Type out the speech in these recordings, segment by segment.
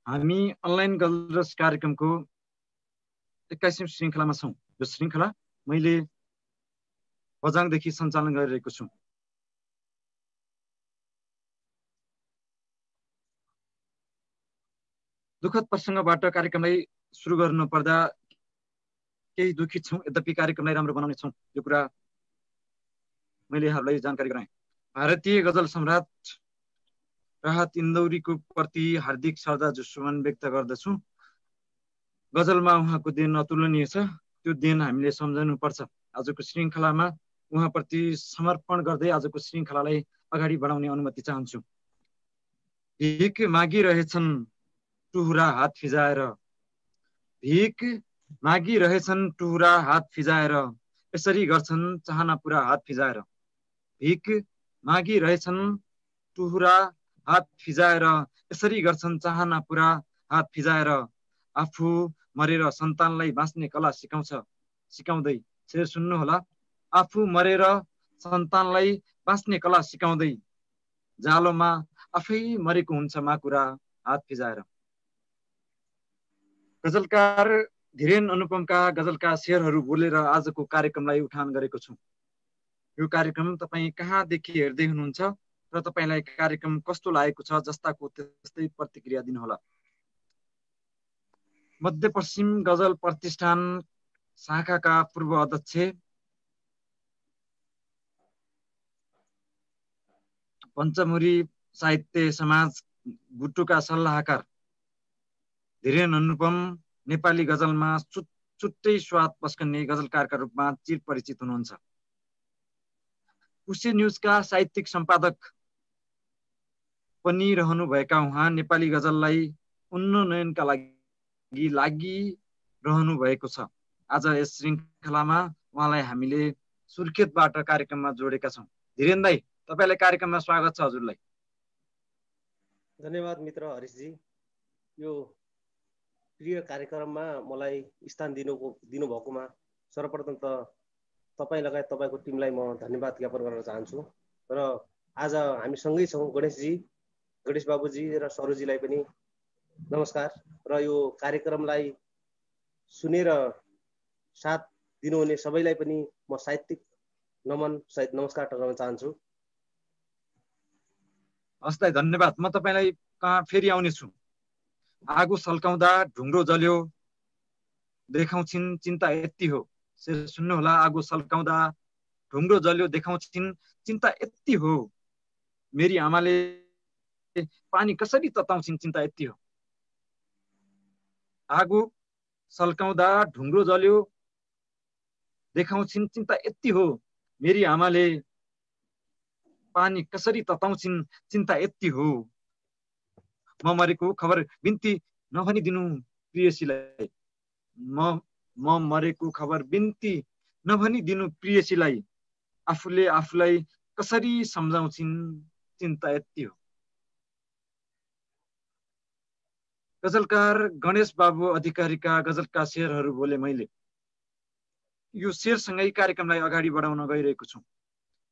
हामी अनलाइन गजलरस कार्यक्रमको 21औं श्रृङ्खलामा छौँ। यो श्रृङ्खला मैले बझाङदेखि सञ्चालन गरिरहेको छु। दुःखद प्रसङ्गबाट कार्यक्रमलाई सुरु गर्नु पर्दा केही दुखित छौँ, यद्यपि कार्यक्रमलाई राम्रो बनाउने छौँ। यो कुरा मैले यहाँहरूलाई जानकारी गराएँ। भारतीय गजल सम्राट राहत इन्दौरीको प्रति हार्दिक श्रद्धासुमन व्यक्त गर्दछु। गजलमा उहाँको देन अतुलनीय छ, त्यो देन हामीले सम्झनु पर्छ। आजको श्रृङ्खलामा उहाँप्रति समर्पण गर्दै आजको श्रृङ्खलालाई अगाडि बढाउने अनुमति चाहन्छु। भिख मागिरहेछन् टुहुरा हात फिजाएर, भिख मागिरहेछन् टुहुरा हात फिजाएर, यसरी गर्छन् चाहना पुरा हात फिजाएर। भिख मागिरहेछन् टुहुरा हात फिजाएर, यसरी गर्छन् चाहना पुरा हात फिजाएर। आफू मरेर सन्तानलाई बाँच्ने कला सिकाउँदै, शेर सुन्नुहोला। आफू मरेर सन्तानलाई बाँच्ने कला सिकाउँदै, जालोमा आफै मरेको हुन्छ माकुरा हात फिजाएर। गजलकार धीरेन अनुपमका गजलका शेरहरू बोलेर आजको कार्यक्रमलाई उठान गरेको छु। यो कार्यक्रम तपाईँ कहाँदेखि हेर्दै हुनुहुन्छ र तपाईँलाई कार्यक्रम कस्तो लागेको छ जस्ताको त्यस्तै प्रतिक्रिया दिनुहोला। मध्यपश्चिम गजल प्रतिष्ठान शाखाका पूर्व अध्यक्ष पञ्चमुरी साहित्य समाज गुटुका सल्लाहकार धीरेन अनुपम नेपाली गजलमा छुट्टै स्वाद पस्कने गजलकारका रूपमा चिर परिचित हुनुहुन्छ। उसे न्युजका साहित्यिक सम्पादक पनि रहनुभएका उहाँ नेपाली गजललाई उन्नयनका लागि रहनु भएको छ। आज यस श्रृङ्खलामा उहाँलाई हामीले सुर्खेतबाट कार्यक्रममा जोडेका छौँ। धीरेन दाई, तपाईँलाई कार्यक्रममा स्वागत छ। हजुरलाई धन्यवाद मित्र हरिशजी। यो प्रिय कार्यक्रममा मलाई स्थान दिनुभएकोमा सर्वप्रथम त तपाईँ लगायत तपाईँको टिमलाई म धन्यवाद ज्ञापन गर्न चाहन्छु। र आज हामी सँगै छौँ गणेश बाबुजी र सरोजीलाई पनि नमस्कार। र यो कार्यक्रमलाई सुनेर साथ दिनुहुने सबैलाई पनि म साहित्यिक नमन सहित नमस्कार टक्राउन चाहन्छु। हस् दाइ, धन्यवाद। म तपाईँलाई कहाँ फेरि आउनेछु। आगो सल्काउँदा ढुङ्ग्रो जल्यो, देखाउँछिन् चिन्ता यति हो। शेर सुन्नुहोला। आगो सल्काउँदा ढुङ्ग्रो जल्यो, देखाउँछिन् चिन्ता यति हो। मेरी आमाले पानी कसरी तताउँछिन् चिन्ता यति हो। आगो सल्काउँदा ढुङ्ग्रो जल्यो, देखाउँछिन् चिन्ता यति हो। मेरी आमाले पानी कसरी तताउँछिन् चिन्ता यति हो। म मरेको खबर बिन्ती नभनिदिनु प्रियसीलाई, म मरेको खबर बिन्ती नभनिदिनु प्रियसीलाई, आफूले आफूलाई कसरी सम्झाउँछिन् चिन्ता यति हो। गजलकार गणेश बाबु अधिकारीका गजलका शेरहरू बोले मैले। यो शेरसँगै कार्यक्रमलाई अगाडि बढाउन गइरहेको छु।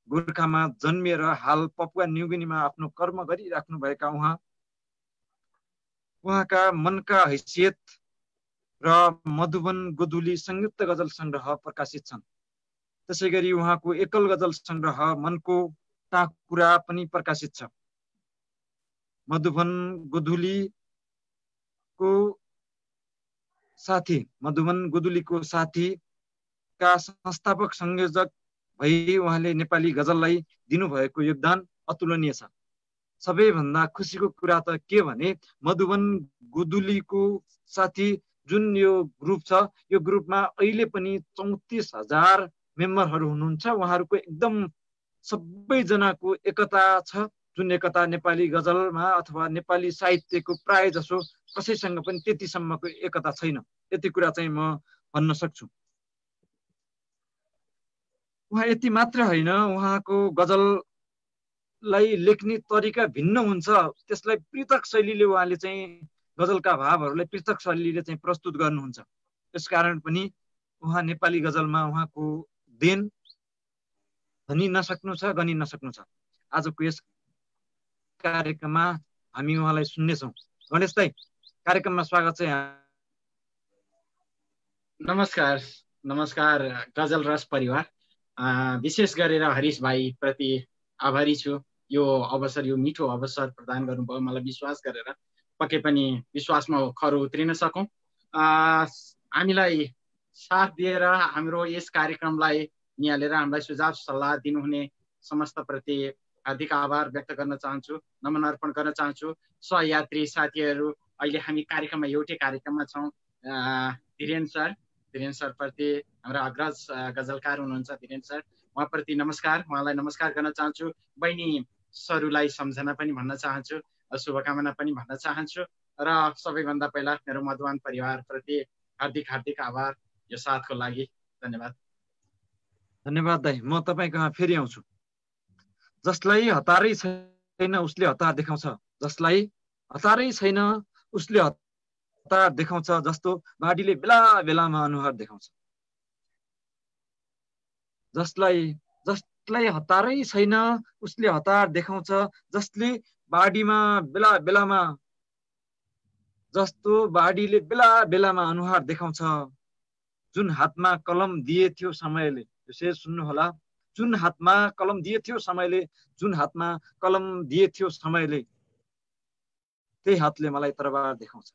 गोर्खामा जन्मिएर हाल पपुवा न्युगिनीमा आफ्नो कर्म गरिराख्नु भएका उहाँका मनका हैसियत र मधुबन गोधुली संयुक्त गजल संग्रह प्रकाशित छन्। त्यसै गरी उहाँको एकल गजल संग्रह मनको टाकुरा पनि प्रकाशित छ। मधुबन गोधुलीको साथीका संस्थापक संयोजक भई उहाँले नेपाली गजललाई दिनुभएको योगदान अतुलनीय छ। सबैभन्दा खुसीको कुरा त के भने मधुबन गोधुलीको साथी जुन यो ग्रुप छ, यो ग्रुपमा अहिले पनि 34,000 मेम्बरहरू हुनुहुन्छ। उहाँहरूको एकदम सबैजनाको एकता छ, जुन एकता नेपाली गजलमा अथवा नेपाली साहित्यको प्राय जसो कसैसँग पनि त्यतिसम्मको एकता छैन। यति कुरा चाहिँ म भन्न सक्छु। उहाँ यति मात्र होइन, उहाँको गजललाई लेख्ने तरिका भिन्न हुन्छ। त्यसलाई पृथक शैलीले उहाँले चाहिँ गजलका भावहरूलाई पृथक शैलीले चाहिँ प्रस्तुत गर्नुहुन्छ। त्यसकारण पनि उहाँ नेपाली गजलमा उहाँको देन भनि नसक्नु छ, गनि नसक्नु छ। आजको यस कार्यक्रममा हामी उहाँलाई सुन्नेछौँ। गणेश दाइ, कार्यक्रममा स्वागत छ। यहाँ नमस्कार नमस्कार गजल रस परिवार। विशेष गरेर हरिश भाइ प्रति आभारी छु। यो अवसर, यो मिठो अवसर प्रदान गर्नुभयो मलाई, विश्वास गरेर। पक्कै पनि विश्वासमा खरो उत्रिन सकौँ। हामीलाई साथ दिएर हाम्रो यस कार्यक्रमलाई निहालेर हामीलाई सुझाव सल्लाह दिनुहुने समस्तप्रति हार्दिक आभार व्यक्त गर्न चाहन्छु, नमन अर्पण गर्न चाहन्छु। सहयात्री साथीहरू, अहिले हामी कार्यक्रममा एउटै कार्यक्रममा छौँ। धीरेन सरप्रति हाम्रो अग्रज गजलकार हुनुहुन्छ धीरेन सर, उहाँप्रति नमस्कार, उहाँलाई नमस्कार गर्न चाहन्छु। बहिनी सरुलाई सम्झना पनि भन्न चाहन्छु, शुभकामना पनि भन्न चाहन्छु। र सबैभन्दा पहिला मेरो मधुवान परिवारप्रति हार्दिक हार्दिक आभार यो साथको लागि। धन्यवाद। धन्यवाद दाइ। म तपाईँ कहाँ फेरि आउँछु। जसलाई हतारै छैन उसले हतार देखाउँछ, जसलाई हतारै छैन उसले हतार देखाउँछ, जस्तो बाढीले बेला बेलामा अनुहार देखाउँछ। जसलाई हतारै छैन उसले हतार देखाउँछ, जसले बाढीमा बेला बेलामा, जस्तो बाढीले बेला बेलामा अनुहार देखाउँछ। जुन हातमा कलम दिए थियो समयले, विशेष सुन्नु होला, जुन हातमा कलम दिए थियो समयले, जुन हातमा कलम दिए थियो समयले, त्यही हातले मलाई तरबार देखाउँछ।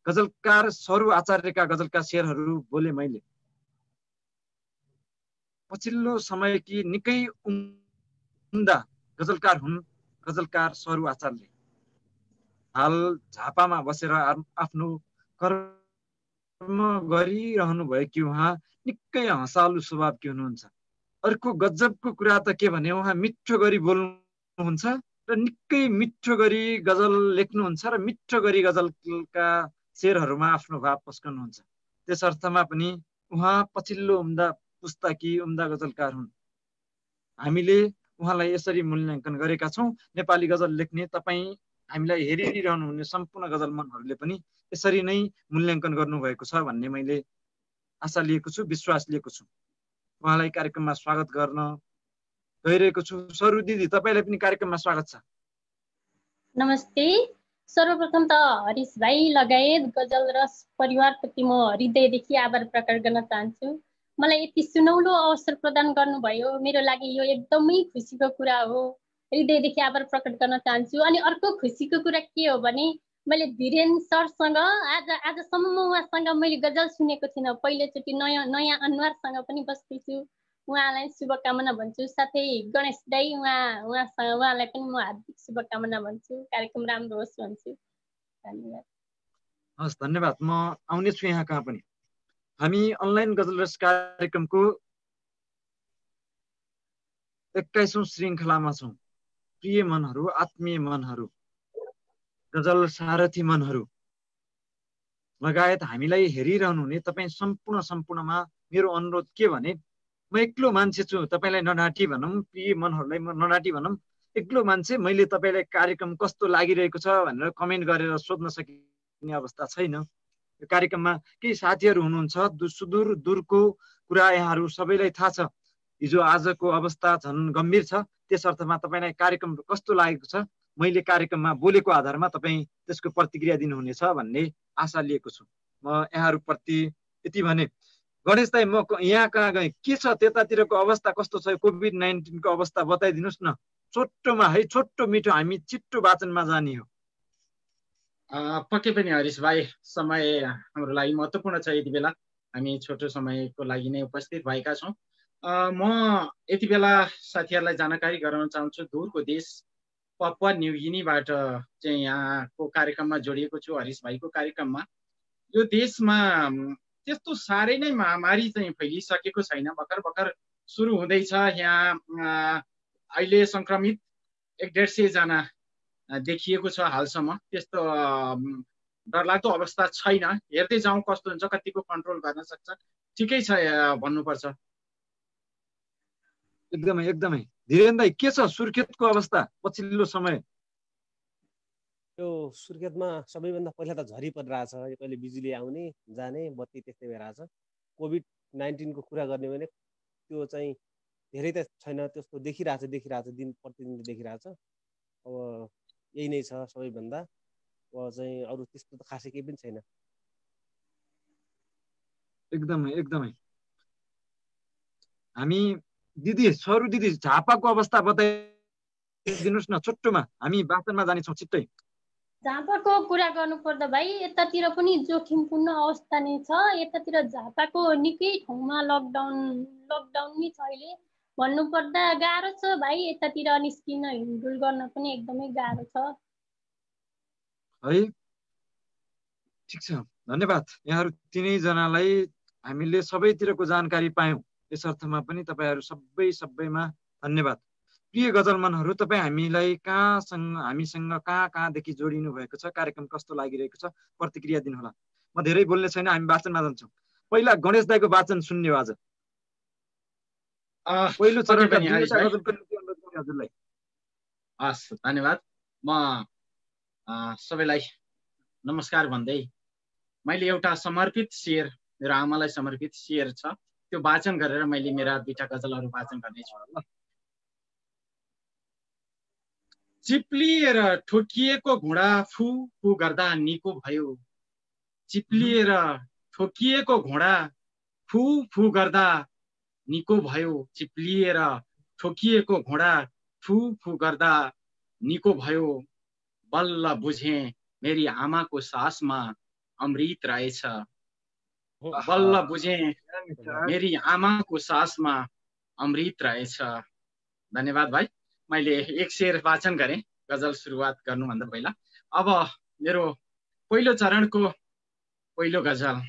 गजलकार सरू आचार्यका गजलका शेरहरू बोले मैले। पछिल्लो समयकी निकै उम्दा गजलकार हुन् गजलकार सरू आचार्य। हाल झापामा बसेर आफ्नो कर्म गरिरहनु भयो कि उहाँ निकै हँसालु स्वभावकी हुनुहुन्छ। अर्को गजबको कुरा त के भने उहाँ मिठो गरी बोल्नुहुन्छ र निकै मिठो गरी गजल लेख्नुहुन्छ र मिठो गरी गजलका शेरहरूमा आफ्नो भाव पस्कनुहुन्छ। त्यस अर्थमा पनि उहाँ पछिल्लो उम्दा पुस्ताकी उम्दा गजलकार हुन्। हामीले उहाँलाई यसरी मूल्याङ्कन गरेका छौँ। नेपाली गजल लेख्ने तपाईँ हामीलाई हेरिरहनुहुने सम्पूर्ण गजल मनहरूले पनि यसरी नै मूल्याङ्कन गर्नुभएको छ भन्ने मैले आशा लिएको छु, विश्वास लिएको छु। उहाँलाई कार्यक्रममा स्वागत गर्न गइरहेको छु। सरू दिदी, तपाईँलाई पनि कार्यक्रममा स्वागत छ। नमस्ते। सर्वप्रथम त हरिश भाइ लगायत गजल रस परिवारप्रति म हृदयदेखि आभार प्रकट गर्न चाहन्छु। मलाई यति सुनौलो अवसर प्रदान गर्नुभयो, मेरो लागि यो एकदमै खुसीको कुरा हो। हृदयदेखि आभार प्रकट गर्न चाहन्छु। अनि अर्को खुसीको कुरा के हो भने मैले धीरेन सरसँग आजसम्म उहाँसँग मैले गजल सुनेको थिइनँ। पहिलोचोटि नयाँ अनुहारसँग पनि बस्दैछु। उहाँलाई शुभकामना भन्छु। साथै गणेश दाई, उहाँलाई पनि म हार्दिक शुभकामना भन्छु। कार्यक्रम राम्रो होस् भन्छु। धन्यवाद। हस्, धन्यवाद। म आउने छु यहाँ कहाँ पनि। हामी अनलाइन गजल रस कार्यक्रमको 21औं श्रृङ्खलामा छौँ। प्रिय मनहरू, आत्मीय मनहरू, गजल सारथी मनहरू लगायत हामीलाई हेरिरहनुहुने तपाईँ सम्पूर्णमा मेरो अनुरोध के भने, म एक्लो मान्छे छु, तपाईँलाई नडाँटी भनौँ, प्रिय मनहरूलाई म नडाँटी भनौँ, एक्लो मान्छे। मैले तपाईँलाई कार्यक्रम कस्तो लागिरहेको छ भनेर कमेन्ट गरेर सोध्न सकिने अवस्था छैन। यो कार्यक्रममा केही साथीहरू हुनुहुन्छ, सुदूर दूरको कुरा यहाँहरू सबैलाई थाहा छ। हिजो आजको अवस्था झन् गम्भीर छ। त्यस अर्थमा तपाईँलाई कार्यक्रम कस्तो लागेको छ, मैले कार्यक्रममा बोलेको आधारमा तपाईँ त्यसको प्रतिक्रिया दिनुहुनेछ भन्ने आशा लिएको छु। म यहाँहरूप्रति यति भने, गणेश दाइ, म यहाँ कहाँ गएँ, के छ त्यतातिरको अवस्था कस्तो छ, कोभिड-19 को अवस्था बताइदिनुहोस् न छोटोमा है, छोटो मिठो, हामी छिट्टो वाचनमा जाने हो। पक्कै पनि हरिश भाइ, समय हाम्रो लागि महत्त्वपूर्ण छ। यति बेला हामी छोटो समयको लागि नै उपस्थित भएका छौँ। म यति बेला साथीहरूलाई जानकारी गराउन चाहन्छु, दूरको देश पपुवा न्युगिनीबाट चाहिँ यहाँको कार्यक्रममा जोडिएको छु, हरिश भाइको कार्यक्रममा। यो देशमा त्यस्तो साह्रै नै महामारी चाहिँ फैलिसकेको छैन, भर्खर सुरु हुँदैछ। यहाँ अहिले सङ्क्रमित 150 जना देखिएको छ हालसम्म। त्यस्तो डरलाग्दो अवस्था छैन। हेर्दै जाउँ कस्तो हुन्छ, कतिको कन्ट्रोल गर्न सक्छ, ठिकै छ भन्नुपर्छ। एकदमै। धीरेन दाइ, के छ सुर्खेतको अवस्था पछिल्लो समय? यो सुर्खेतमा सबैभन्दा पहिला त झरी परिरहेछ। यो कहिले बिजुली आउने जाने, बत्ती त्यस्तै भइरहेछ। कोभिड-19 को कुरा गर्ने भने त्यो चाहिँ धेरै त छैन, त्यस्तो देखिरहेछ, दिन प्रतिदिन देखिरहेछ। अब यही नै छ सबैभन्दा। चाहिँ अरू त्यस्तो त खासै केही पनि छैन। एकदमै एकदमै। हामी दिदी सरू दिदी झापाको अवस्था बताइदिनुहोस् न छोटोमा, हामी वाचनमा जानेछौँ छिट्टै। झापाको कुरा गर्नुपर्दा भाइ यतातिर पनि जोखिमपूर्ण अवस्था नै छ। यतातिर झापाको निकै ठाउँमा लकडाउन नै छ अहिले। भन्नुपर्दा गाह्रो छ भाइ, यतातिर निस्किन हिँडडुल गर्न पनि एकदमै गाह्रो छ है। ठिक छ, धन्यवाद यहाँहरू तिनैजनालाई। हामीले सबैतिरको जानकारी पायौँ, यस अर्थमा पनि तपाईँहरू सबैमा धन्यवाद। प्रिय गजलमनहरू, तपाईँ हामीलाई हामीसँग कहाँदेखि जोडिनु भएको छ, कार्यक्रम कस्तो लागिरहेको छ, प्रतिक्रिया दिनुहोला। म धेरै बोल्ने छैन, हामी वाचनमा जान्छौँ। पहिला गणेश दाईको वाचन सुन्ने आज पहिलो चरणका हजुरलाई। हस्, धन्यवाद। म सबैलाई नमस्कार भन्दै मैले एउटा समर्पित शेर, मेरो आमालाई समर्पित शेर छ, त्यो वाचन गरेर मैले मेरा दुईटा गजलहरू वाचन गर्नेछु। चिप्लिएर ठोकिएको घुँडा फु फु गर्दा निको भयो। चिप्लिएर ठोकिएको घुँडा फु फु गर्दा निको भयो। चिप्लिएर ठोकिएको घुँडा फु फु गर्दा निको भयो। बल्ल बुझे मेरी आमाको सासमा अमृत रहेछ। बल्ल बुझे मेरी आमाको सासमा अमृत रहेछ। धन्यवाद भाइ। मैले एक शेर वाचन गरेँ गजल सुरुवात गर्नुभन्दा पहिला। अब मेरो पहिलो चरणको पहिलो गजल।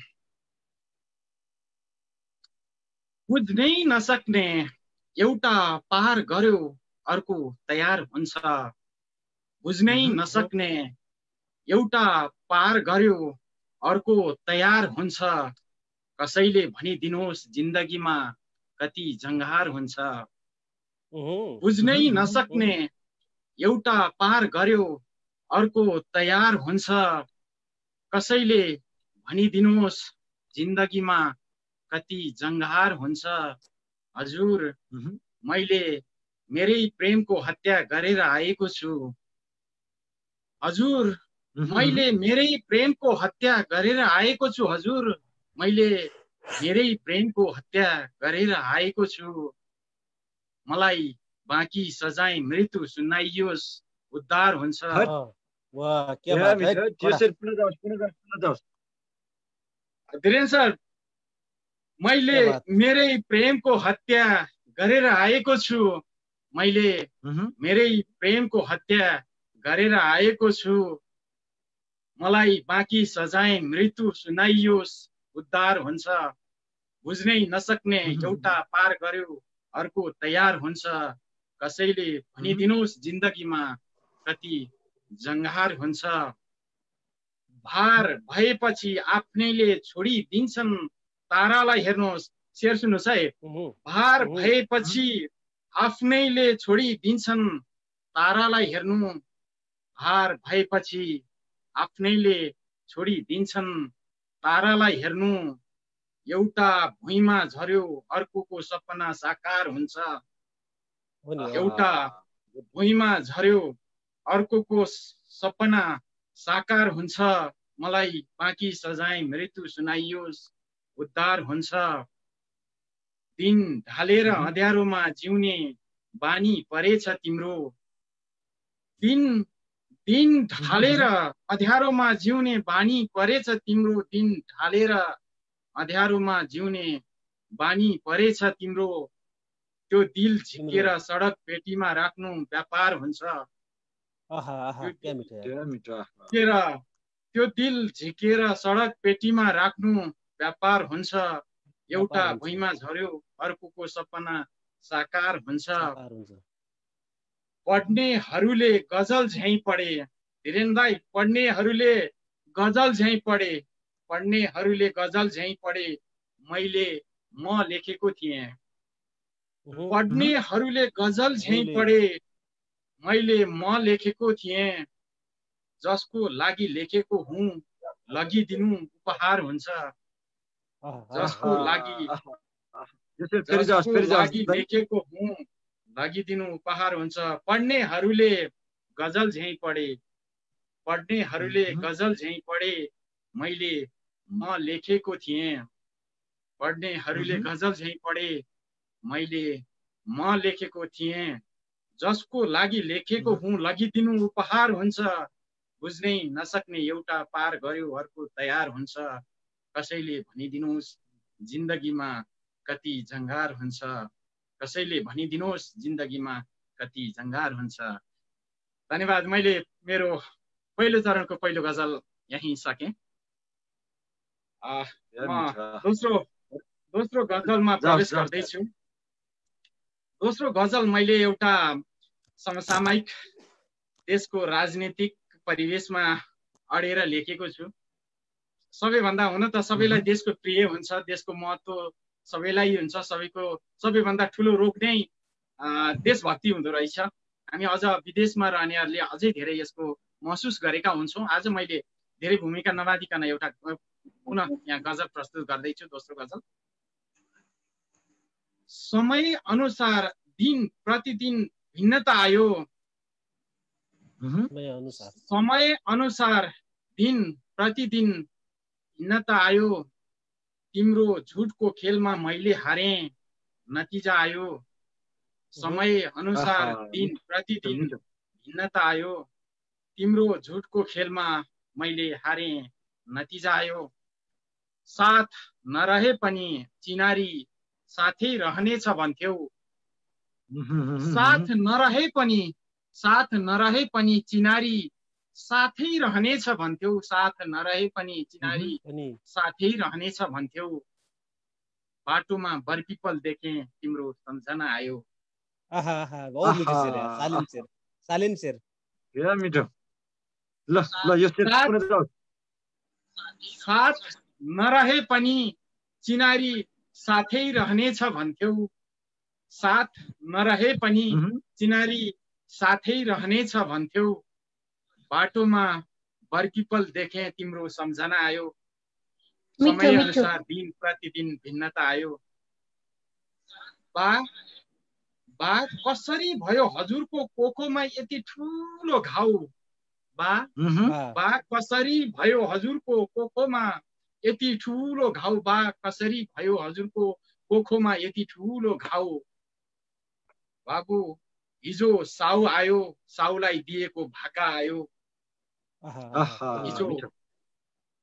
बुझ्नै नसक्ने एउटा पार गर्यो अर्को तयार हुन्छ। बुझ्नै नसक्ने एउटा पार गर्यो अर्को तयार हुन्छ। कसैले भनिदिनुहोस् जिन्दगीमा कति जङ्हार हुन्छ। बुझ्नै नसक्ने एउटा पार गर्यो अर्को तयार हुन्छ। कसैले भनिदिनुहोस् जिन्दगीमा कति जङ्हार हुन्छ। हजुर, मैले मेरै प्रेमको हत्या गरेर आएको छु। हजुर, मैले मेरै प्रेमको हत्या गरेर आएको छु। हजुर, मैले मेरै प्रेमको हत्या गरेर आएको छु। मलाई बाँकी सजाय मृत्यु सुनाइयोस् उद्धार हुन्छ। धीरेन सर, मैले मेरै प्रेमको हत्या गरेर आएको छु। मैले मेरै प्रेमको हत्या गरेर आएको छु। मलाई बाँकी सजाय मृत्यु सुनाइयोस् उद्धार हुन्छ। बुझ्नै नसक्ने एउटा पार गर्यो अर्को तयार हुन्छ। कसैले भनिदिनुहोस् जिन्दगीमा कति जङ्हार हुन्छ। भार भएपछि आफ्नैले छोडिदिन्छन् तारालाई। हेर्नुहोस्, शेर सुन्नुहोस् है। भार भएपछि आफ्नैले छोडिदिन्छन् तारालाई हेर्नु। भार भएपछि आफ्नैले छोडिदिन्छन् तारालाई हेर्नु। एउटा भुइँमा झर्यो अर्कोको सपना साकार हुन्छ। एउटा भुइँमा झर्यो अर्कोको सपना साकार हुन्छ। मलाई बाँकी सजाय मृत्यु सुनाइयोस् उद्धार हुन्छ। दिन ढालेर अँध्यारोमा जिउने बानी परेछ तिम्रो। दिन ढालेर अँध्यारोमा जिउने बानी परेछ तिम्रो। दिन ढालेर अँध्यारोमा जिउने बानी परेछ तिम्रो। त्यो दिल झिकेर सडक पेटीमा राख्नु व्यापार हुन्छ। त्यो दिल झिकेर सडक पेटीमा राख्नु व्यापार हुन्छ। एउटा भुइँमा झर्यो अर्कोको सपना साकार हुन्छ। पढ्नेहरूले गजल झैँ पढे। धीरेन दाइ, पढ्नेहरूले गजल झैँ पढे। पढ्नेहरूले गजल झैँ पढे। म लेखेको थिएँ। पढ्नेहरूले गजल झैँ पढे। म लेखेको थिएँ। जसको लागि लेखेको हुँ लगिदिनु उपहार हुन्छ। जसको लागि लेखेको हुँ लगिदिनु उपहार हुन्छ। पढ्नेहरूले गजल झैँ पढे। पढ्नेहरूले गजल झैँ पढे मैले म लेखेको थिएँ। पढ्नेहरूले गजल झैँ पढे मैले म लेखेको थिएँ। जसको लागि लेखेको हुँ लगिदिनु उपहार हुन्छ। बुझ्नै नसक्ने एउटा पार गर्यो अर्को तयार हुन्छ। कसैले भनिदिनुहोस् जिन्दगीमा कति जङ्गार हुन्छ। कसैले भनिदिनुहोस् जिन्दगीमा कति जङ्गार हुन्छ। धन्यवाद। मैले मेरो पहिलो चरणको पहिलो गजल यहीँ सकेँ। म दोस्रो गजलमा प्रवेश गर्दैछु। दोस्रो गजल मैले एउटा समसामयिक देशको राजनीतिक परिवेशमा अडेर लेखेको छु। सबैभन्दा हुन त सबैलाई देशको प्रिय हुन्छ, देशको महत्त्व सबैलाई हुन्छ। सबैभन्दा ठुलो रोग नै देशभक्ति हुँदो रहेछ। हामी अझ विदेशमा रहनेहरूले अझै धेरै यसको महसुस गरेका हुन्छौँ। आज मैले धेरै भूमिका नबाँधिकन एउटा पुनः यहाँ गजल प्रस्तुत गर्दैछु। दोस्रो गजल। समय अनुसार दिन प्रतिदिन भिन्नता आयो। समय अनुसार दिन प्रतिदिन भिन्नता आयो। तिम्रो झुटको खेलमा मैले हारेँ नतिजा आयो। समय अनुसार दिन प्रतिदिन भिन्नता आयो। तिम्रो झुटको खेलमा मैले हारेँ नतिजा आयो। साथ नरहे पनि चिनारी साथै रहनेछ भन्थ्यौ। साथ नरहे पनि चिनारी साथै रहनेछ भन्थ्यौ। साथ नरहे पनि चिनारी साथै रहनेछ भन्थ्यौ। बाटोमा बरपिपल देखेँ तिम्रो सम्झना आयो। बहुत मिठो शेर है। सालिन शेर क्या मिठो। ल यो साथ नरहे पनि चिनारी साथै रहनेछ भन्थ्यौ। साथ नरहे पनि चिनारी साथै रहनेछ भन्थ्यौ। बाटोमा बरपिपल देखेँ तिम्रो सम्झना आयो। समय अनुसार दिन प्रतिदिन भिन्नता आयो। बा कसरी भयो हजुरको कोखोमा यति ठुलो घाउ। बा कसरी भयो हजुरको कोखोमा यति ठुलो घाउ। बा कसरी भयो हजुरको कोखोमा यति ठुलो घाउ। बाबु हिजो साउ आयो साउलाई दिएको भाका आयो।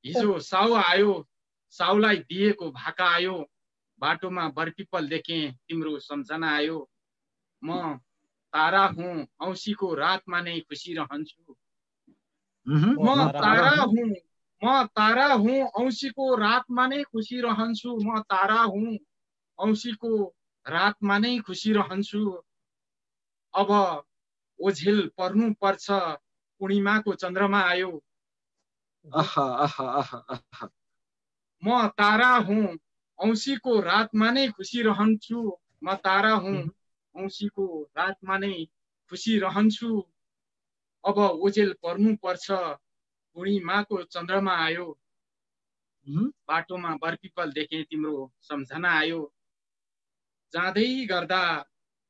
हिजो साउ आयो साउलाई दिएको भाका आयो। बाटोमा बरपिपल देखेँ तिम्रो सम्झना आयो। म तारा हुँ औँसीको रातमा नै खुसी रहन्छु। म तारा हुँ औँसीको रातमा नै खुसी रहन्छु। म तारा हुँ औँसीको रातमा नै खुसी रहन्छु। अब ओझेल पर्नु पर्छ पूर्णिमाको चन्द्रमा आयो। म तारा हुँ औँसीको रातमा नै खुसी रहन्छु। म तारा हुँ औँसीको रातमा नै खुसी रहन्छु। अब ओझेल पर्नु पर्छ पूर्णिमाको चन्द्रमा आयो। बाटोमा बरपिपल देखेँ तिम्रो सम्झना आयो। जाँदै गर्दा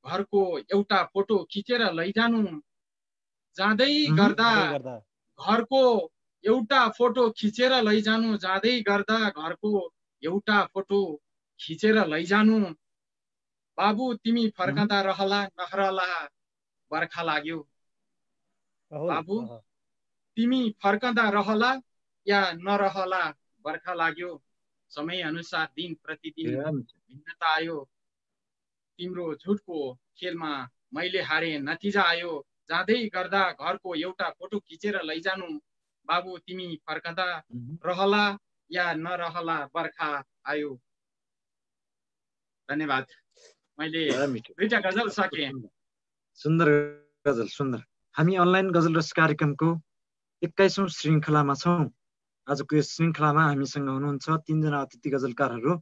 घरको एउटा फोटो खिचेर लैजानु। जाँदै गर्दा घरको एउटा फोटो खिचेर लैजानु। जाँदै गर्दा घरको एउटा फोटो खिचेर लैजानु। बाबु तिमी फर्कँदा रहला नहरला बर्खा लाग्यो। बाबु तिमी फर्कँदा रहला या नरहला बर्खा लाग्यो। समय अनुसार दिन प्रतिदिन भिन्नता आयो। तिम्रो झुटको खेलमा मैले हारे नतिजा आयो। जाँदै गर्दा घरको एउटा फोटो खिचेर लैजानु। बाबु तिमी फर्कँदा रहला या नरहला बर्खा आयो। धन्यवाद। मैले दुईटा गजल सकेँ। सुन्दर गजल, सुन्दर। हामी अनलाइन गजल रस कार्यक्रमको 21औं श्रृङ्खलामा छौँ। आजको यस श्रृङ्खलामा हामीसँग हुनुहुन्छ 3 जना अतिथि गजलकारहरू।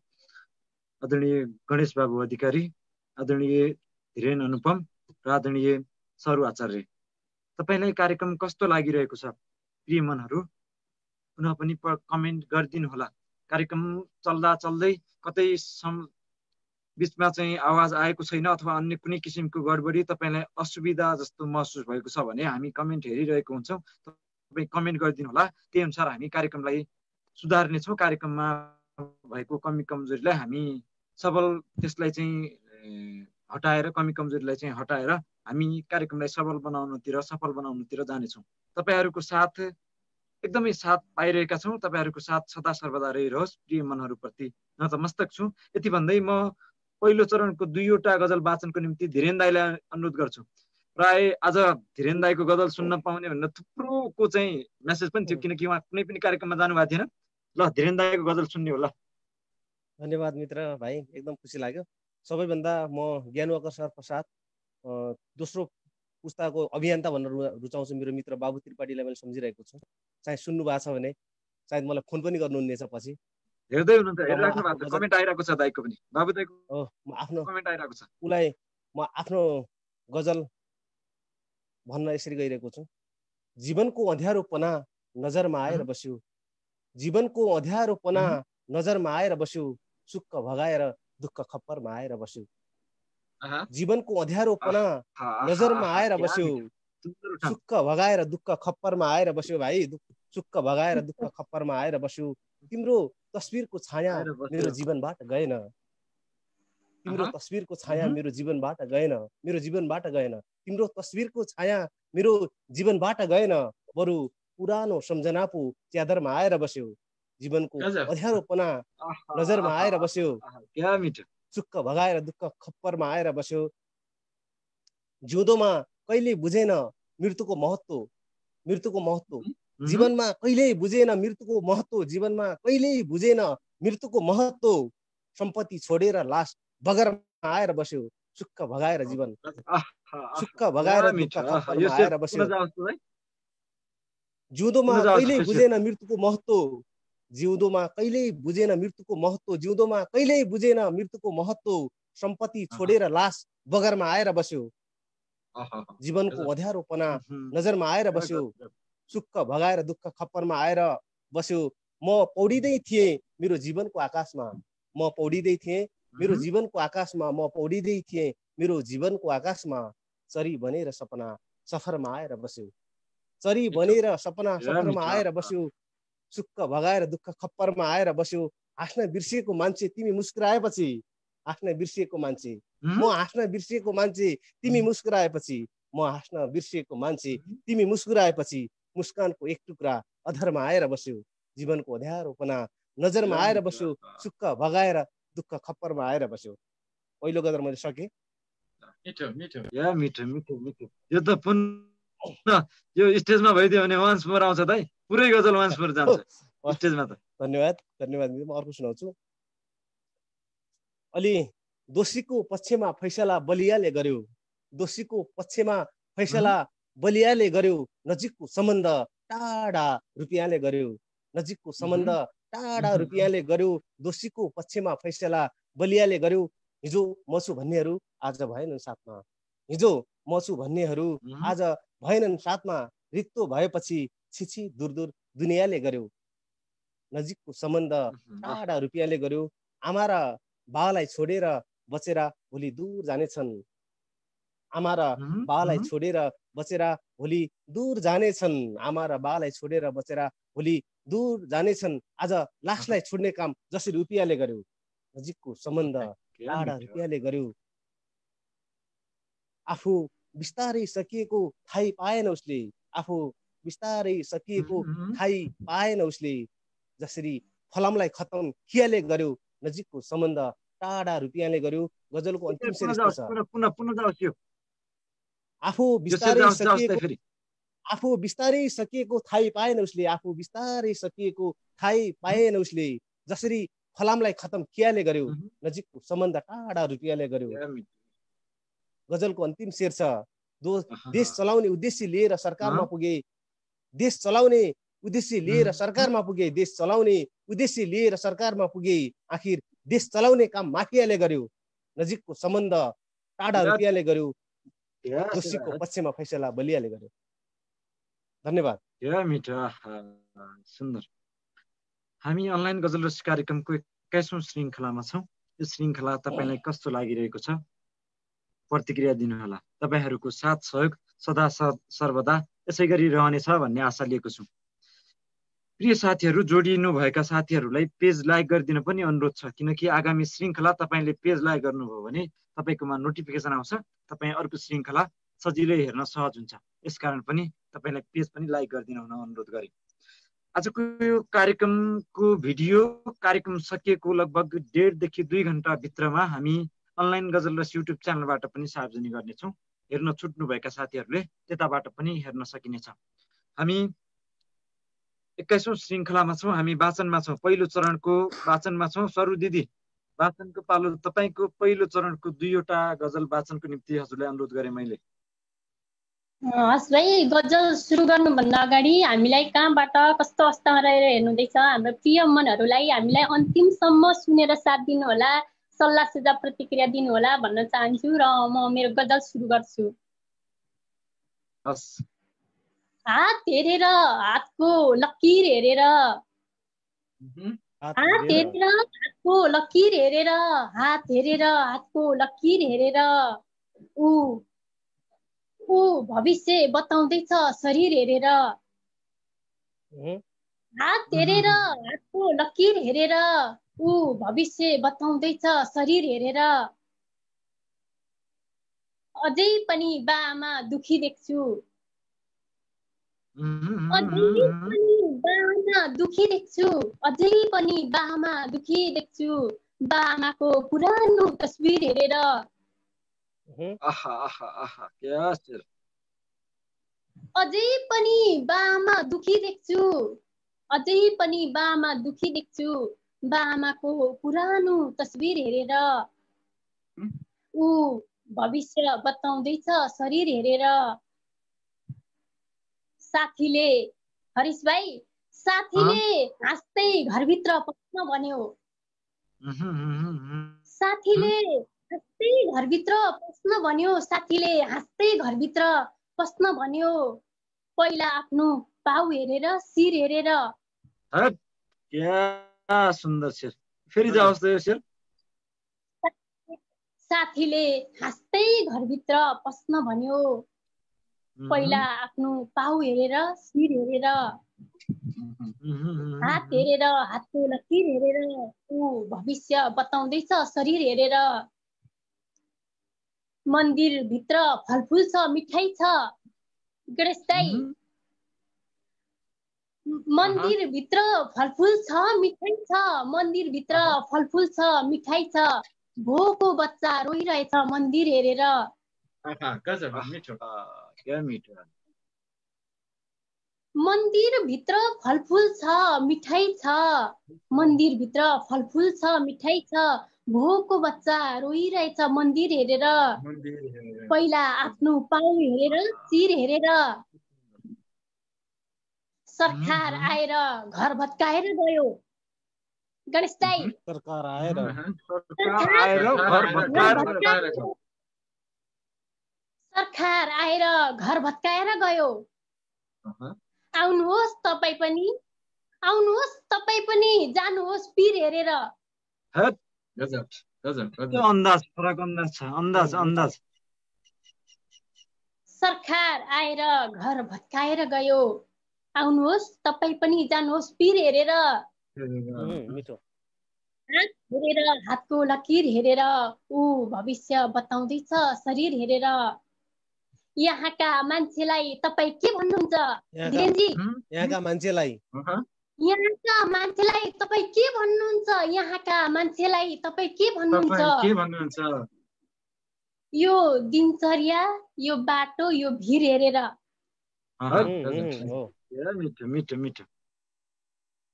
आदरणीय गणेश बाबु अधिकारी, आदरणीय धीरेन अनुपम र आदरणीय सरू आचार्य। तपाईँलाई कार्यक्रम कस्तो लागिरहेको छ प्रिय मनहरू? पुनः पनि कमेन्ट गरिदिनु होला। कार्यक्रम चल्दा चल्दै कतै बिचमा चाहिँ आवाज आएको छैन अथवा अन्य कुनै किसिमको गडबडी तपाईँलाई असुविधा जस्तो महसुस भएको छ भने हामी कमेन्ट हेरिरहेको हुन्छौँ। तपाईँ कमेन्ट गरिदिनु होला। त्यही अनुसार हामी कार्यक्रमलाई सुधार्नेछौँ। कार्यक्रममा भएको कमी कमजोरीलाई हामी त्यसलाई चाहिँ हटाएर, कमी कमजोरीलाई चाहिँ हटाएर हामी कार्यक्रमलाई सफल बनाउनुतिर जानेछौँ। तपाईँहरूको साथ एकदमै साथ पाइरहेका छौँ। तपाईँहरूको साथ सदा सर्वदा रहिरहोस्। प्रिय मनहरूप्रति नतमस्तक छु। यति भन्दै म पहिलो चरणको 2वटा गजल वाचनको निम्ति धीरेन दाईलाई अनुरोध गर्छु। प्राय आज धीरेन दाईको गजल सुन्न पाउने भनेर थुप्रोको चाहिँ मेसेज पनि थियो, किनकि उहाँ कुनै पनि कार्यक्रममा जानुभएको थिएन। ल धीरेन दाईको गजल सुन्ने होला। धन्यवाद मित्र भाइ, एकदम खुसी लाग्यो। सबैभन्दा म ज्ञानवकर सर प्रसाद दोस्रो पुस्ताको अभियन्ता भनेर रुचाउँछु। मेरो मित्र बाबु त्रिपाठीलाई मैले सम्झिरहेको छु। चाहे सुन्नु भएको छ भने सायद मलाई फोन पनि गर्नुहुनेछ पछि। हेर्दै हुनुहुन्छ, हेरिराख्नु भएको छ, कमेन्ट आइरहेको छ दाइको पनि, बाबु दाइको म आफ्नो कमेन्ट आइरहेको छ। उलाई म आफ्नो गजल भन्न यसरी गइरहेको छु। जीवनको अँध्यारोपना नजरमा आएर बस्यो, जीवनको अँध्यारोपना नजरमा आएर बस्यो, सुख भगाएर दुःख खप्परमा आएर बस्यो। जीवनको अँध्यारोपना नजरमा आएर बस्यो, सुख भगाएर दुःख खप्परमा आएर बस्यो। भाइ सुख भगाएर दुःख खप्परमा आएर बस्यो। तिम्रो तस्बिरको छाया मेरो जीवनबाट गएन, तिम्रो तस्बिरको छाया मेरो जीवनबाट गएन, मेरो जीवनबाट गएन। तिम्रो तस्बिरको छाया मेरो जीवनबाट गएन, बरु पुरानो सम्झना पो च्यादरमा आएर बस्यो। जीवनको अँध्यारोपना नजरमा आएर बस्यो, सुख भगाएर दुःख खप्परमा आएर बस्यो। जिउँदोमा कहिले बुझेन मृत्युको महत्त्व, मृत्युको महत्त्व जीवनमा कहिल्यै बुझेन मृत्युको महत्त्व, जीवनमा कहिल्यै बुझेन मृत्युको महत्त्व। सम्पत्ति छोडेर लास बगरमा आएर बस्यो, सुख भगाएर जीवन, सुख भगाएर दुःख खप्परमा आएर बस्यो। जिउँदोमा कहिल्यै बुझेन मृत्युको महत्त्व, जिउँदोमा कहिल्यै बुझेन मृत्युको महत्त्व, जिउँदोमा कहिल्यै बुझेन मृत्युको महत्त्व। सम्पत्ति छोडेर लास बगरमा आएर बस्यो। जीवनको अँध्यारोपना नजरमा आएर बस्यो, सुख भगाएर दुःख खप्परमा आएर बस्यो। म पौडिँदै थिएँ मेरो जीवनको आकाशमा, म पौडिँदै थिएँ मेरो जीवनको आकाशमा, म पौडिँदै थिएँ मेरो जीवनको आकाशमा। चरी बनेर सपना सफरमा आएर बस्यो, चरी बनेर सपना सफरमा आएर बस्यो, सुख भगाएर दुःख खप्परमा आएर बस्यो। हाँस्न बिर्सिएको मान्छे तिमी मुस्कुराएपछि, हाँस्न बिर्सिएको मान्छे म, हाँस्न बिर्सिएको मान्छे तिमी मुस्कुराएपछि, म हाँस्न बिर्सिएको मान्छे तिमी मुस्कुराएपछि। मुस्कानको एक टुक्रा अधरमा आएर बस्यो, जीवनको अँध्यारोपना नजरमा आएर बस्यो, सुख भगाएर दुःख खप्परमा आएर बस्यो। पहिलो गजल मैले सकेँ। यो त पुनः यो स्टेजमा भइदियो भने वान्स मोर आउँछ दाइ, पुरै गजल वान्स मोर जान्छ स्टेजमा त। धन्यवाद, धन्यवाद। म अर्को सुनाउँछु। अलि दोषीको पक्षमा फैसला बलियाले गर्यो, दोषीको पक्षमा फैसला बलियाले गर्यो। नजिकको सम्बन्ध टाढा रुपियाँले गर्यो, नजिकको सम्बन्ध टाढा रुपियाँले गर्यो। दोषीको पक्षमा फैसला बलियाले गर्यो। हिजो म छु भन्नेहरू आज भएनन् साथमा, हिजो म छु भन्नेहरू आज भएनन् साथमा। रित्तो भएपछि छिछि दूर दूर दुनियाँले गर्यो, नजिकको सम्बन्ध टाढा रुपियाँले गर्यो। आमा र बालाई छोडेर बचेर भोलि दूर जानेछन्, आमा र बालाई छोडेर बचेर भोलि दूर जानेछन्, आमा र बालाई छोडेर बचेर भोलि दूर जानेछन्। आज लासलाई छोड्ने काम जसरी रुपियाँले गर्यो, नजिकको सम्बन्ध टाढा रुपियाँले गर्यो। आफू बिस्तारै सकिएको थाहै पाएन उसले, आफू बिस्तारै सकिएको थाहै पाएन उसले। जसरी फलामलाई खतम खियाले गर्यो, नजिकको सम्बन्ध टाढा रुपियाँले गर्यो। गजलको अन्तिम शेर यस्तो छ। आफू बिस्तारै सकिएको थाहै पाएन उसले, आफू बिस्तारै सकिएको थाहै पाएन उसले। जसरी फलामलाई खतम खियाले गर्यो, नजिकको सम्बन्ध टाढा रुपियाँले गर्यो। गजलको अन्तिम शेर छ। देश चलाउने उद्देश्य लिएर सरकारमा पुगे, देश चलाउने उद्देश्य लिएर सरकारमा पुगे, देश चलाउने उद्देश्य लिएर सरकारमा पुगे। आखिर देश चलाउने काम माफियाले गर्यो, नजिकको सम्बन्ध टाढा रुपियाँले गर्यो। दोषीको पक्षमा फैसला बलियाले गर्यो। धन्यवाद। सुन्दर। हामी अनलाइन गजल रस कार्यक्रमको 21औं श्रृङ्खलामा छौँ। यो श्रृङ्खला तपाईँलाई कस्तो लागिरहेको छ प्रतिक्रिया दिनुहोला। तपाईँहरूको साथ सहयोग सदा सर्वदा यसै गरी रहनेछ भन्ने आशा लिएको छु। प्रिय साथीहरू, जोडिनु भएका साथीहरूलाई पेज लाइक गरिदिन पनि अनुरोध छ, किनकि आगामी श्रृङ्खला तपाईँले पेज लाइक गर्नुभयो भने तपाईँकोमा नोटिफिकेसन आउँछ, तपाईँ अर्को श्रृङ्खला सजिलै हेर्न सहज हुन्छ। यसकारण पनि तपाईँलाई पेज पनि लाइक गरिदिन हुन अनुरोध गरेँ। आजको यो कार्यक्रमको भिडियो कार्यक्रम सकिएको लगभग 1.5 देखि 2 घन्टाभित्रमा हामी अनलाइन गजल रस युट्युब च्यानलबाट पनि सार्वजनिक गर्नेछौँ। हेर्न छुट्नुभएका साथीहरूले त्यताबाट पनि हेर्न सकिनेछ। हामी 21औं श्रृङ्खलामा छौँ, हामी वाचनमा छौँ, पहिलो चरणको वाचनमा छौँ। सरु दिदी, वाचनको पालो तपाईँको। पहिलो चरणको 2वटा गजल वाचनको निम्ति हजुरलाई अनुरोध गरेँ मैले। हस् भाइ, गजल सुरु गर्नुभन्दा अगाडि हामीलाई कहाँबाट कस्तो अवस्थामा रहेर हेर्नुहुँदैछ हाम्रो प्रिय मनहरूलाई हामीलाई अन्तिमसम्म सुनेर साथ दिनुहोला, सल्लाह सुझाव प्रतिक्रिया दिनुहोला भन्न चाहन्छु र म मेरो गजल सुरु गर्छु। हस्। हात हेरेर हातको लकीर हेरेर, हात हेरेर हातको लकीर हेरेर, हात हेरेर हातको लकीर हेरेर ऊ भविष्य बताउँदैछ शरीर हेरेर। हात हेरेर हातको लकीर हेरेर ऊ भविष्य बताउँदैछ शरीर हेरेर। अझै पनि बाआमा दुखी देख्छु, अझै पनि बाआमा दुखी देख्छु, अझै पनि बाआमा दुखी देख्छु, बाआमाको पुरानो तस्बिर हेरेर। अझै पनि बाआमा दुखी देख्छु, अझै पनि बाआमा दुखी देख्छु, बाआमाको पुरानो तस्बिर हेरेर। ऊ भविष्य बताउँदैछ शरीर हेरेर। साथीले, हरिश भाइ, साथीले हाँस्दै घरभित्र पस्न भन्यो, साथीले हाँस्दै घरभित्र पस्न भन्यो, साथीले हाँस्दै घरभित्र पस्न भन्यो, पहिला आफ्नो पाउ हेरेर शिर हेरेर। क्या सुन्दर शेर, फेरि जाओस् त यो शेर। साथीले हाँस्दै घरभित्र पस्न भन्यो, पहिला आफ्नो पाउ हेरेर शिर हेरेर। हात हेरेर हातको लकीर हेरेर ऊ भविष्य बताउँदैछ शरीर हेरेर। मन्दिरभित्र फलफुल छ मिठाई छ, गणेश दाइ, मन्दिरभित्र फलफुल छ मिठाई छ, मन्दिरभित्र फलफुल छ मिठाई छ, भोको बच्चा रोइरहेछ मन्दिर हेरेर। मन्दिरभित्र फलफुल छ मिठाई छ, मन्दिरभित्र फलफुल छ मिठाई छ, भोको बच्चा रोइरहेछ मन्दिर हेरेर, पहिला आफ्नो पाउ हेरेर शिर हेरेर। सरकार आएर घर भत्काएर गयो, गणेश दाइ, सरकार आएर सरकार आएर घर भत्काएर गयो। आउनुहोस् तपाईँ पनि, आउनुहोस् तपाईँ पनि, जानुहोस् पीर हेरेर। अन्दाज, फरक अन्दाज छ, अन्दाज अन्दाज। सरकार आएर घर भत्काएर गयो, आउनुहोस् तपाईँ पनि, जानुहोस् पीर हेरेर। हात हेरेर हातको लकीर हेरेर ऊ भविष्य बताउँदैछ शरीर हेरेर। यहाँका मान्छेलाई तपाईँ के भन्नुहुन्छ धेरजी? यहाँका मान्छेलाई, यहाँका मान्छेलाई तपाईँ के भन्नुहुन्छ? यहाँका मान्छेलाई तपाईँ के भन्नुहुन्छ? यो दिनचर्या, यो बाटो, यो भिर हेरेर।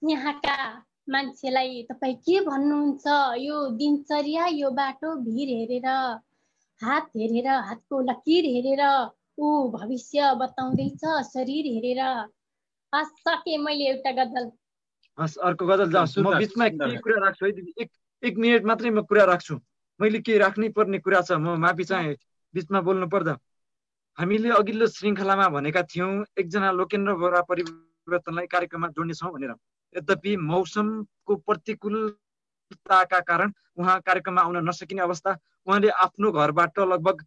यहाँका मान्छेलाई तपाईँ के भन्नुहुन्छ? यो दिनचर्या, यो बाटो, भिर हेरेर। हात हेरेर हातको लकीर हेरेर ऊ भविष्य बताउँदैछ शरीर हेरेर। हस्, सके मैले एउटा गजल। हस्, अर्को गजल जाओस्। म बिचमा केही कुरा राख्छु है दिदी, एक मिनट मात्रै म कुरा राख्छु। मैले केही राख्नै पर्ने कुरा छ, म माफी चाहे बिचमा बोल्नु पर्दा। हामीले अघिल्लो श्रृङ्खलामा भनेका थियौँ एकजना लोकेन्द्र बोरा परिवर्तनलाई कार्यक्रममा जोड्नेछौँ भनेर। यद्यपि मौसमको प्रतिकूलताका कारण उहाँ कार्यक्रममा आउन नसकिने अवस्था, उहाँले आफ्नो घरबाट लगभग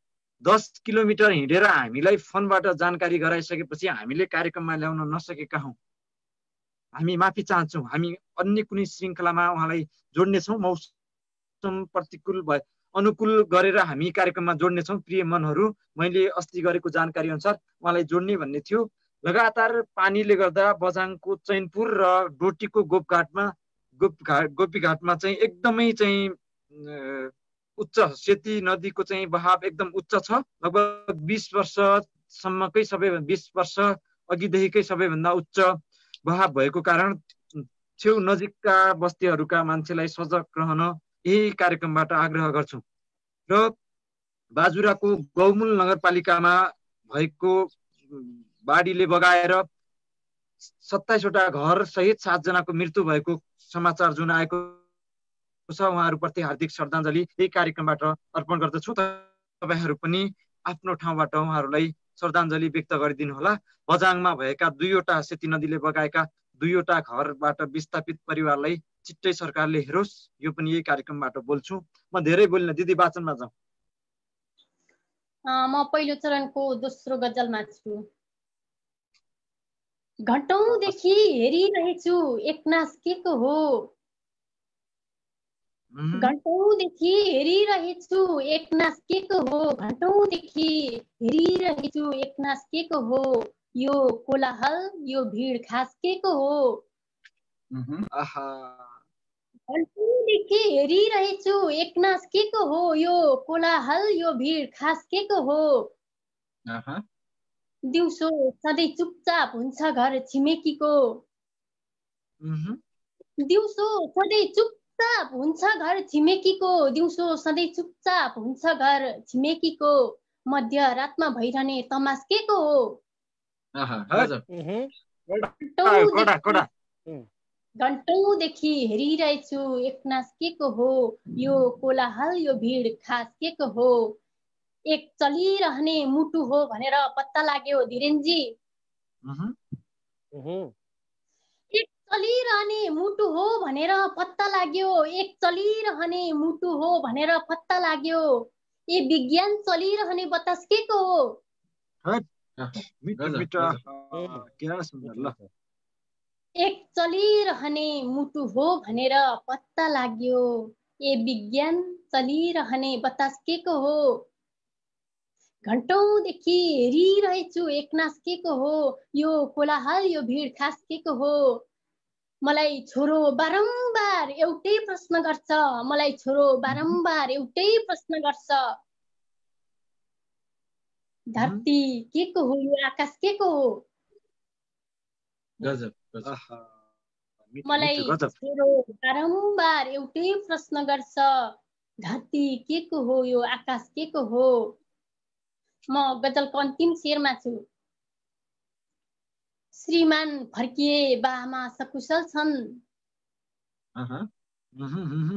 10 किलोमिटर हिँडेर हामीलाई फोनबाट जानकारी गराइसकेपछि हामीले कार्यक्रममा ल्याउन नसकेका हौँ। हामी माफी चाहन्छौँ। हामी अन्य कुनै श्रृङ्खलामा उहाँलाई जोड्नेछौँ। मौसम प्रतिकूल भए अनुकूल गरेर हामी कार्यक्रममा जोड्नेछौँ। प्रिय मनहरू, मैले अस्ति गरेको जानकारी अनुसार उहाँलाई जोड्ने भन्ने थियो। लगातार पानीले गर्दा बझाङको चैनपुर र डोटीको गोपीघाटमा चाहिँ एकदमै चाहिँ उच्च सेती नदीको चाहिँ बहाव एकदम उच्च छ। लगभग 20 वर्षसम्मकै 20 वर्ष अघिदेखिकै सबैभन्दा उच्च बहाव भएको कारण छेउ नजिकका बस्तीहरूका मान्छेलाई सजग रहन यही कार्यक्रमबाट आग्रह गर्छौँ। र बाजुराको गौमुल नगरपालिकामा भएको बाढीले बगाएर 27 वटा घर सहित 7 जनाको मृत्यु भएको समाचार जुन आएको छ, उहाँहरूप्रति हार्दिक श्रद्धाञ्जली यही कार्यक्रमबाट अर्पण गर्दछु। तपाईहरू पनि आफ्नो ठाउँबाट उहाँहरूलाई श्रद्धाञ्जली व्यक्त गरिदिनु होला। बझाङमा भएका 2 वटा सेती नदीले बगाएका 2 वटा घरबाट विस्थापित परिवारलाई छिट्टै सरकारले हेरोस्। यो पनि यही कार्यक्रमबाट बोल्छु। म धेरै बोल्न दिदी वाचनमा जाउँ। म पहिलो चरणको दोस्रो गजलमा छु। घटौँदेखि हेरिरहेछु एकनास के को हो। घटौँदेखि हेरिरहेछु एकनास के को हो। घटौँदेखि हेरिरहेछु एकनास के को हो। यो कोलाहल यो भिड खास के को हो। घटौँदेखि हेरिरहेछु एकनास के को हो। यो कोलाहल यो भिड खास के को हो। दिउँसो सधैँ चुपचाप हुन्छ घर छिमेकीको। दिउँसो सधैँ चुपचाप हुन्छ घर छिमेकीको। दिउँसो सधैँ चुपचाप हुन्छ घर छिमेकीको। मध्यरातमा भइरहने तमास के को हो। घन्टौँदेखि हेरिरहेछु एकनास के को हो। यो कोलाहल यो भिड खास के को हो। एक चलिरहने मुटु हो भनेर पत्ता लाग्यो धीरेनजी। एक चलिरहने मुटु हो भनेर पत्ता लाग्यो। एक चलिरहने मुटु हो भनेर पत्ता लाग्यो। ए विज्ञान चलिरहने बतास के को हो। एक चलिरहने मुटु हो भनेर पत्ता लाग्यो। ए विज्ञान चलिरहने बतास के को हो। घन्टौँदेखि हेरिरहेछु एकनास के को हो। यो कोलाहल यो भिड खास के को हो। मलाई छोरो बारम्बार एउटै प्रश्न गर्छ। मलाई छोरो बारम्बार एउटै प्रश्न गर्छ। धरती के को हो यो आकाश के को हो। मलाई छोरो बारम्बार एउटै प्रश्न गर्छ। धरती के को हो यो आकाश के को हो। म गजलको अन्तिम शेरमा छु। श्रीमान फर्किए बामा सकुशल छन्।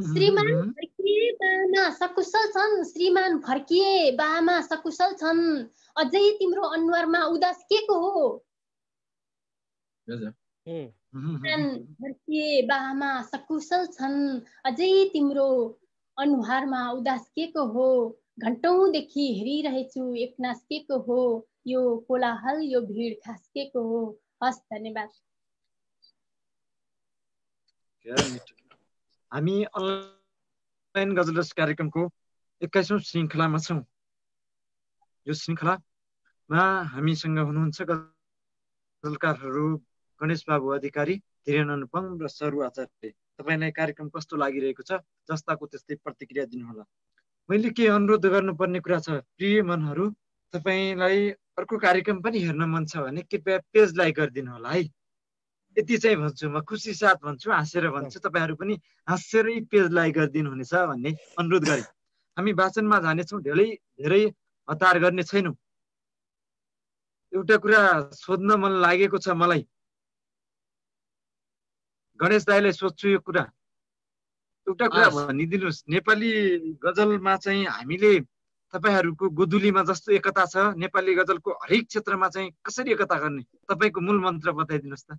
श्रीमान फर्किए बामा सकुशल छन्। श्रीमान फर्किए बामा सकुशल छन्। अझै तिम्रो अनुहारमा उदास के को हो। फर्किए बामा सकुशल छन्। अझै तिम्रो अनुहारमा उदास के को हो। घन्टौँदेखि हेरिरहेछु एकनास के को हो। यो कोलाहल यो भिड खास के को हो। हस्, धन्यवाद। हामी अनलाइन गजलरस कार्यक्रमको 21औं श्रृङ्खलामा छौँ। यो श्रृङ्खलामा हामीसँग हुनुहुन्छ गजलकारहरू गणेश बाबु अधिकारी, धीरेन अनुपम र सरु आचार्य। तपाईँलाई कार्यक्रम कस्तो लागिरहेको छ, जस्ताको त्यस्तै प्रतिक्रिया दिनुहोला। मैले के अनुरोध गर्नुपर्ने कुरा छ, प्रिय मनहरू, तपाईँलाई अर्को कार्यक्रम पनि हेर्न मन छ भने कृपया पेज लाइक गरिदिनु होला है। यति चाहिँ भन्छु, म खुसी साथ भन्छु, हाँसेर भन्छु। तपाईँहरू पनि हाँसेरै पेज लाइक गरिदिनु हुनेछ भन्ने अनुरोध गरे। हामी वाचनमा जानेछौँ। धेरै हतार गर्ने छैनौँ। एउटा कुरा सोध्न मन लागेको छ मलाई। गणेश दाइलाई सोध्छु यो कुरा। एउटा कुरा भनिदिनुहोस्, नेपाली गजलमा चाहिँ हामीले तपाईहरूको गोधुलीमा जस्तो एकता छ, नेपाली गजलको हरेक क्षेत्रमा चाहिँ कसरी एकता गर्ने, तपाईँको मूल मन्त्र बताइदिनुहोस् त।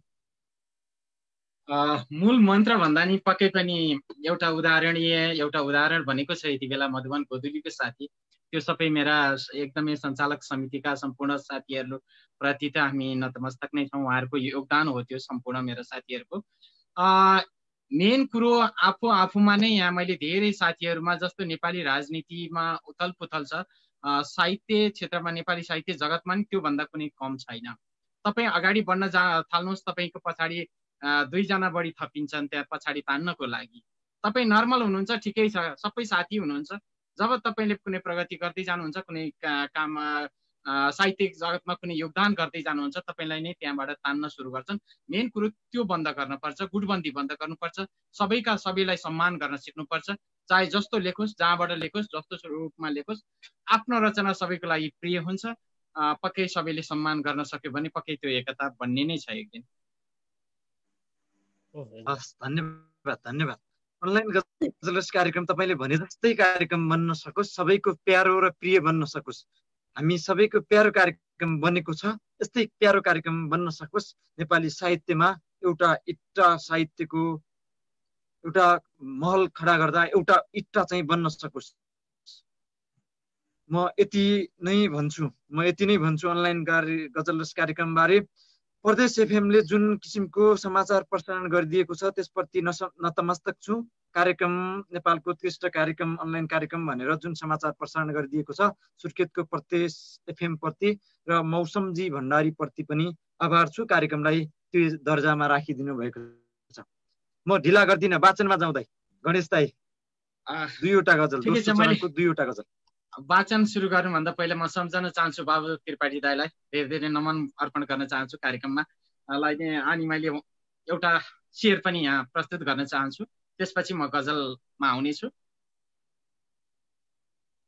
मूल मन्त्र भन्दा नि पक्कै पनि एउटा उदाहरण भनेको छ। यति बेला मधुबन गोधुलीको साथी त्यो सबै मेरा एकदमै सञ्चालक समितिका सम्पूर्ण साथीहरू प्रति त हामी नतमस्तक नै छौँ। उहाँहरूको योगदान हो त्यो सम्पूर्ण मेरो साथीहरूको। मेन कुरो आफूमा नै यहाँ मैले धेरै साथीहरूमा जस्तो नेपाली राजनीतिमा उथल पुथल छ, साहित्य क्षेत्रमा नेपाली साहित्य जगतमा नि त्योभन्दा कुनै कम छैन। तपाईँ अगाडि बढ्न थाल्नुहोस्, तपाईँको पछाडि 2 जना बढी थपिन्छन् त्यहाँ पछाडि तान्नको लागि। तपाईँ नर्मल हुनुहुन्छ, ठिकै छ, सबै साथी हुनुहुन्छ। जब तपाईँले कुनै प्रगति गर्दै जानुहुन्छ, कुनै काम साहित्यिक जगतमा कुनै योगदान गर्दै जानुहुन्छ, तपाईँलाई नै त्यहाँबाट तान्न सुरु गर्छन्। मेन कुरो त्यो बन्द गर्नुपर्छ, गुटबन्दी बन्द गर्नुपर्छ, सबैलाई सम्मान गर्न सिक्नुपर्छ। चाहे जस्तो लेखोस्, जहाँबाट लेखोस्, जस्तो रूपमा लेखोस्, आफ्नो रचना सबैको लागि प्रिय हुन्छ। पक्कै सबैले सम्मान गर्न सक्यो भने पक्कै त्यो एकता बन्ने नै छ एक दिन। धन्यवाद धन्यवाद। अनलाइन गजल रस कार्यक्रम तपाईँले भने जस्तै कार्यक्रम बन्न सकोस्, सबैको प्यारो र प्रिय बन्न सकोस्। हामी सबैको प्यारो कार्यक्रम बनेको छ, यस्तै प्यारो कार्यक्रम बन्न सकोस्। नेपाली साहित्यमा एउटा इट्टा साहित्यको एउटा महल खडा गर्दा एउटा इट्टा चाहिँ बन्न सकोस्। म यति नै भन्छु अनलाइन गजल रस कार्यक्रम बारे। प्रदेश एफएमले जुन किसिमको समाचार प्रसारण गरिदिएको छ त्यसप्रति नतमस्तक छु। कार्यक्रम नेपालको उत्कृष्ट कार्यक्रम अनलाइन कार्यक्रम भनेर जुन समाचार प्रसारण गरिदिएको छ, सुर्खेतको प्रदेश एफएम प्रति र मौसमजी भण्डारी प्रति पनि आभार छु। कार्यक्रमलाई त्यो दर्जामा राखिदिनु भएको छ। म ढिला गर्दिनँ, वाचनमा जाउँदै गणेश दाई 2वटा गजल, 2वटा गजल वाचन सुरु गर्नुभन्दा पहिला म सम्झन चाहन्छु बाबु त्रिपाठी दाईलाई, धेरै धेरै नमन अर्पण गर्न चाहन्छु कार्यक्रममा। अनि मैले एउटा शेर पनि यहाँ प्रस्तुत गर्न चाहन्छु, त्यसपछि म गजलमा आउनेछु।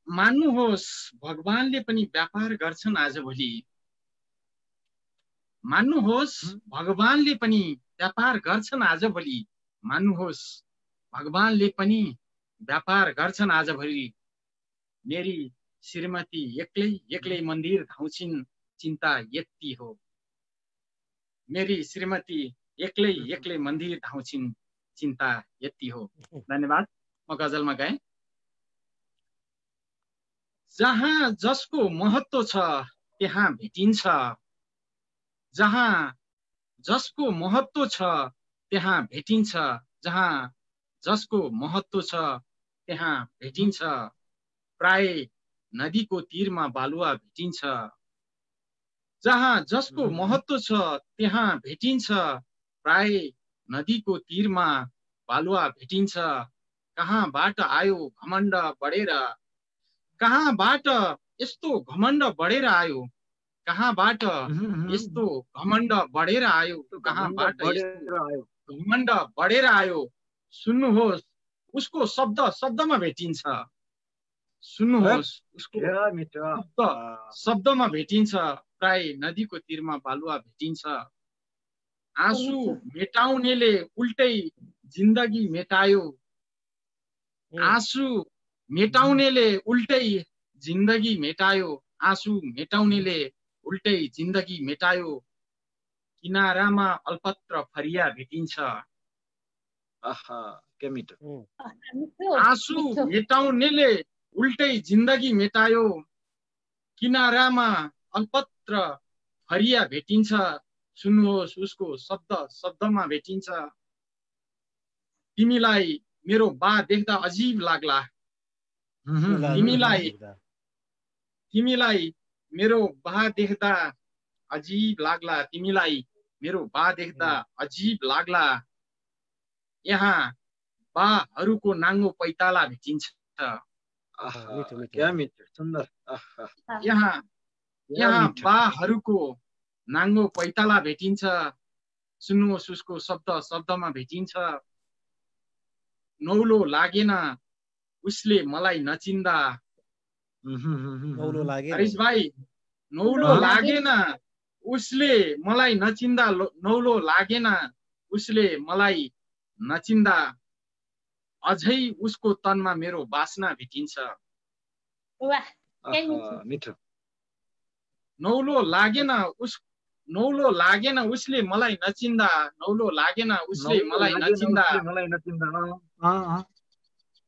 मान्नुहोस् भगवानले पनि व्यापार गर्छन् आजभोलि, मान्नुहोस् भगवानले पनि व्यापार गर्छन् आजभोलि, मान्नुहोस् भगवानले पनि व्यापार गर्छन् आजभोलि। मेरी श्रीमती एक्लै मन्दिर धाउँछिन्, चिन्ता यति हो। मेरी श्रीमती एक्लै मन्दिर धाउँछिन्, चिन्ता यति हो। धन्यवाद। म गजलमा गएँ। जहाँ जसको महत्त्व छ त्यहाँ भेटिन्छ, जहाँ जसको महत्त्व छ त्यहाँ भेटिन्छ, जहाँ जसको महत्त्व छ त्यहाँ भेटिन्छ। प्राय नदीको तीरमा बालुवा भेटिन्छ, जहाँ जसको महत्त्व छ त्यहाँ भेटिन्छ। प्राय नदीको तीरमा बालुवा भेटिन्छ। कहाँबाट आयो घमण्ड बढेर, कहाँबाट यस्तो घमण्ड बढेर आयो, कहाँबाट यस्तो घमण्ड बढेर आयो, कहाँबाट घमण्ड बढेर आयो। सुन्नुहोस् उसको शब्दमा भेटिन्छ, सुन्नुहोस् उसको शब्दमा भेटिन्छ। प्राय नदीको तीरमा बालुवा भेटिन्छ। आँसु मेटाउनेले उल्टै जिन्दगी मेटायो, आँसु मेटाउनेले उल्टै जिन्दगी मेटायो, आँसु मेटाउनेले उल्टै जिन्दगी मेटायो। किनारामा अल्पत्र फरिया भेटिन्छ, आँसु मेटाउनेले उल्टै जिन्दगी मेटायो। किनारामा अल्पत्र फरिया भेटिन्छ। सुन्नुहोस् उसको शब्दमा भेटिन्छ। तिमीलाई मेरो बा देख्दा अजीब लाग्ला, तिमीलाई मेरो बा देख्दा अजीब लाग्ला, तिमीलाई मेरो बा देख्दा अजीब लाग्ला। यहाँ बाहरूको नाङ्गो पैताला भेटिन्छ, यहाँ बाहरूको नाङ्गो पैताला भेटिन्छ। सुन्नुहोस् उसको शब्दमा भेटिन्छ। नौलो लागेन उसले मलाई नचिन्दा, हरिश भाइ, नौलो लागेन उसले मलाई नचिन्दा, नौलो लागेन उसले मलाई नचिन्दा। अझै उसको तनमा मेरो बासना भेटिन्छ। नौलो लागेन उसले मलाई नचिन्दा, नौलो लागेन उसले मलाई नचिन्दा।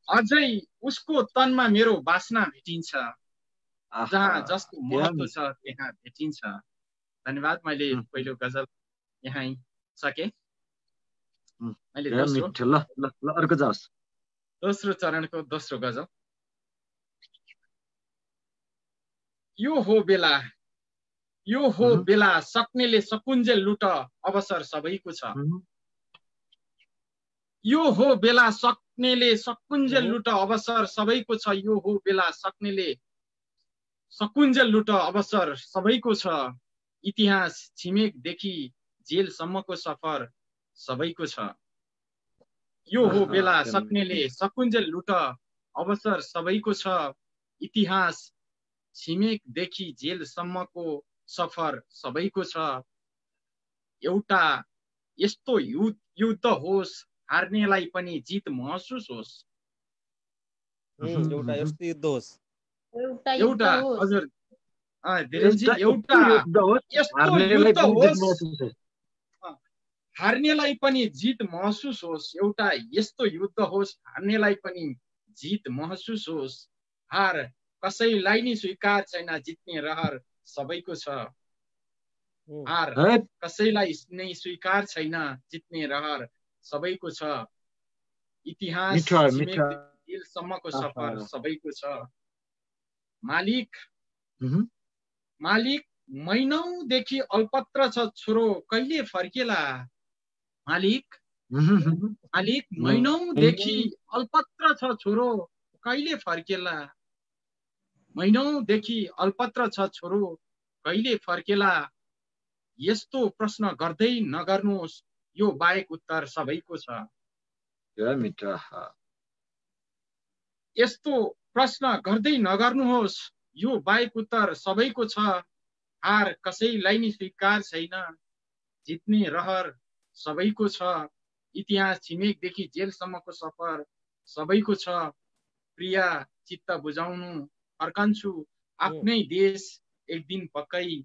अझै उसको तनमा मेरो बासना भेटिन्छ। जहाँ जसको महत्त्व छ त्यहाँ भेटिन्छ। धन्यवाद। मैले पहिलो गजल यहीँ सके। मैले अर्को जाओस्। दोस्रो चरणको दोस्रो गजल। यो हो बेला सक्नेले सकुन्जेल लुट अवसर सबैको छ। यो हो बेला सक्नेले सकुन्जेल लुट अवसर सबैको छ। यो हो बेला सक्नेले सकुन्जेल लुट अवसर सबैको छ। इतिहास छिमेकदेखि जेलसम्मको सफर सबैको छ। यो हो बेला सक्नेले सकुन्जेल लुट अवसर सबैको छ। इतिहास छिमेकदेखि जेलसम्मको सफर सबैको छ। एउटा यस्तो युद्ध होस् हार्नेलाई पनि जित महसुस होस्। एउटा यस्तो युद्ध होस्। एउटा हजुर धीरेनजी, एउटा यस्तो युद्ध होस् हार्नेलाई पनि जित महसुस होस्। एउटा यस्तो युद्ध होस् हार्नेलाई पनि जित महसुस होस्। हार कसैलाई नि स्वीकार छैन, जित्ने रहर सबैको छ। हार कसैलाई नै स्वीकार छैन, जित्ने रहर सबैको छ। इतिहास जेलसम्मको सफर सबैको छ। मालिक महिनौदेखि अल्पत्र छ छोरो कहिले फर्केला। मालिक महिनौदेखि अल्पत्र छ छोरो कहिले फर्केला। महिनौदेखि अल्पत्र छ छोरो कहिले फर्केला। यस्तो प्रश्न गर्दै नगर्नुहोस्, यो बाहेक उत्तर सबैको छ। यस्तो प्रश्न गर्दै नगर्नुहोस्, यो बाहेक उत्तर सबैको छ। हार कसैलाई नि स्वीकार छैन, जित्ने रहर सबैको छ। इतिहास छिमेकदेखि जेलसम्मको सफर सबैको छ। प्रिया चित्त बुझाउनु फर्कन्छु आफ्नै देश एक दिन पक्कै।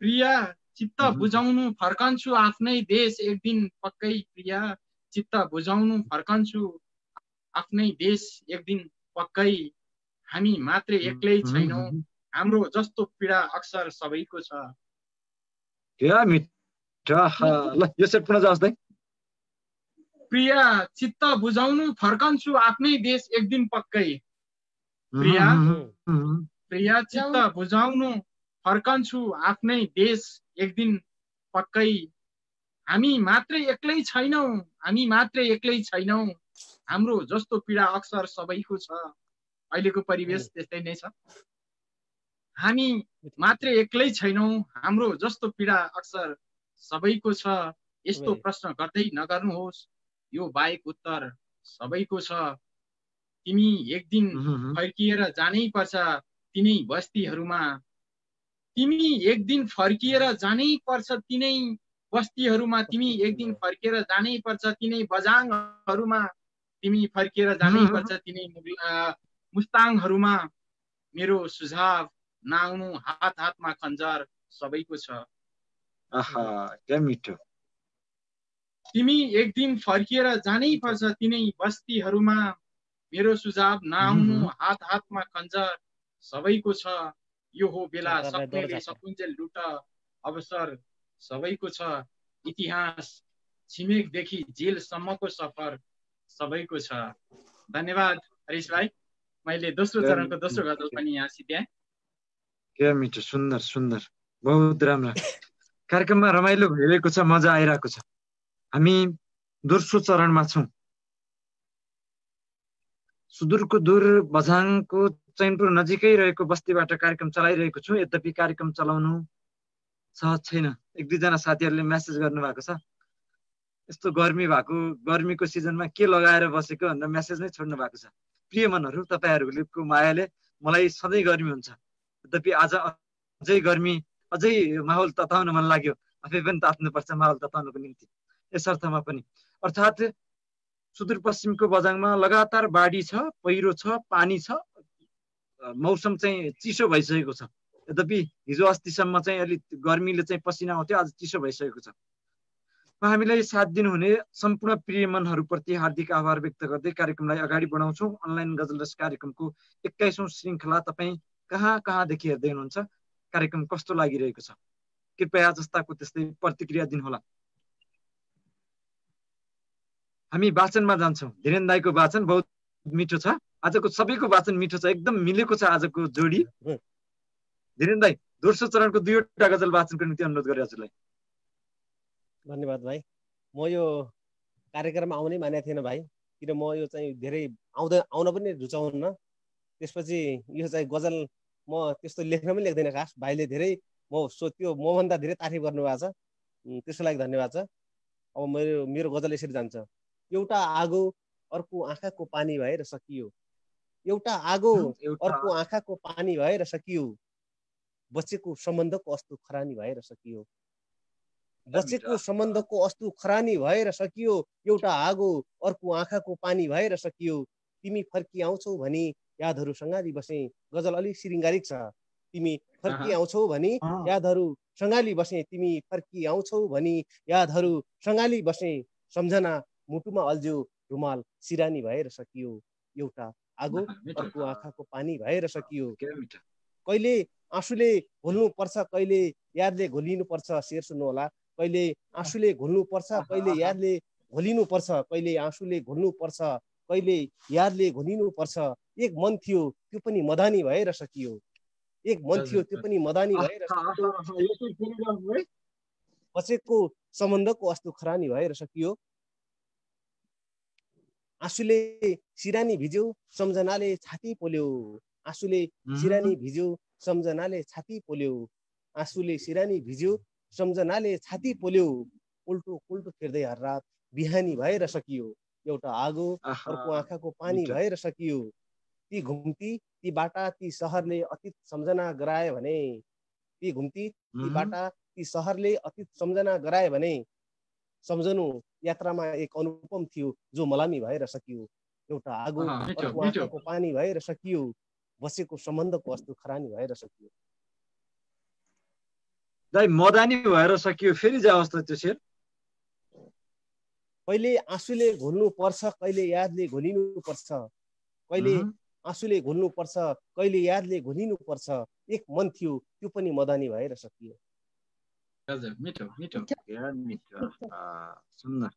प्रिया चित्त बुझाउनु फर्कन्छु आफ्नै देश एक दिन पक्कै। प्रिया चित्त बुझाउनु फर्कन्छु आफ्नै देश एक दिन पक्कै। हामी मात्रै एक्लै छैनौँ, हाम्रो जस्तो पीडा अक्सर सबैको छ। प्रिया चित्त बुझाउनु फर्कन्छु आफ्नै देश एक दिन पक्कै। प्रिया चित्त बुझाउनु फर्कन्छु आफ्नै देश एक दिन पक्कै। हामी मात्रै एक्लै छैनौँ, हाम्रो जस्तो पीडा अक्सर सबैको छ। अहिलेको परिवेश त्यस्तै नै छ। हामी मात्रै एक्लै छैनौँ, हाम्रो जस्तो पीडा अक्सर सबैको छ। यस्तो प्रश्न गर्दै नगर्नुहोस्, यो बाहेक उत्तर सबैको छ। तिमी एक दिन फर्किएर जानै पर्छ तिनै बस्तीहरूमा। तिमी एक दिन फर्किएर जानै पर्छ तिनै बस्तीहरूमा। तिमी एक दिन फर्किएर जानै पर्छ तिनै बजाङहरूमा। तिमी फर्किएर जानै पर्छ तिनै मुस्ताङहरूमा। मेरो सुझाव नआउनु हात हातमा खन्जर सबैको छ। तिमी एक दिन फर्किएर जानै पर्छ तिनै बस्तीहरूमा। मेरो सुझाव नआउनु हात हातमा खन्जर सबैको छ। यो हो बेला सक्नेले सकुन्जेल लुट अवसर सबैको छ। इतिहास छिमेकदेखि जेलसम्मको सफर सबैको छ। धन्यवाद हरीश भाइ। मैले दोस्रो चरणको दोस्रो गजल पनि यहाँ सिध्याएँ। क्या मिठो, सुन्दर सुन्दर, बहुत राम्रो। कार्यक्रममा रमाइलो भइरहेको छ, मजा आइरहेको छ। हामी दोस्रो चरणमा छौँ। सुदूरको दूर बझाङको चैनपुर नजिकै रहेको बस्तीबाट कार्यक्रम चलाइरहेको छु। यद्यपि कार्यक्रम चलाउनु सहज छैन। एक दुईजना साथीहरूले मेसेज गर्नुभएको छ, यस्तो गर्मीको सिजनमा के लगाएर बसेको भनेर मेसेज नै छोड्नु भएको छ। प्रिय मनहरू, तपाईँहरूको मायाले मलाई सधैँ गर्मी हुन्छ। यद्यपि आज अझै माहौल तताउन मन लाग्यो। आफै पनि तात्नुपर्छ माहौल तताउनको निम्ति। यस अर्थमा पनि अर्थात् सुदूरपश्चिमको बझाङमा लगातार बाढी छ, पहिरो छ, पानी छ, मौसम चाहिँ चिसो भइसकेको छ। यद्यपि हिजो अस्तिसम्म चाहिँ अलिक गर्मीले चाहिँ पसिना आउँथ्यो, आज चिसो भइसकेको छ। हामीलाई साथ दिनुहुने सम्पूर्ण प्रिय मनहरूप्रति हार्दिक आभार व्यक्त गर्दै कार्यक्रमलाई अगाडि बढाउँछौँ। अनलाइन गजल रस कार्यक्रमको 21औं श्रृङ्खला तपाईँ कहाँ कहाँदेखि हेर्दै हुनुहुन्छ, कार्यक्रम कस्तो लागिरहेको छ, कृपया जस्ताको त्यस्तै प्रतिक्रिया दिनुहोला। हामी वाचनमा जान्छौँ। धीरेन दाईको वाचन बहुत मिठो छ, आजको सबैको वाचन मिठो छ, एकदम मिलेको छ आजको जोडी। धीरेन दाई दोस्रो चरणको 2वटा गजल वाचनको निम्ति अनुरोध गरे हजुरलाई। धन्यवाद भाइ। म यो कार्यक्रममा आउनै मानेको थिएन भाइ, किन म यो चाहिँ धेरै आउन पनि रुचाउन्न। त्यसपछि यो चाहिँ गजल म त्यस्तो लेख्न पनि लेख्दैन खास। भाइले धेरै त्यो मभन्दा धेरै तारिफ गर्नुभएको छ, त्यसको लागि धन्यवाद छ। अब मेरो गजल यसरी जान्छ। एउटा आगो अर्को आँखाको पानी भएर सकियो, एउटा आगो अर्को आँखाको पानी भएर सकियो, बचेको सम्बन्धको अस्तु खरानी भएर सकियो, बचेको सम्बन्धको अस्तु खरानी भएर सकियो, एउटा आगो अर्को आँखाको पानी भएर सकियो, तिमी फर्की आउँछौ भनी यादहरू सँगाली बसे। गजल अलिक श्रृङ्गारिक छ। तिमी फर्की आउँछौ भनी यादहरू सँगाली बसे, तिमी फर्की आउँछौ भनी यादहरू सँगाली बसे, सम्झना मुटुमा अल्झ्यो रुमाल सिरानी भएर सकियो, एउटा आगो अर्को आँखाको पानी भएर सकियो। कहिले आँसुले घोल्नु पर्छ, कहिले यादले घोलिनु पर्छ। शेर सुन्नु होला। कहिले आँसुले घोल्नु पर्छ, कहिले यादले घोलिनु पर्छ, कहिले आँसुले घोल्नु पर्छ, कहिले यादले घोलिनु पर्छ। एक मन थियो त्यो पनि मदानी भएर सकियो, एक मन थियो त्यो पनि मदानी भएर सकियो, बचेको सम्बन्धको अस्तु खरानी भएर सकियो। आँसुले सिरानी भिज्यो सम्झनाले छाती पोल्यो, आँसुले सिरानी भिज्यो सम्झनाले छाती पोल्यो, आँसुले सिरानी भिज्यो सम्झनाले छाती पोल्यो, उल्टो उल्टो फेर्दै हर रात बिहानी भएर सकियो, एउटा आगो अर्को आँखाको पानी भएर सकियो। ती घुम्ती ती बाटा ती सहरले अतीत सम्झना गराए भने, ती घुम्ती ती बाटा ती सहरले अतीत सम्झना गराए भने, सम्झनु यात्रामा एक अनुपम थियो जो मलामी भएर सकियो, एउटा आगो अर्को आँखाको पानी भएर सकियो, बसेको सम्बन्धको अस्तु खरानी भएर सकियो। दाइ मदानी भएर सकियो, फेरि जाओस् त त्यो शेर। कहिले आँसुले घोल्नु पर्छ, कहिले यादले घोलिनु पर्छ, कहिले आँसुले घोल्नु पर्छ, कहिले यादले घोलिनु पर्छ, एक मन थियो त्यो पनि मदानी भएर सकियो। हजुर मिठो मिठो मिठो सुन्दर।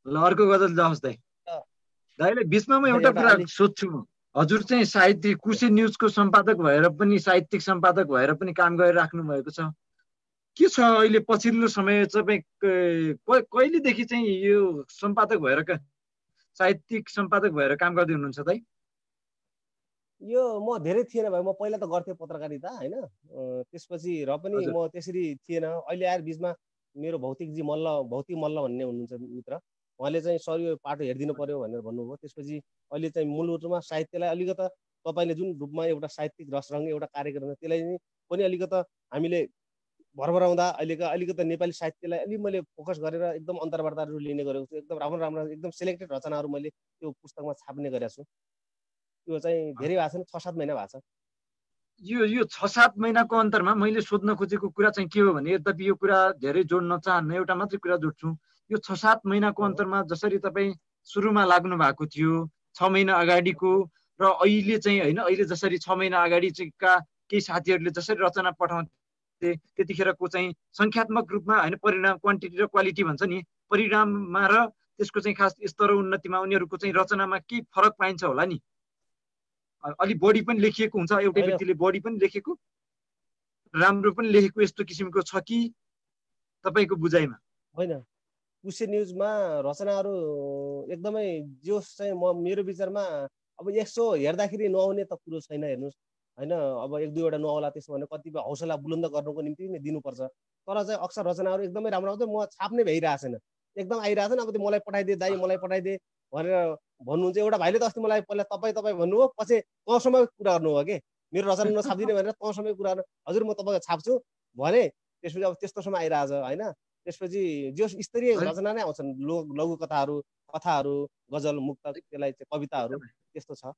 ल अर्को गजल जाओस् दाइ। दाइले बिचमा म एउटा कुरा सोध्छु, म हजुर चाहिँ साहित्यिक कुसे न्युजको सम्पादक भएर पनि, साहित्यिक सम्पादक भएर पनि काम गरिराख्नु भएको छ। के छ अहिले पछिल्लो समय तपाईँ कहिलेदेखि चाहिँ यो सम्पादक भएर, साहित्यिक सम्पादक भएर काम गर्दै हुनुहुन्छ दाइ? यो म धेरै थिएन भाइ, म पहिला त गर्थेँ पत्रकारिता होइन, त्यसपछि र पनि म त्यसरी थिएन। अहिले आएर बिचमा मेरो भौतिक मल्ल भन्ने हुनुहुन्छ मित्र, उहाँले चाहिँ सर यो पाटो हेरिदिनु पर्यो भनेर भन्नुभयो। त्यसपछि अहिले चाहिँ मूल रूपमा साहित्यलाई अलिकता तपाईँले जुन रूपमा एउटा साहित्यिक रसरङ्ग एउटा कार्यक्रम छ त्यसलाई पनि अलिकता हामीले भरभराउँदा अलिकता नेपाली साहित्यलाई अलि मैले फोकस गरेर एकदम अन्तर्वार्ताहरू लिने गरेको छु। एकदम राम्रो राम्रो एकदम सेलेक्टेड रचनाहरू मैले त्यो पुस्तकमा छाप्ने गरेको छु। त्यो चाहिँ धेरै भएको छैन, 6-7 महिना भएको छ। यो 6-7 महिनाको अन्तरमा मैले सोध्न खोजेको कुरा चाहिँ के हो भने, यद्यपि यो कुरा धेरै जोड्न चाहन्न, एउटा मात्रै कुरा जोड्छु। यो 6-7 महिनाको अन्तरमा जसरी तपाईँ सुरुमा लाग्नु भएको थियो 6 महिना अगाडिको र अहिले चाहिँ होइन, अहिले जसरी 6 महिना अगाडि चाहिँ केही साथीहरूले जसरी रचना पठाउँथे त्यतिखेरको चाहिँ सङ्ख्यात्मक रूपमा होइन, परिणाम क्वान्टिटी र क्वालिटी भन्छ नि, परिणाममा र त्यसको चाहिँ खास स्तर र उन्नतिमा उनीहरूको चाहिँ रचनामा के फरक पाइन्छ होला नि? अलि बढी पनि लेखिएको हुन्छ, एउटै व्यक्तिले बढी पनि लेखेको, राम्रो पनि लेखेको, यस्तो किसिमको छ कि तपाईँको बुझाइमा? होइन, कुसे न्युजमा रचनाहरू एकदमै जोस चाहिँ मेरो विचारमा अब यसो हेर्दाखेरि नआउने त कुरो छैन, हेर्नुहोस् होइन। अब 1-2वटा नआउला त्यसो भने कतिपय हौसला बुलन्द गर्नुको निम्ति नै दिनुपर्छ। तर चाहिँ अक्सर रचनाहरू एकदमै राम्रो आउँछ, म छाप्नै भइरहेको छैन, एकदम आइरहेको छैन। अब त्यो मलाई पठाइदिए दाइ, मलाई पठाइदिए भनेर भन्नुहुन्छ। एउटा भाइले त अस्ति मलाई पहिला तपाईँ भन्नुभयो, पछि तँसम्म कुरा गर्नुभयो कि मेरो रचना नछापिदिने भनेर तँसम्म कुरा गर्नु। हजुर म तपाईँको छाप्छु भने त्यसपछि अब त्यस्तोसम्म आइरहेछ होइन। त्यसपछि जो स्तरीय रचना नै आउँछन्, लघु कथाहरू, गजल, मुक्तक, त्यसलाई चाहिँ कविताहरू, त्यस्तो छ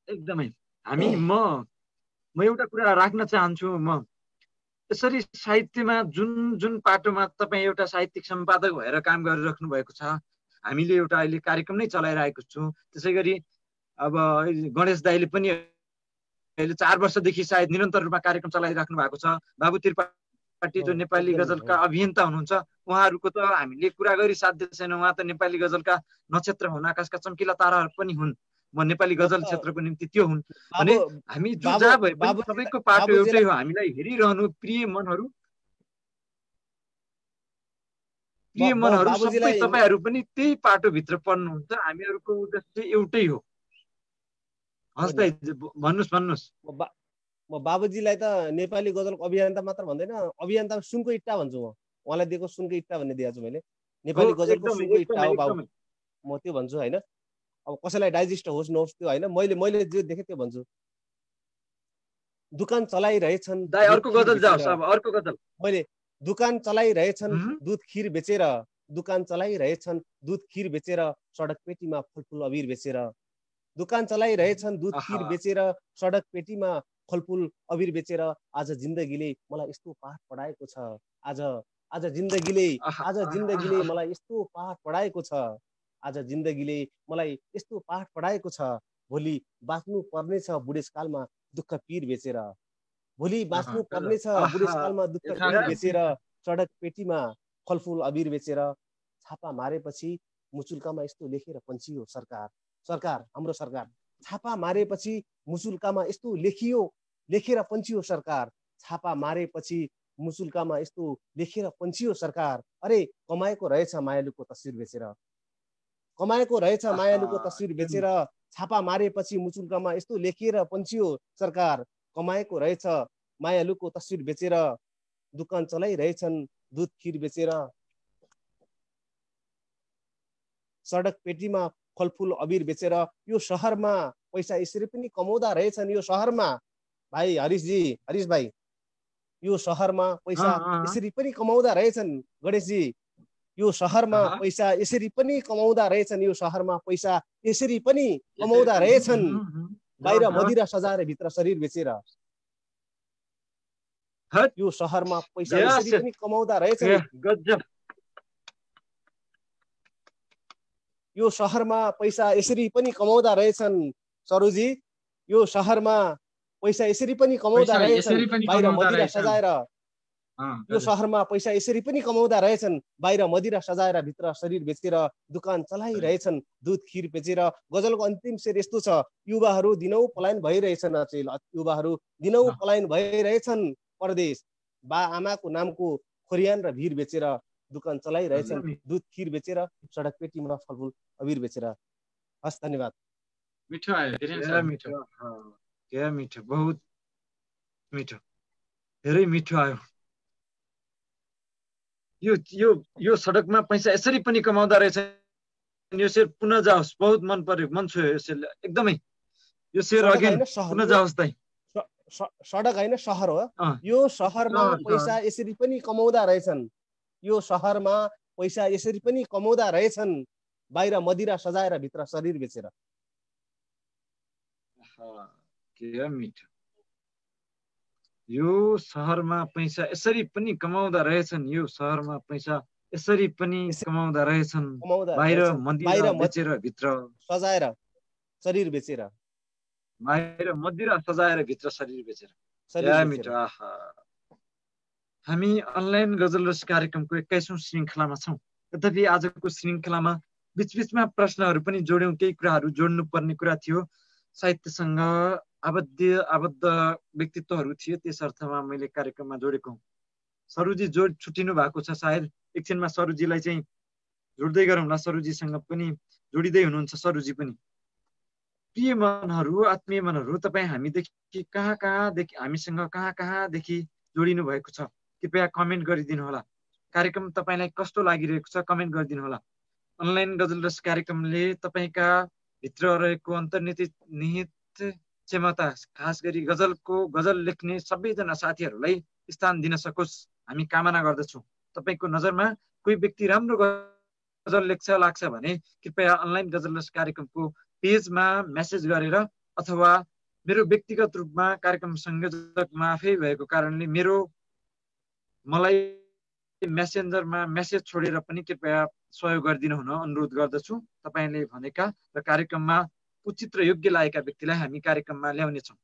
एकदमै। म एउटा कुरा राख्न चाहन्छु, म यसरी साहित्यमा जुन पाटोमा तपाईँ एउटा साहित्यिक सम्पादक भएर काम गरिराख्नु भएको छ, हामीले एउटा अहिले कार्यक्रम नै चलाइरहेको छौँ। त्यसै गरी अब गणेश दाइले पनि अहिले 4 वर्षदेखि सायद निरन्तर रूपमा कार्यक्रम चलाइराख्नु भएको छ। बाबु त्रिपाठी जो नेपाली गजलका अभियन्ता हुनुहुन्छ, उहाँहरूको त हामीले कुरा गरी साध्य छैन। उहाँ त नेपाली गजलका नक्षत्र हुन्, आकाशका चम्किला ताराहरू पनि हुन्। म नेपाली गजल क्षेत्रको निम्ति त्यो हुन् भने हामी जो जहाँ भए पनि सबैको पाटो एउटै हो। हामीलाई हेरिरहनु प्रिय मनहरू सबै तपाईँहरू पनि त्यही पाटोभित्र पर्नुहुन्छ। हामीहरूको उद्देश्य एउटै हो। हस् दाइ, भन्नुहोस्। म बाबुजीलाई त नेपाली गजलको अभियन्ता मात्र भन्दैन, अभियन्ता सुनको इट्टा भन्छु म। उहाँलाई दिएको सुनको इट्टा भन्ने दिएको छु मैले। नेपाली गजलको सुनको इट्टा हो बाबु, म त्यो भन्छु होइन। अब कसैलाई डाइजेस्ट होस् नहोस् त्यो होइन, मैले जो देखेँ त्यो भन्छु। दुकान चलाइरहेछन्, अर्को गजल जाओस्। अब अर्को गजल मैले दुकान चलाइरहेछन् दुध खीर बेचेर, दुकान चलाइरहेछन् दुध खीर बेचेर, सडक पेटीमा फलफुल अबिर बेचेर। दुकान चलाइरहेछन् दुध खीर बेचेर, सडक पेटीमा फलफुल अबिर बेचेर। आज जिन्दगीले मलाई यस्तो पाठ पढाएको छ, आज जिन्दगीले मलाई यस्तो पाठ पढाएको छ, आज जिन्दगीले मलाई यस्तो पाठ पढाएको छ। भोलि बाँच्नु पर्नेछ बुढेसकालमा दुःख पीर बेचेर, भोलि बाँच्नु पर्नेछ बुढेसकालमा दुःख पीर बेचेर, सडक पेटीमा फलफुल अबिर बेचेर। छापा मारेपछि मुचुल्कामा यस्तो लेखेर पन्छियो सरकार हाम्रो सरकार। छापा मारेपछि मुचुल्कामा यस्तो लेखेर पन्छियो सरकार। छापा मारेपछि मुचुल्कामा यस्तो लेखेर पन्छियो सरकार। अरे कमाएको रहेछ मायालुको तस्बिर बेचेर, कमाएको रहेछ मायालुको तस्बिर बेचेर। छापा मारेपछि मुचुल्कामा यस्तो लेखेर पन्छियो सरकार। कमाएको रहेछ मायालुको तस्बिर बेचेर, दुकान चलाइरहेछन् दुध खीर बेचेर, सडक पेटीमा फलफुल अबिर बेचेर। यो शहरमा पैसा यसरी पनि कमाउँदा रहेछन्, यो शहरमा भाइ हरिश भाइ, यो शहरमा पैसा यसरी पनि कमाउँदा रहेछन्। गणेशजी, यो शहरमा पैसा यसरी पनि कमाउँदा रहेछन्, यो शहरमा पैसा यसरी पनि कमाउँदा रहेछन्। बाहिर मदिरा सजाएर भित्र शरीर बेचेर, यो शहरमा पैसा यसरी पनि कमाउँदा रहेछन्। यो शहरमा पैसा यसरी पनि कमाउँदा रहेछन्। सरोजी, यो शहरमा पैसा यसरी पनि कमाउँदा रहेछन्, बाहिर मदिरा सजाएर। यो शहरमा पैसा यसरी पनि कमाउँदा रहेछन्, बाहिर मदिरा सजाएर भित्र शरीर बेचेर। दुकान चलाइरहेछन् दुध खीर बेचेर। गजलको अन्तिम शेर यस्तो छ, युवाहरू दिनौ पलायन भइरहेछन् अचेल, युवाहरू दिनौ पलायन भइरहेछन् परदेश। बा आमाको नामको खोरियान र भिर बेचेर, दुकान चलाइरहेछन् दुध खीर बेचेर, सडक पेटीमा फलफुल अबिर बेचेर। हस्, धन्यवाद। मिठो आयो, क्या मिठो, बहुत मिठो, धेरै मिठो आयो। यो सडकमा पैसा यसरी पनि कमाउँदा रहेछ, यो शेर पुनः जाओस्। बहुत मन पर्यो, मन छोयो यो शेर एकदमै। यो शेर अगेन पुनः जाओस् दाइ। सडक होइन शहर हो। यो शहरमा पैसा यसरी पनि कमाउँदा रहेछन्, यो शहरमा पैसा यसरी पनि कमाउँदा रहेछन्, बाहिर मदिरा सजाएर भित्र शरीर बेचेर। के मिठो। यो शहरमा पैसा यसरी पनि कमाउँदा रहेछन्, यो शहरमा पैसा यसरी पनि कमाउँदा रहेछन्, बाहिर मदिरा बेचेर भित्र सजाएर शरीर बेचेर, बाहिर मदिरा सजाएर भित्र शरीर बेचेर। क्या मिठो। हामी अनलाइन गजल रस कार्यक्रमको 21औं श्रृङ्खलामा छौँ। तथापि आजको श्रृङ्खलामा बीचबीचमा प्रश्नहरू पनि जोड्यौँ, केही कुराहरू जोड्नु पर्ने कुरा थियो। साहित्यसँग आबद्ध व्यक्तित्वहरू थिए, त्यस अर्थमा मैले कार्यक्रममा जोडेको हुँ। सरुजी छुट्टिनु भएको छ, सायद एकछिनमा सरुजीलाई चाहिँ जोड्दै गरौँला। सरुजीसँग पनि जोडिँदै हुनुहुन्छ सरुजी पनि। प्रिय मनहरू, आत्मीय मनहरू, तपाईँ हामीदेखि कहाँदेखि हामीसँग कहाँदेखि जोडिनु भएको छ, कृपया कमेन्ट गरिदिनु होला। कार्यक्रम तपाईँलाई कस्तो लागिरहेको छ कमेन्ट गरिदिनु होला। अनलाइन गजल रस कार्यक्रमले तपाईँका भित्र रहेको अन्तर्निहित क्षमता, खास गरी गजल लेख्ने सबैजना साथीहरूलाई स्थान दिन सकोस् हामी कामना गर्दछौँ। तपाईँको नजरमा कोही व्यक्ति राम्रो गजल लेख्छ लाग्छ भने कृपया अनलाइन गजल रस कार्यक्रमको पेजमा मेसेज गरेर अथवा मेरो व्यक्तिगत रूपमा कार्यक्रम संयोजकमा आफै भएको कारणले मलाई मेसेन्जरमा मेसेज छोडेर पनि कृपया सहयोग गरिदिनु हुन अनुरोध गर्दछु। तपाईँले भनेका र कार्यक्रममा उचित र योग्य लागेका व्यक्तिलाई हामी कार्यक्रममा ल्याउनेछौँ।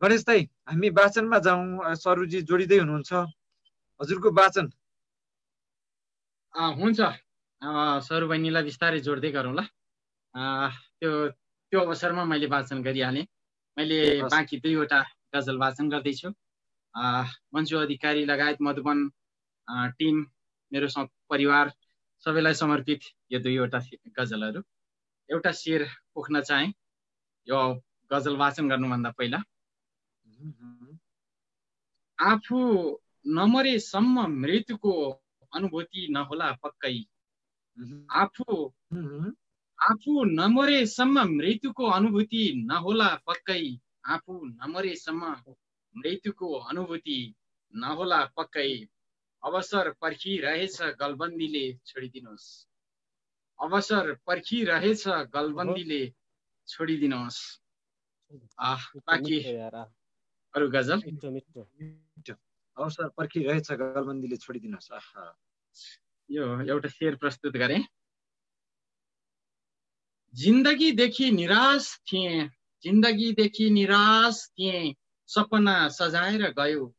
गणेश दाइ, हामी वाचनमा जाउँ। सरुजी जोडिँदै हुनुहुन्छ, हजुरको वाचन। हुन्छ, सरू बहिनीलाई बिस्तारै जोड्दै गरौँ ल। त्यो अवसरमा मैले वाचन गरिहालेँ। मैले बाँकी 2वटा गजल वाचन गर्दैछु। मन्जु अधिकारी लगायत मधुबन टिम, मेरो परिवार सबैलाई समर्पित यो 2वटा गजलहरू। एउटा शेर पोख्न चाहे यो गजल वाचन गर्नुभन्दा पहिला। आफू नमरेसम्म मृत्युको अनुभूति नहोला पक्कै। आफू नमरेसम्म मृत्युको अनुभूति नहोला पक्कै। आफू नमरेसम्म मृत्युको अनुभूति नहोला पक्कै। अवसर पर्खिरहेछ गलबन्दीले छोडिदिनुहोस्। अवसर पर्खिरहेछ गलबन्दीले छोडिदिनुहोस्। बाँकी अरू गजल। अवसर पर्खिरहेछ गलबन्दीले छोडिदिनुहोस्। यो एउटा शेर प्रस्तुत गरेँ। जिन्दगीदेखि निराश थिएँ, जिन्दगीदेखि निराश थिएँ, सपना सजाएर गयो।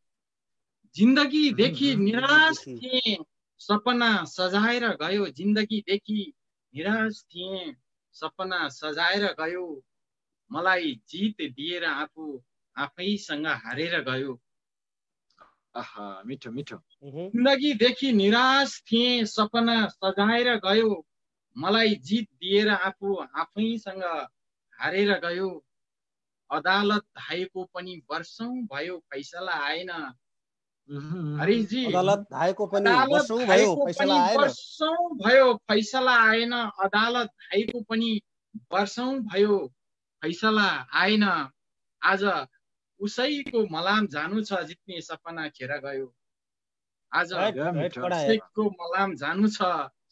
जिन्दगीदेखि निराश थिएँ, सपना सजाएर गयो। जिन्दगीदेखि निराश थिएँ, सपना सजाएर गयो। मलाई जित दिएर आफू आफैसँग हारेर गयो। मिठो मिठो। जिन्दगीदेखि निराश थिएँ, सपना सजाएर गयो। मलाई जित दिएर आफू आफैसँग हारेर गयो। अदालत धाएको पनि वर्षौं भयो फैसला आएन। हरिजी, अदालत धाएको पनि वर्षौं भयो फैसला आएन। अदालत धाएको पनि वर्षौं भयो फैसला आएन। आज उसैको मलाम जानु छ जित्ने सपना खेर गयो। आज उसैको मलाम जानु छ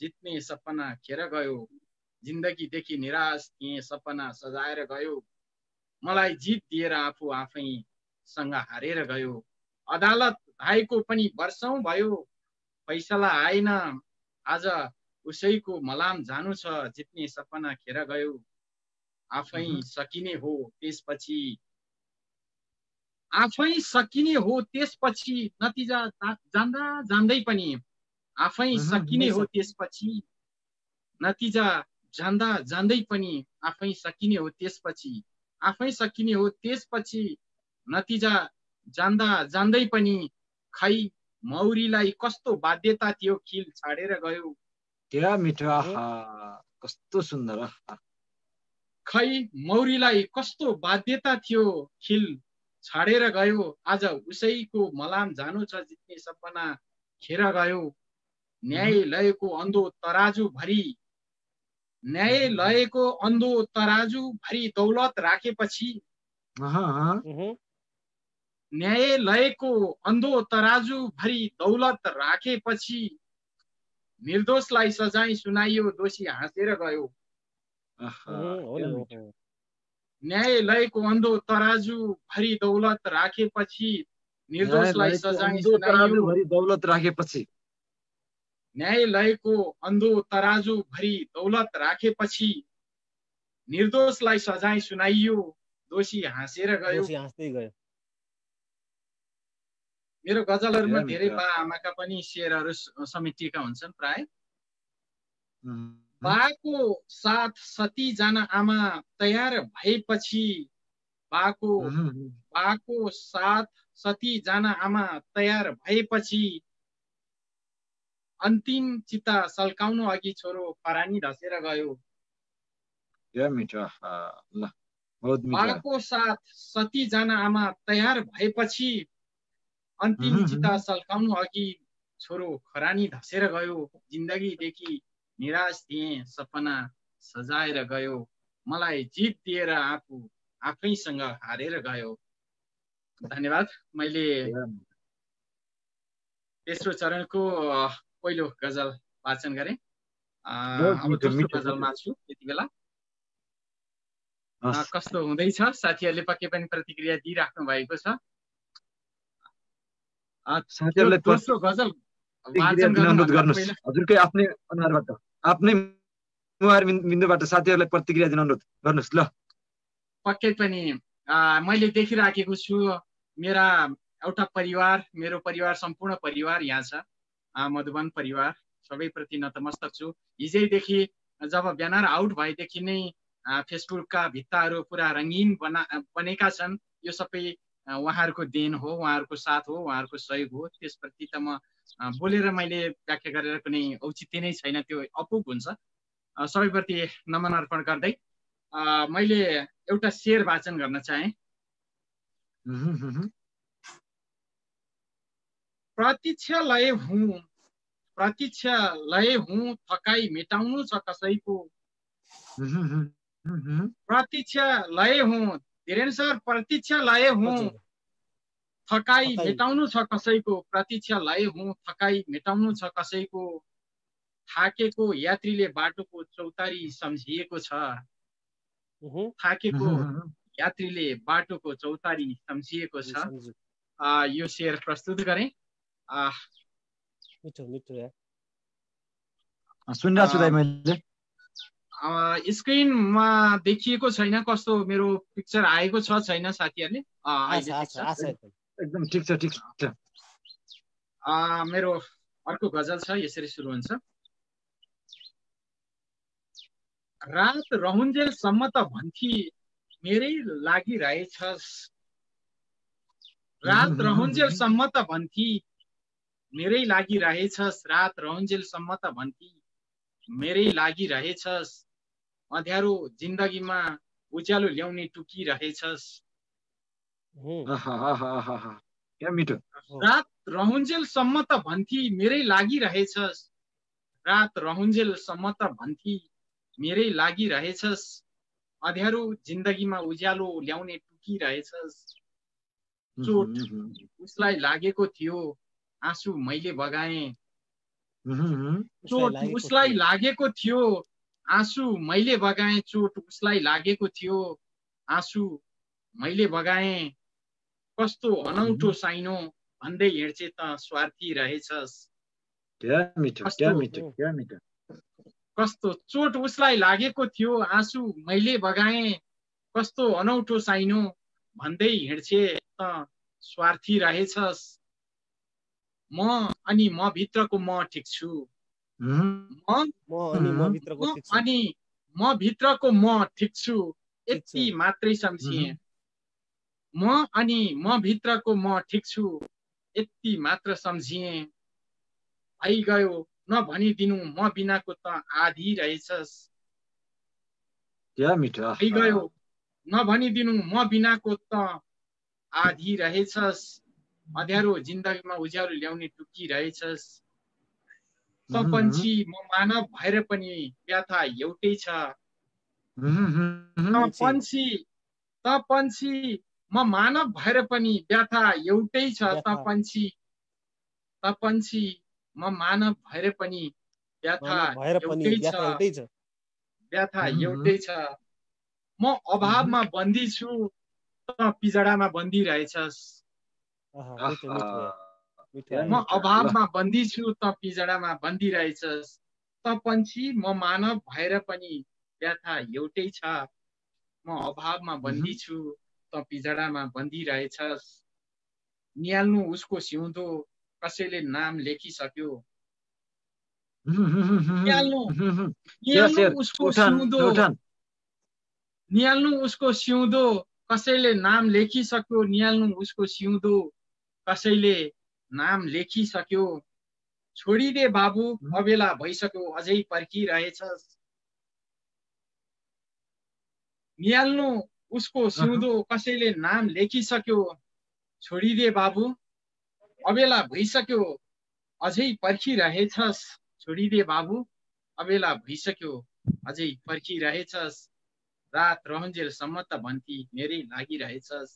जित्ने सपना खेर गयो। जिन्दगीदेखि निराश थिएँ, सपना सजाएर गयो। मलाई जित दिएर आफू आफैसँग हारेर गयो। अदालत धाएको पनि वर्षौं भयो फैसला आएन। आज उसैको मलाम जानु छ जित्ने सपना खेर गयो। आफै सकिने हो त्यसपछि, आफै सकिने हो त्यसपछि, नतिजा जान्दा जान्दै पनि। आफै सकिने हो त्यसपछि, नतिजा जान्दा जान्दै पनि। आफै सकिने हो त्यसपछि, आफै सकिने हो त्यसपछि, नतिजा जान्दा जान्दै पनि। खै मौरीलाई कस्तो बाध्यता थियो खिल छाडेर गयो। क्या मिठो, कस्तो सुन्दर। खै मौरीलाई कस्तो बाध्यता थियो खिल छाडेर गयो। आज उसैको मलाम जानु छ जित्ने सपना खेर गयो। न्यायालयको अन्धो तराजु भरी, न्यायालयको अन्धो तराजु भरी दौलत राखेपछि। न्यायालयको अन्धो तराजु भरी दौलत राखेपछि। निर्दोषलाई सजाय सुनाइयो, दोषी हाँसेर गयो। न्यायालयको अन्धो तराजु भरी दौलत राखेपछि। निर्दोषलाई सजाय सुनाइयो, दौलत राखेपछि। न्यायालयको अन्धो तराजु भरी दौलत राखेपछि। निर्दोषलाई सजाय सुनाइयो, दोषी हाँसेर गयो। मेरो गजलहरूमा धेरै बा आमाका पनि शेरहरू समेटिएका हुन्छन् प्राय। बाको साथ सती जान आमा तयार भएपछि। बाको साथ सती जान आमा तयार भएपछि। अन्तिम चिता सल्काउनु अघि छोरो खरानी धसेर गयो। बाको साथ सती जान आमा तयार भएपछि। अन्तिम चिता सल्काउनु अघि छोरो खरानी धसेर गयो। जिन्दगीदेखि निराश थिएँ, सपना सजाएर गयो। मलाई जित दिएर आफू आफैसँग हारेर गयो। धन्यवाद। मैले तेस्रो चरणको पहिलो गजल वाचन गरेँ। अब दोस्रो गजलमा छु यति बेला। कस्तो हुँदैछ? साथीहरूले पक्कै पनि प्रतिक्रिया दिइराख्नु भएको छ। दोस्रो गजल वाचन गर्नुहोस्। हजुरकै आफ्नै अनुहारबाट, आफ्नै मुहार बिन्दुबाट साथीहरूलाई प्रतिक्रिया दिन अनुरोध गर्नुहोस् ल। पक्कै पनि मैले देखिराखेको छु मेरा एउटा परिवार, मेरो परिवार, सम्पूर्ण परिवार यहाँ छ, मधुबन परिवार, सबैप्रति नतमस्तक छु। हिजैदेखि जब ब्यानर आउट भएदेखि नै फेसबुकका भित्ताहरू पुरा रङ्गीन बनेका छन्। यो सबै उहाँहरूको देन हो, उहाँहरूको साथ हो, उहाँहरूको सहयोग हो। त्यसप्रति त म बोलेर मैले व्याख्या गरेर कुनै औचित्य नै छैन, त्यो अपुग हुन्छ। सबैप्रति नमन अर्पण गर्दै मैले एउटा शेर वाचन गर्न चाहे। प्रतीक्षा लय हुँ, थकाइ मेटाउनु छ कसैको। प्रतीक्षा लय हुँ, धीरेन सर, प्रतीक्षा लय हुँ, थकाइ मेटाउनु छ कसैको। प्रतीक्षा लय हुँ, थकाइ मेटाउनु छ कसैको। थाकेको यात्रीले बाटोको चौतारी सम्झिएको छ। थाकेको यात्रीले बाटोको चौतारी सम्झिएको छ। यो शेर प्रस्तुत गरेँ। स्क्रिनमा देखिएको छैन, कस्तो मेरो पिक्चर आएको छ छैन साथीहरूले? एकदम ठिक छ, ठिक छ। मेरो अर्को गजल छ, यसरी सुरु हुन्छ। रात रहन्जेलसम्म त भन्थी मेरै लागिरहेछस्। रात रहन्जेलसम्म त भन्थी मेरै लागिरहेछस्। रात रहन्जेलसम्म त भन्थी मेरै लागिरहेछस्। अँध्यारो जिन्दगीमा उज्यालो ल्याउने टुकिरहेछस्। रात रहन्जेलसम्म त भन्थी मेरै लागिरहेछस्। रात रहन्जेलसम्म त भन्थी मेरै लागिरहेछस्। अँध्यारो जिन्दगीमा उज्यालो ल्याउने टुकिरहेछस्। चोट उसलाई लागेको थियो, आँसु मैले बगाएँ। चोट उसलाई लागेको थियो, आँसु मैले बगाएँ। चोट उसलाई लागेको थियो, आँसु मैले बगाएँ। कस्तो अनौठो साइनो भन्दै हिँड्छे त स्वार्थी रहेछस्। कस्तो चोट उसलाई लागेको थियो, आँसु मैले बगाएँ। कस्तो अनौठो साइनो भन्दै हिँड्छे त स्वार्थी रहेछस्। म अनि म भित्रको म ठिक छु। अनि म भित्रको म ठिक छु, यति मात्रै सम्झिएँ। म अनि म भित्रको म ठिक छु, यति मात्र सम्झिएँ। आइगयो नभनिदिनु म बिनाको त आधी रहेछस्। आइगयो नभनिदिनु म बिनाको त आधी रहेछस्। अँध्यारो जिन्दगीमा उज्यालो ल्याउने टुकी रहेछस्। त पन्छी म मानव भएर पनि व्यथा एउटै छ। त पन्छी म मानव भएर पनि व्यथा एउटै छ। त पन्छी म मानव भएर पनि व्यथा एउटै छ। व्यथा एउटै छ। म अभावमा बन्दी छु, त पिजडामा बन्दी रहेछस्। म अभावमा बन्दी छु, त पिजडामा बन्दी रहेछस्। त पन्छी म मानव भएर पनि व्यथा एउटै छ। म अभावमा बन्दी छु, त पिजडामा बन्दी रहेछस्। निहाल्नु उसको सिउँदो कसैले नाम लेखिसक्यो। निहाल्नु उसको सिउँदो, निहाल्नु उसको सिउँदो कसैले नाम लेखिसक्यो। निहाल्नु उसको सिउँदो कसैले नाम लेखिसक्यो। छोडिदे बाबु अबेला भइसक्यो, अझै पर्खिरहेछस्। निहाल्नु उसको सिउँदो कसैले नाम लेखिसक्यो। छोडिदे बाबु अबेला भइसक्यो, अझै पर्खिरहेछस्। छोडिदे बाबु अबेला भइसक्यो, अझै पर्खिरहेछस्। रात रहन्जेलसम्म त भन्थी मेरै लागिरहेछस्।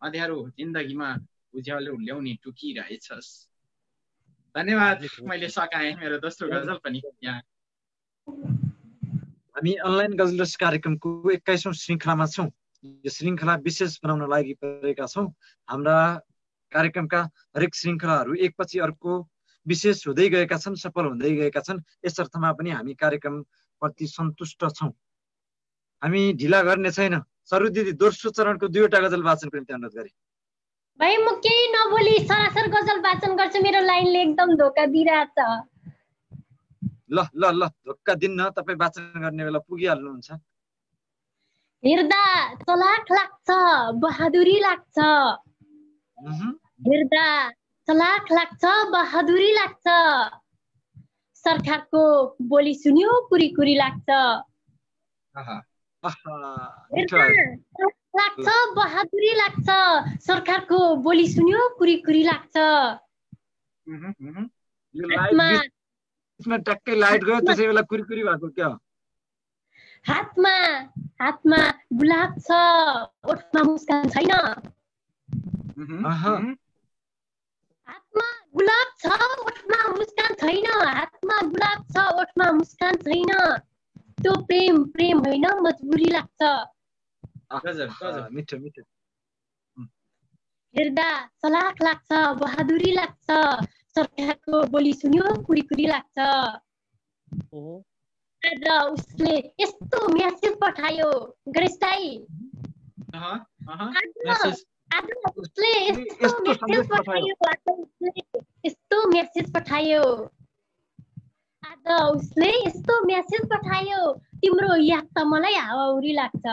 अँध्यारो जिन्दगीमा उज्यालो ल्याउने टुकिरहेछस्। धन्यवाद। मैले सकाएँ मेरो दोस्रो गजल पनि यहाँ। हामी अनलाइन गजल कार्यक्रमको 21औं श्रृङ्खलामा छौँ। यो श्रृङ्खला विशेष बनाउन लागि परेका छौँ। हाम्रा कार्यक्रमका हरेक श्रृङ्खलाहरू एकपछि अर्को विशेष हुँदै गएका छन्, सफल हुँदै गएका छन्। यस अर्थमा पनि हामी कार्यक्रमप्रति सन्तुष्ट छौँ। हामी ढिला गर्ने छैन, सरू दिदी दोस्रो चरणको 2वटा गजल वाचनको निम्ति अनुरोध गरे। भाइ म केही नबोली सरासर गजल वाचन गर्छु, मेरो लाइनले एकदम धोका दिइरहेछ। ल ल ल धोका दिन्न, तपाईँ वाचन गर्ने बेला पुगिहाल्नुहुन्छ। हेर्दा चलाक लाग्छ, बहादुरी लाग्छ। हेर्दा चलाक लाग्छ, बहादुरी लाग्छ। सरकारको बोली सुन्यो कुरी कुरी लाग्छ। हेर्दा चलाक लाग्छ, बहादुरी लाग्छ। सरकारको बोली सुन्यो कुरी कुरी लाग्छ। टक्कै लाइट गयो, त्यसै बेला कुरकुरी भएको क्या? हातमा हातमा गुलाब छ, ओठमा मुस्कान छैन। हातमा गुलाब छ, ओठमा मुस्कान छैन। हातमा गुलाब छ, ओठमा मुस्कान छैन। त्यो प्रेम प्रेम होइन, मजबुरी लाग्छ। मिठो मिठो। हेर्दा चलाक लाग्छ, बहादुरी लाग्छ। सरकारको बोली सुन्यो कुरी कुरी लाग्छ। आज उसले यस्तो म्यासेज पठायो गणेश दाइ। आज उसले यस्तो म्यासेज पठायो। आज उसले यस्तो म्यासेज पठायो। तिम्रो याद त मलाई हावाहुरी लाग्छ।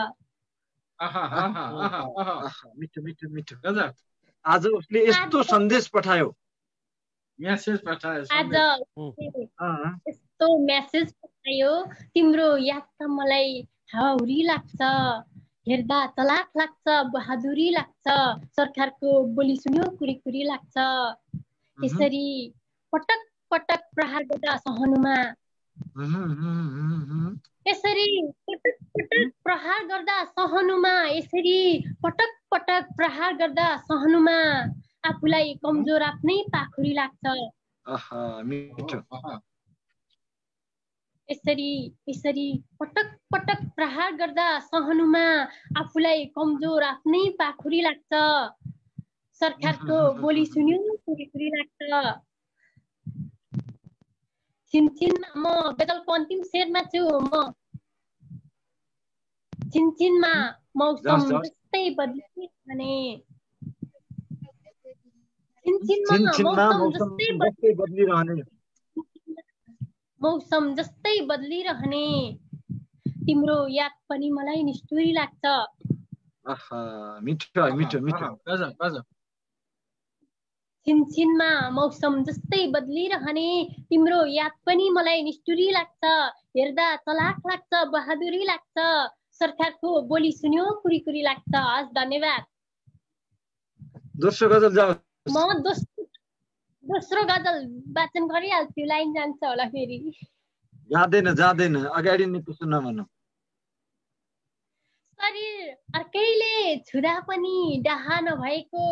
मिठो मिठो मिठो गजब। आज उसले यस्तो सन्देश पठायो, मेसेज पठायो। आज यस्तो मेसेज पठायो, तिम्रो याद त मलाई हावाहुरी लाग्छ। हेर्दा चलाक लाग्छ, बहादुरी लाग्छ। सरकारको बोली सुन्यो कुरी कुरी लाग्छ। यसरी पटक पटक प्रहार गर्दा सहनुमा। यसरी पटक पटक प्रहार गर्दा सहनुमा। यसरी पटक पटक प्रहार गर्दा सहनुमा। आफूलाई कमजोर आफ्नै पाखुरी लाग्छ। यसरी पटक पटक प्रहार गर्दा सहनुमा। आफूलाई कमजोर आफ्नै पाखुरी लाग्छ। सरकारको बोली सुन्यो कुरी कुरी लाग्छ। छिनछिनमा म गजलको अन्तिम शेरमा छु। म छिनछिनमा मौसम जस्तै बदलिरहने। मौसम जस्तै बदलिरहने। तिम्रो याद पनि मलाई निष्ठुरी लाग्छ। छिनछिनमा मौसम जस्तै बदलिरहने। तिम्रो याद पनि मलाई निष्ठुरी लाग्छ। हेर्दा चलाक लाग्छ, बहादुरी लाग्छ। सरकारको बोली सुन्यो कुरी कुरी लाग्छ। हस् धन्यवाद। दोस्रो गजल जाऊ। म दोस्रो गजल वाचन गरिहाल्छु, लाइन जान्छ होला फेरि। जाँदैन अगाडि नै त्यसो नभन्नु। शरीर अर्कैले छुदा पनि डाहा नभएको।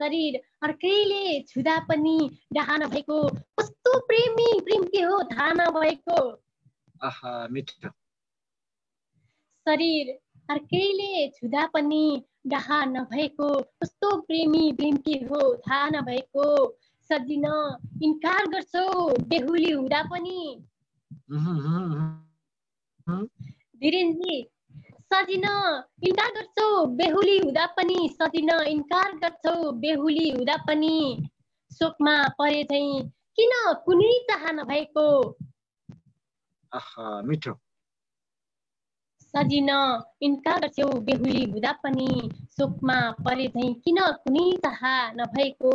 शरीर अर्कैले छुदा पनि डाहा नभएको। कस्तो प्रेमी प्रेम के हो थाहा नभएको। शरीर अर्कैले छुदा पनि डाहा नभएको। कस्तो प्रेमी प्रेम के हो थाहा नभएको। सजिन इन्कार गर्छौ बेहुली हुँदा पनि। धीरेनजी सजिन इन्कार गर्छौ बेहुली हुँदा पनि। सजिन इन्कार गर्छौ बेहुली हुँदा पनि। शोकमा परे चाहिँ किन कुनै चाह नभएको। मिठो। सजिन इन्कार गर्छौ बेहुली हुँदा पनि। शोकमा परे चाहिँ किन कुनै चाह नभएको।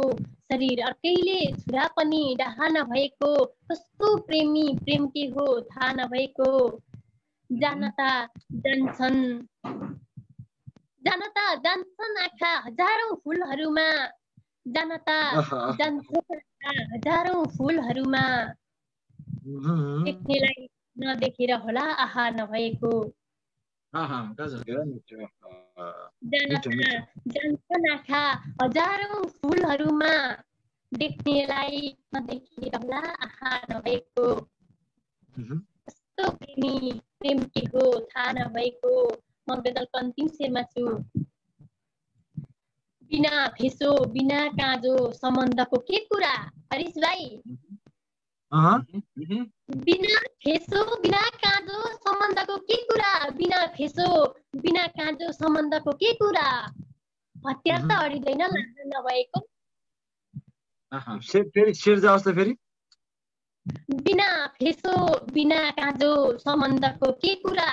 शरीर अर्कैले छुरा पनि डाहा नभएको। कस्तो प्रेमी प्रेम के हो थाहा नभएको। जानता जान्छन् आँखा हजारौं फुलहरूमा। जानता जान्छन् आँखा हजारौं फुलहरूमा। देख्नेलाई नदेखेर होला आहा नभएको। जान्छन् आँखा हजारौं फुलहरूमा। देख्नेलाई नदेखेर होला आहा नभएको। कस्तो प्रेमी प्रेम के हो थाहा नभएको। म गजलको अन्तिम शेरमा छु। बिना फेसो बिना काँजो सम्बन्धको के कुरा हरिश भाइ। बिना फेसो बिना काँजो सम्बन्धको के कुरा। बिना फेसो बिना काँचो सम्बन्धको के कुरा, हतियार त अडिँदैन लाहा नभएको। फेरि शेर जाओस् त फेरि। बिना फेसो बिना काँचो सम्बन्धको के कुरा,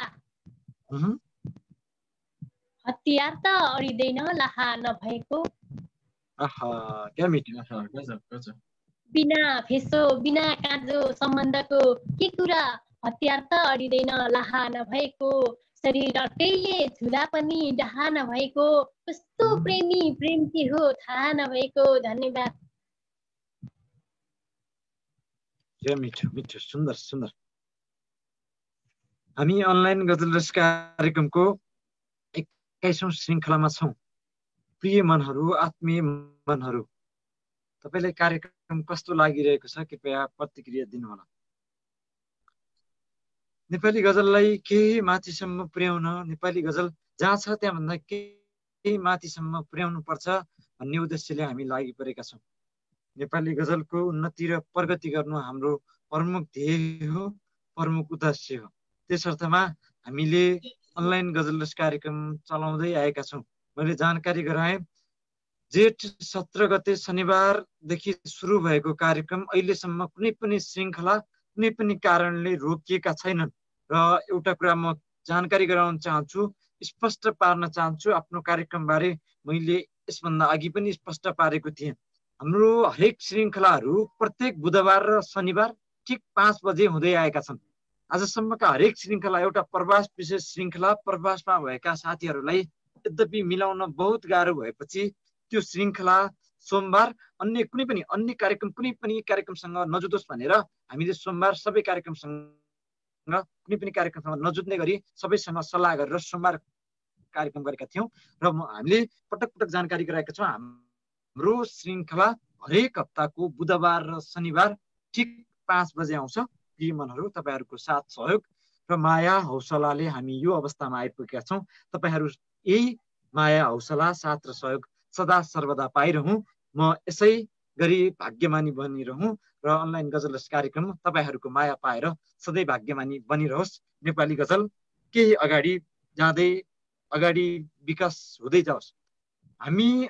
हतियार त अडिँदैन लाहा नभएको। क्या मिठो। बिना फेसो बिना काँचो सम्बन्धको के कुरा, हतियार त अडिँदैन लाहा नभएको। शरीर अर्कैले झुला पनि डाहा नभएको। कस्तो प्रेमी प्रेम के हो थाहा नभएको। धन्यवाद। क्या मिठो मिठो, सुन्दर सुन्दर। हामी अनलाइन गजल रस कार्यक्रमको 21औं श्रृङ्खलामा छौँ। प्रिय मनहरू, आत्मीय मनहरू, तपाईलाई कार्यक्रम कस्तो लागिरहेको छ कृपया प्रतिक्रिया दिनुहोला। नेपाली गजललाई केही माथिसम्म पुर्याउन, नेपाली गजल जहाँ छ त्यहाँभन्दा केही माथिसम्म पुर्याउनु पर्छ भन्ने उद्देश्यले हामी लागि परेका छौँ। नेपाली गजलको उन्नति र प्रगति गर्नु हाम्रो प्रमुख ध्येय हो, प्रमुख उद्देश्य हो। त्यस अर्थमा हामीले अनलाइन गजल रस कार्यक्रम चलाउँदै आएका छौँ। मैले जानकारी गराएँ, जेठ 17 गते शनिबारदेखि सुरु भएको कार्यक्रम अहिलेसम्म कुनै पनि श्रृङ्खला कुनै पनि कारणले रोकिएका छैनन्। र एउटा कुरा म जानकारी गराउन चाहन्छु, स्पष्ट पार्न चाहन्छु, आफ्नो कार्यक्रमबारे मैले यसभन्दा अघि पनि स्पष्ट पारेको थिएँ। हाम्रो हरेक श्रृङ्खलाहरू प्रत्येक बुधबार र शनिबार ठिक 5 बजे हुँदै आएका छन्। आजसम्मका हरेक श्रृङ्खला एउटा प्रवास विशेष श्रृङ्खला, प्रवासमा भएका साथीहरूलाई यद्यपि मिलाउन बहुत गाह्रो भएपछि त्यो श्रृङ्खला सोमबार अन्य कुनै पनि कार्यक्रमसँग नजुटोस् भनेर हामीले सोमबार सबै कार्यक्रमसँग कुनै पनि कार्यक्रमसँग नजुट्ने गरी सबैसँग सल्लाह गरेर सोमबार कार्यक्रम गरेका थियौँ। र हामीले पटक पटक जानकारी गराएका छौँ, हाम्रो श्रृङ्खला हरेक हप्ताको बुधबार र शनिबार ठिक 5 बजे आउँछ। प्रिय मनहरू, तपाईँहरूको साथ सहयोग र माया हौसलाले हामी यो अवस्थामा आइपुगेका छौँ। तपाईँहरू यही माया हौसला साथ र सहयोग सदा सर्वदा पाइरहँ। म यसै गरी भाग्यमानी बनिरहँ र अनलाइन गजल रस कार्यक्रम तपाईँहरूको माया पाएर सधैँ भाग्यमानी बनिरहोस्। नेपाली गजल केही अगाडि विकास हुँदै जाओस्। हामी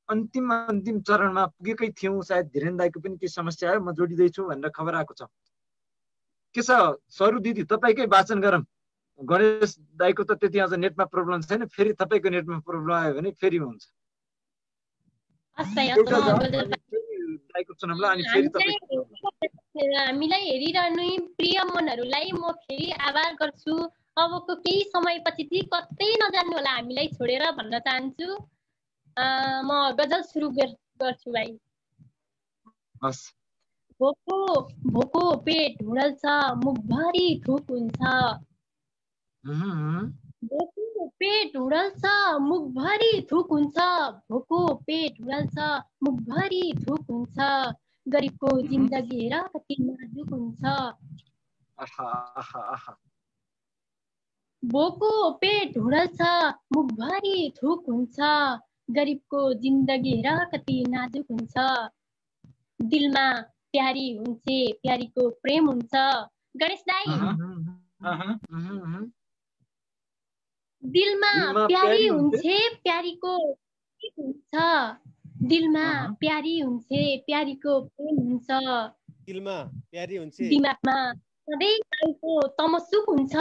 अन्तिम चरणमा पुगेकै थियौँ। सायद धीरेन दाईको पनि केही समस्या आयो, म जोडिँदैछु भनेर खबर आएको छ। के छ सरू दिदी, तपाईँकै वाचन गरौँ। गणेश दाईको त त्यति अझ नेटमा प्रब्लम छैन, फेरि तपाईँको नेटमा प्रब्लम आयो भने फेरि हुन्छ। हामीलाई हेरिरहनु प्रिय मनहरूलाई म फेरि आभार गर्छु। अबको केही समयपछि चाहिँ कतै नजान्नु होला हामीलाई छोडेर भन्न चाहन्छु। म गजल सुरु गर्छु भाइ। भोको पेट हुडल्छ, मुखभरि थुक हुन्छ। भोको पेट हुडल्छ, मुखभरि थुक हुन्छ। भोको पेट हुडल्छ, मुखभरि थुक हुन्छ। गरिबको जिन्दगी हेर कति नाजुक हुन्छ। भोको पेट हुडल्छ, मुखभरि थुक हुन्छ। गरिबको जिन्दगी हेर कति नाजुक हुन्छ। दिलमा प्यारी हुन्छ, प्यारीको प्रेम हुन्छ। गणेश दाई, दिलमा प्यारी हुन्छ, प्यारीको प्रेम हुन्छ। दिलमा प्यारी हुन्छ, प्यारीको प्रेम हुन्छ। दिलमा प्यारी हुन्छ, दिमागमा सधैँ टाउको तमसुक हुन्छ।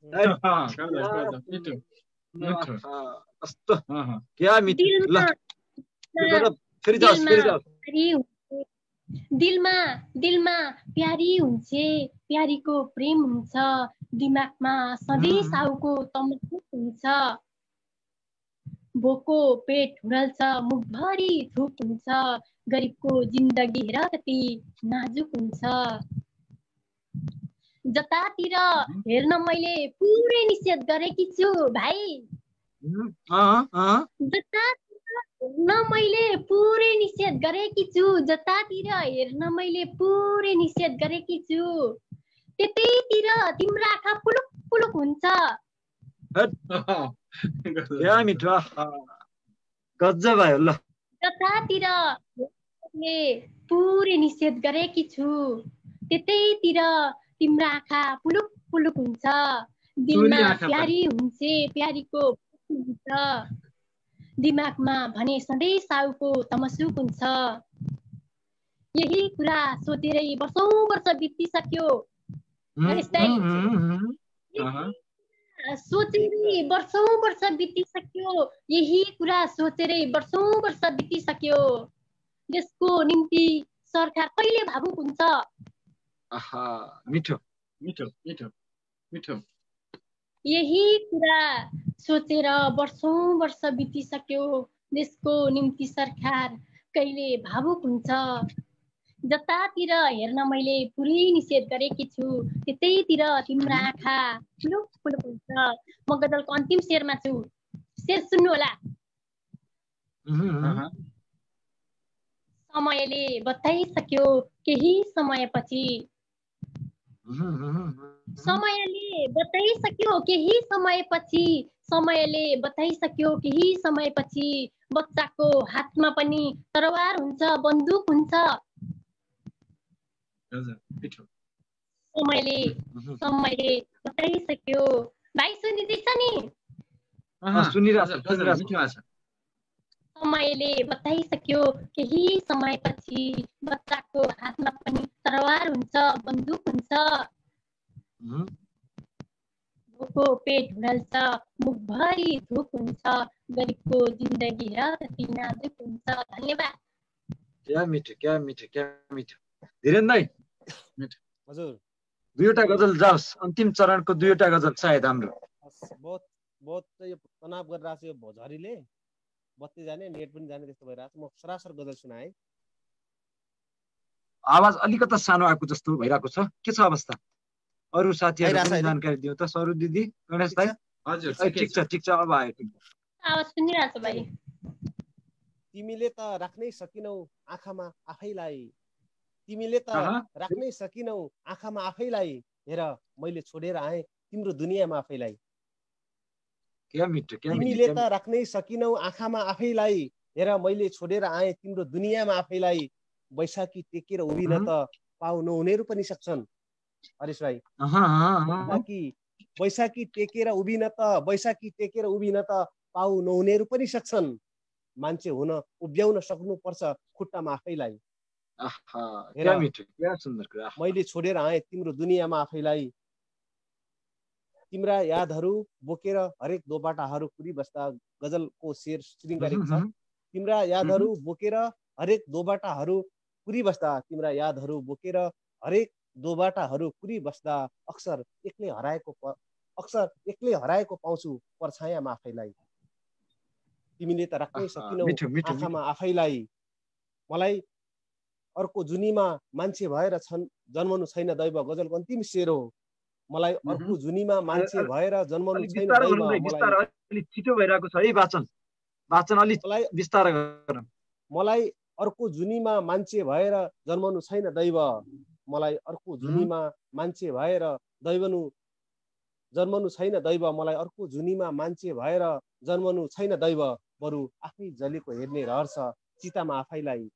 दिलमा प्यारी हुन्छ, प्यारीको प्रेम हुन्छ। दिमागमा सधैँ साउको तमसुक हुन्छ। भोको पेट हुडल्छ, मुखभरि थुक हुन्छ। गरिबको जिन्दगी हेर कति नाजुक हुन्छ। जतातिर हेर्न मैले पुरै निषेध गरेकी छु भाइ। हेर्न मैले पुरै निषेध गरेकी छु। जतातिर हेर्न मैले पुरै निषेध गरेकी छु। त्यतैतिर तिम्रो आँखा पुलुक पुलुक हुन्छ। गजब आयो ल। जतातिर पुरै निषेध गरेकी छु। त्यतैतिर तिम्रो आँखा पुलुक पुलुक हुन्छ। दिलमा आँखा पनि। प्यारी हुन्छ प्यारीको हुन्छ, दिमागमा भने सधैँ साउको तमसुक हुन्छ। यही कुरा सोचेरै वर्षौं वर्ष बितिसक्यो। सोचेरै वर्षौं वर्ष बितिसक्यो, यही कुरा सोचेरै वर्षौं वर्ष बितिसक्यो। यसको निम्ति सरकार कहिले भावुक हुन्छ? मिठो मिठो मिठो मिठो। यही कुरा सोचेर वर्षौं वर्ष बितिसक्यो, देशको निम्ति सरकार कहिले भावुक हुन्छ? जतातिर हेर्न मैले पुरै निषेध गरेकी छु, त्यतैतिर तिम्रा आँखा फुलुक फुलुक हुन्छ। म गजलको अन्तिम शेरमा छु, शेर सुन्नु होला। समयले बताइसक्यो केही समयपछि, समयले बताइसक्यो केही समयपछि, समयले बताइसक्यो केही समयपछि, बच्चाको हातमा पनि तरवार हुन्छ, बन्दुक हुन्छ। समयले बताइसक्यो। भाइ सुनिँदैछ नि? समयले बताइसक्यो केही समयपछि, बच्चाको हातमा पनि तरवार हुन्छ, बन्दुक हुन्छ। भोको पेट ढल्छ, मुखभरि धुक हुन्छ, गरिबको जिन्दगी र कति नाजुक हुन्छ। धन्यवाद। क्या मिठो क्या मिठो क्या मिठो। धीरेन्द्र भाइ हजुर, दुईवटा गजल जाओस्, अन्तिम चरणको दुईवटा गजल सायद हाम्रो। बहुत यो तनाव गरिरहेको छ, यो झरीले बत्ती जाने नेट पनि जाने त्यस्तो भइरहेको छ। म सरासर गजल सुनाएँ। आवाज अलिकता सानो आएको जस्तो भइरहेको छ, के छ अवस्था? अरू साथीहरु पनि जानकारी दियो त। सरू दिदी, गणेश भाइ? हजुर ठिक छ अब आयो। आवाज सुनिरहेछ भाइ। तिमीले त राख्नै सकिनौ आँखामा आफैलाई, तिमीले त राख्नै सकिनौ आँखामा आफैलाई, हेर मैले छोडेर आएँ तिम्रो दुनियाँमा आफैलाई। तिमीले त राख्नै सकिनौ आँखामा आफैलाई, हेर मैले छोडेर आएँ तिम्रो दुनियाँमा आफैलाई। बैशाखी टेकेर उभिन त पाउ नहुनेहरू पनि सक्छन्। हरिश भाइ, बैशाखी टेकेर उभिन त, बैशाखी टेकेर उभिन त पाउ नहुनेहरू पनि सक्छन्। मान्छे हुन उभ्याउन सक्नुपर्छ खुट्टामा आफैलाई। मैले छोडेर आएँ तिम्रो दुनियाँमा आफैलाई। तिम्रा यादहरू बोकेर हरेक दोबाटाहरू कुरिबस्दा, गजलको शेर श्रृङ्गारिक छ। तिम्रा यादहरू बोकेर हरेक दोबाटाहरू कुरिबस्दा, तिम्रा यादहरू बोकेर हरेक दोबाटाहरू कुरिबस्दा, अक्सर एक्लै हराएको पाउँछु परछायामा आफैलाई। तिमीले त राख्नै सकिनौ आँखामा आफैलाई। मलाई अर्को जुनीमा मान्छे भएर जन्मनु छैन दैव, गजलको अन्तिम शेर हो। मलाई अर्को जुनीमा मान्छे भएर जन्मनु छैन दैव। अलि छिटो भइरहेको छ है वाचन, अलि बिस्तारै गर। मलाई अर्को जुनीमा मान्छे भएर जन्मनु छैन दैव, मलाई अर्को जुनीमा मान्छे भएर जन्मनु छैन दैव, मलाई अर्को जुनीमा मान्छे भएर जन्मनु छैन दैव। बरु आफै जलेको हेर्ने रहर छ चितामा आफैलाई।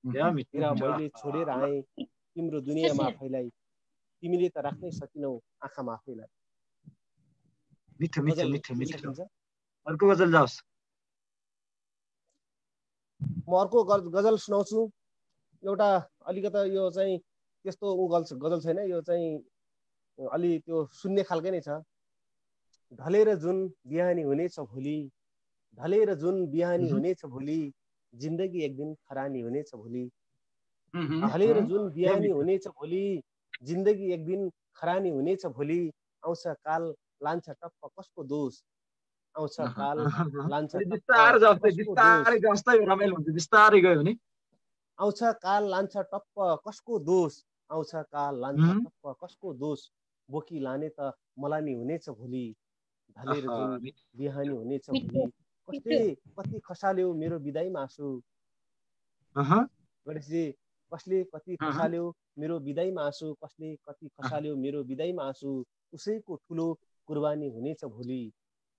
मैले छोडेर आएँ तिम्रो दुनियाँमा आफैलाई, तिमीले त राख्नै सकिनौ आँखामा आफैलाई। मिठो मिठो मिठो मिठो। अर्को गजल जाओस्। म अर्को गजल सुनाउँछु। एउटा अलिकता यो चाहिँ त्यस्तो गजल छैन, यो चाहिँ अलि त्यो सुन्ने खालकै नै छ। ढलेर जुन बिहानी हुनेछ भोलि, ढलेर जुन बिहानी हुनेछ भोलि, जिन्दगी एक दिन खरानी हुनेछ भोलि। ढलेर जुन बिहानी हुनेछ भोलि, जिन्दगी एक दिन खरानी हुनेछ भोलि। आउँछ काल लान्छ टप्प कसको दोष, आउँछ काल लान्छ आउँछ काल लान्छ टप्प कसको दोष, आउँछ काल लान्छ टप्प कसको दोष। बोकी लाने त मलानी हुनेछ भोलि, ढलेर जुन बिहानी हुनेछ भोलि। कसले कति खसाल्यो मेरो बिदाईमा आँसु, गणेशजी कसले कति खसाल्यो मेरो बिदाईमा आँसु, कसले कति खसाल्यो मेरो बिदाईमा आँसु। उसैको ठुलो कुर्बानी हुनेछ भोलि,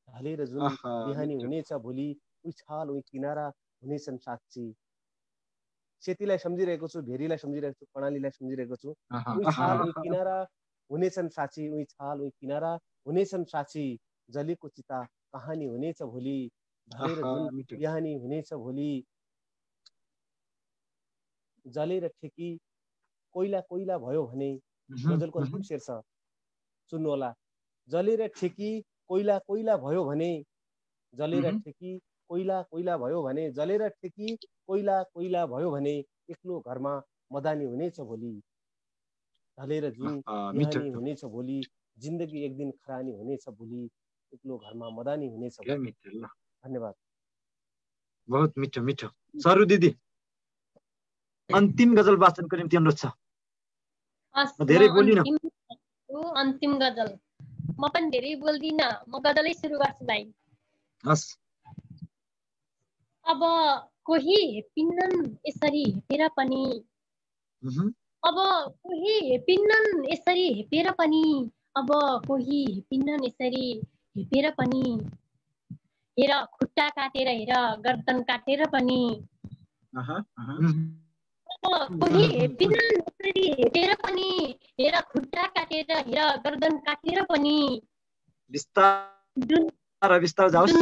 ढलेर जुन बिहानी हुनेछ भोलि। उही छाल उही किनारा हुनेछन् साक्षी। सेतीलाई सम्झिरहेको छु, भेरीलाई सम्झिरहेको छु, कर्णालीलाई सम्झिरहेको छु। उही छाल उही किनारा हुनेछन् साँची उही छाल उही किनारा, हुनेछन् साँची जलेको चिता कहानी हुनेछ भोलि, ढलेर जुन बिहानी हुनेछ भोलि, जलेर ठेकी कोइला कोइला भयो भने, गजलको अन्तिम शेर छ सुन्नु होला। जलेर ठेकी कोइला कोइला भयो भने, जलेर ठेकी कोइला कोइला भयो भने, जलेर ठेकी कोइला कोइला भयो भने, एक्लो घरमा मदानी हुनेछ भोलि, ढलेर जुन बिहानी हुनेछ भोलि, जिन्दगी एक दिन खरानी हुनेछ भोलि, एक्लो घरमा मदानी हुनेछ भोलि। धन्यवाद। बहुत मिठो मिठो। सरू दिदी अन्तिम गजल वाचनको निम्ति अनुरोध छ। धेरै बोलिन। अन्तिम गजल म पनि धेरै बोल्दिन, म गजलै सुरु गर्छु भाइ। हस्। अब कोही हेपिन्नन् यसरी हेपेर पनि, अब कोही हेपिन्नन् यसरी हेपेर पनि, अब कोही हेपिन्नन् यसरी हेपेर पनि, हेर खुट्टा काटेर हेर गर्दन काटेर पनि, कोही हेपिन्नन् यसरी हेपेर पनि, हेर खुट्टा काटेर हेर गर्दन काटेर पनि, बिस्तार बिस्तार जाओस्,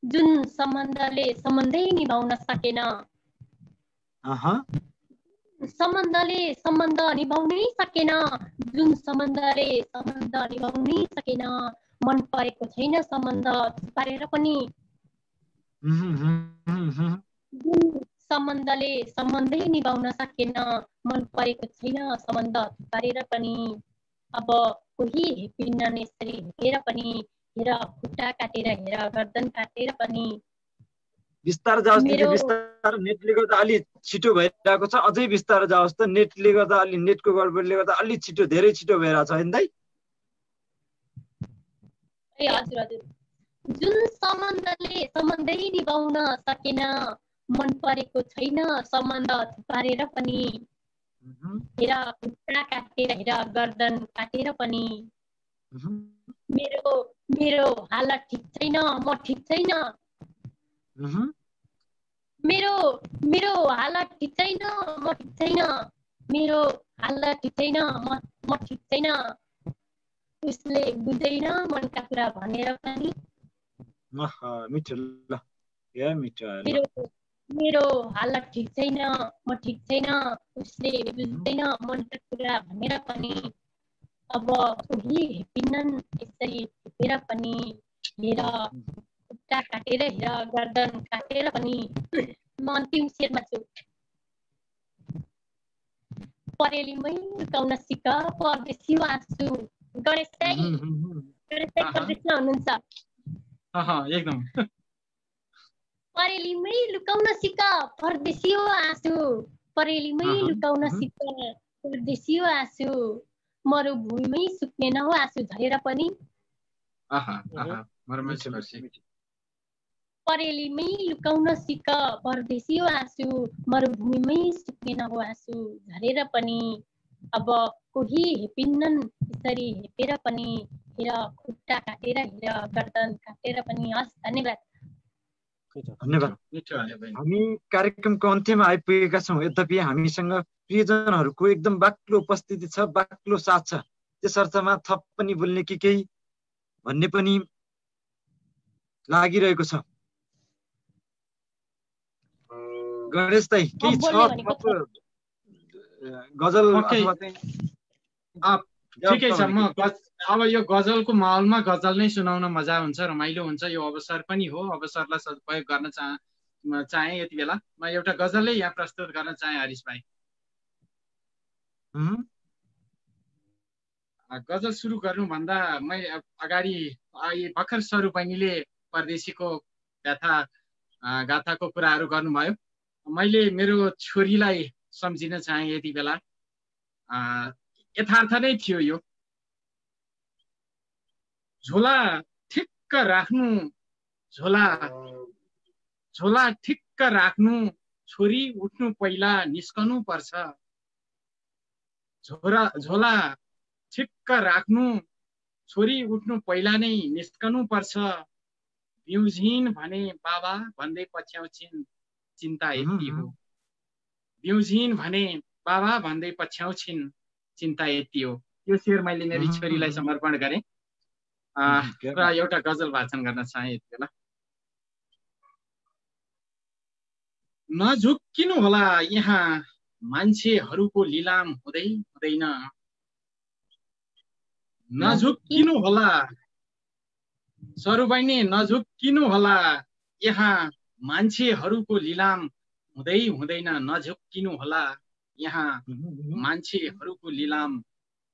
जुन सम्बन्धले सम्बन्धै निभाउन सकेन, सम्बन्धले सम्बन्ध निभाउनै सकेन, जुन सम्बन्धले सम्बन्ध निभाउनै सकेन, मन परेको छैन सम्बन्ध पारेर पनि, जुन सम्बन्धले सम्बन्धै निभाउन सकेन, मन परेको छैन सम्बन्ध पारेर पनि, अब कोही हेपिन्नन् यसरी हेपेर पनि, हेर खुट्टा काटेर हेर गर्दन काटेर पनि। बिस्तार जाओस् दिदी, बिस्तार। नेटले गर्दा अलि छिटो भइरहेको छ, अझै बिस्तार जाओस् त। नेटले गर्दा अलि नेटको गडबडले गर्दा अलि छिटो, धेरै छिटो भइरहेछ हैन दाइ? ए हजुर हजुर। जुन सम्बन्धले सम्बन्धै निभाउन सकेन, मन परेको छैन सम्बन्ध पारेर पनि, हेर खुट्टा काटेर हेर गर्दन काटेर पनि, मेरो मेरो हालत ठिक छैन, म ठिक छैन, मेरो मेरो हालत ठिक छैन, म ठिक छैन, मेरो हालत ठिक छैन, म ठिक छैन, उसले बुझ्दैन मनका कुरा भनेर पनि, मिठो ल, या मिठो। मेरो हालत ठिक छैन, म ठिक छैन, उसले बुझ्दैन मनका कुरा भनेर पनि, अब कोही हेपिन्नन् यसरी हेपेर पनि, हेर खुट्टा काटेर हेर गर्दन काटेर पनि। म अन्तिम शेरमा छु। परेलीमै लुकाउन सिक परदेशी आँसु। गणेश दाइ परदेशमा हुनुहुन्छ? एकदम। परेलीमै लुकाउन सिक परदेशी आँसु, परेलीमै लुकाउन सिक परदेशी आँसु, मरुभूमिमै सुक्ने न हो आँसु झरेर पनि, परेलीमै लुकाउन सिक परदेशी आँसु, मरुभूमिमै सुक्ने न हो आँसु झरेर पनि, अब कोही हेपिन्नन् यसरी हेपेर पनि, हेर खुट्टा काटेर हेर गर्दन काटेर पनि। हस्, धन्यवाद। धन्यवाद। हामी कार्यक्रमको अन्त्यमा आइपुगेका छौँ। यद्यपि हामीसँग प्रियजनहरूको एकदम बाक्लो उपस्थिति छ, बाक्लो साथ छ। त्यस अर्थमा थप पनि बोल्ने कि केही भन्ने पनि लागिरहेको छ। गणेश दाइ केही छ गजल अथवा चाहिँ? ठिकै छ, म अब यो गजलको माहौलमा गजल नै सुनाउन मजा हुन्छ, रमाइलो हुन्छ। यो अवसर पनि हो, अवसरलाई सदुपयोग गर्न चाहे यति बेला म एउटा गजलै यहाँ प्रस्तुत गर्न चाहे हरिश भाइ। गजल सुरु गर्नुभन्दा अगाडि भर्खर सरू बहिनीले परदेशीको गाथाको कुराहरू गर्नुभयो। मैले मेरो छोरीलाई सम्झिन चाहे यति बेला। यथार्थ नै थियो यो। झोला ठिक्क राख्नु, झोला ठिक्क राख्नु, छोरी उठ्नु पहिला निस्कनु पर्छ, झोला ठिक्क राख्नु, छोरी उठ्नु पहिला नै निस्कनु पर्छ, बिउझिन भने बाबा भन्दै पछ्याउँछिन् चिन्ता यति हो, बिउझिन भने बाबा भन्दै पछ्याउँछिन् चिन्ता यति हो, यो शेर मैले मेरी छोरीलाई समर्पण गरेँ र एउटा गजल वाचन गर्न चाहे यति बेला। नझुक्किनु होला यहाँ मान्छेहरूको लिलाम हुँदै हुँदैन, नझुक्किनु होला सरुबैनी, नझुक्किनु होला यहाँ मान्छेहरूको लिलाम हुँदै हुँदैन, नझुक्किनु होला यहाँ मान्छेहरूको लिलाम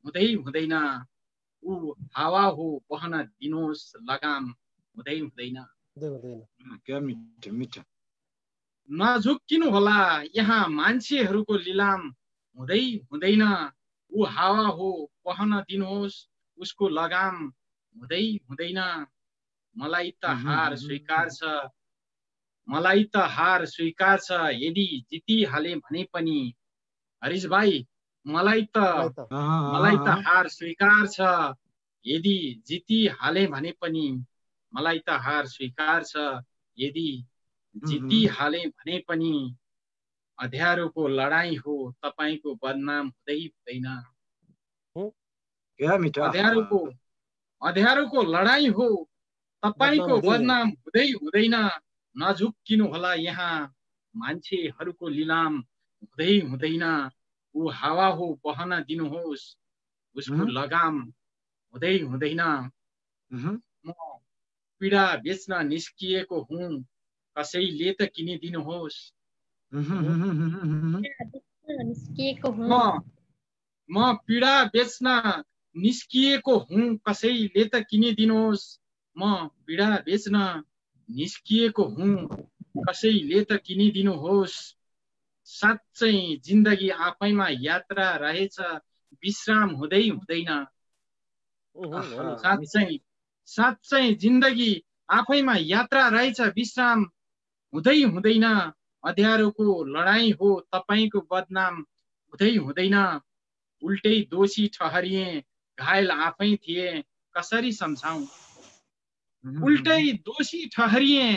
हुँदै हुँदैन, ऊ हावा हो बहन दिनुहोस् लगाम हुँदै हुँदैन। नझुक्किनु होला यहाँ मान्छेहरूको लिलाम हुँदै हुँदैन, ऊ हावा हो बहन दिनुहोस् उसको लगाम हुँदै हुँदैन। मलाई त हार स्वीकार छ, मलाई त हार स्वीकार छ, यदि जितिहाले भने पनि हरिश भाइ मलाई त हार स्वीकार छ, यदि जितिहाले भने पनि मलाई त हार स्वीकार छ, यदि जितिहाले भने पनि अँध्यारोको लडाईँ हो तपाईको बदनाम हुँदै हुँदैन। अँध्यारोको लडाईँ हो तपाईको बदनाम हुँदै हुँदैन, नझुक्किनु होला यहाँ मान्छेहरूको लिलाम हुँदै हुँदैन, ऊ हावा हो बहन दिनुहोस् उसको लगाम हुँदै हुँदैन। म पीडा बेच्न निस्किएको हुँ कसैले त किनिदिनुहोस्, म पीडा बेच्न निस्किएको हुँ कसैले त किनिदिनुहोस्, म पीडा बेच्न निस्किएको हुँ कसैले त किनिदिनुहोस्। साँच्चै जिन्दगी आफैमा यात्रा रहेछ विश्राम हुँदै हुँदैन, साँच्चै जिन्दगी आफैमा यात्रा रहेछ विश्राम हुँदै हुँदैन, अँध्यारोको लडाईँ हो तपाईको बदनाम हुँदै हुँदैन। उल्टै दोषी ठहरिए घायल आफै थिए कसरी सम्झाउँ, उल्टै दोषी ठहरिए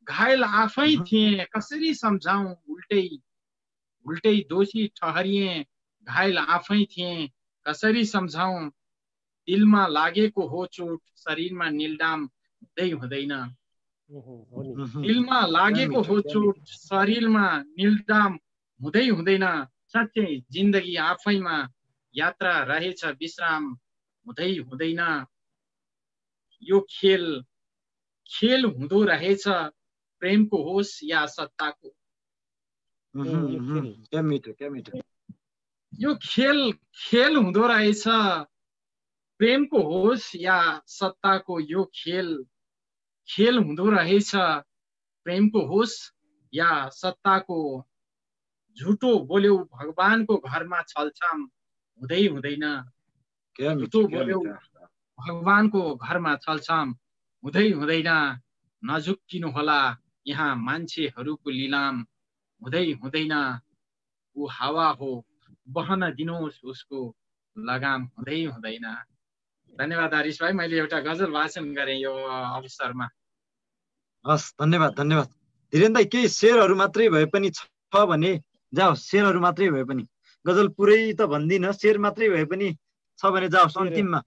घायल आफै थिए कसरी सम्झाउँ, उल्टै दोषी ठहरिए घायल आफै थिए कसरी सम्झाउँ। दिलमा लागेको हो चोट शरीरमा निल्दाम हुँदै हुँदैन, दिलमा लागेको हो चोट शरीरमा निल्दाम हुँदै हुँदैन। साँच्चै जिन्दगी आफैमा यात्रा रहेछ विश्राम हुँदै हुँदैन। यो खेल हुँदो रहेछ प्रेमको होस् या सत्ताको, यो खेल हुँदो रहेछ प्रेमको होस् या सत्ताको, यो खेल हुँदो रहेछ प्रेमको होस् या सत्ताको। झुटो बोल्यौ भगवानको घरमा छलछाम हुँदै हुँदैन, झुटो बोल्यौ भगवानको घरमा छलछाम हुँदै हुँदैन। नझुक्किनु होला यहाँ मान्छेहरूको लिलाम हुँदै हुँदैन, ऊ हावा हो बहन दिनुहोस् उसको लगाम हुँदै हुँदैन। धन्यवाद हरिश भाइ, मैले एउटा गजल वाचन गरेँ यो अवसरमा। हस्, धन्यवाद धन्यवाद। धीरेन दाइ, केही शेरहरू मात्रै भए पनि छ भने जाओस्, शेरहरू मात्रै भए पनि, गजल पुरै त भन्दिनँ, शेर मात्रै भए पनि छ भने जाओस् अन्तिममा।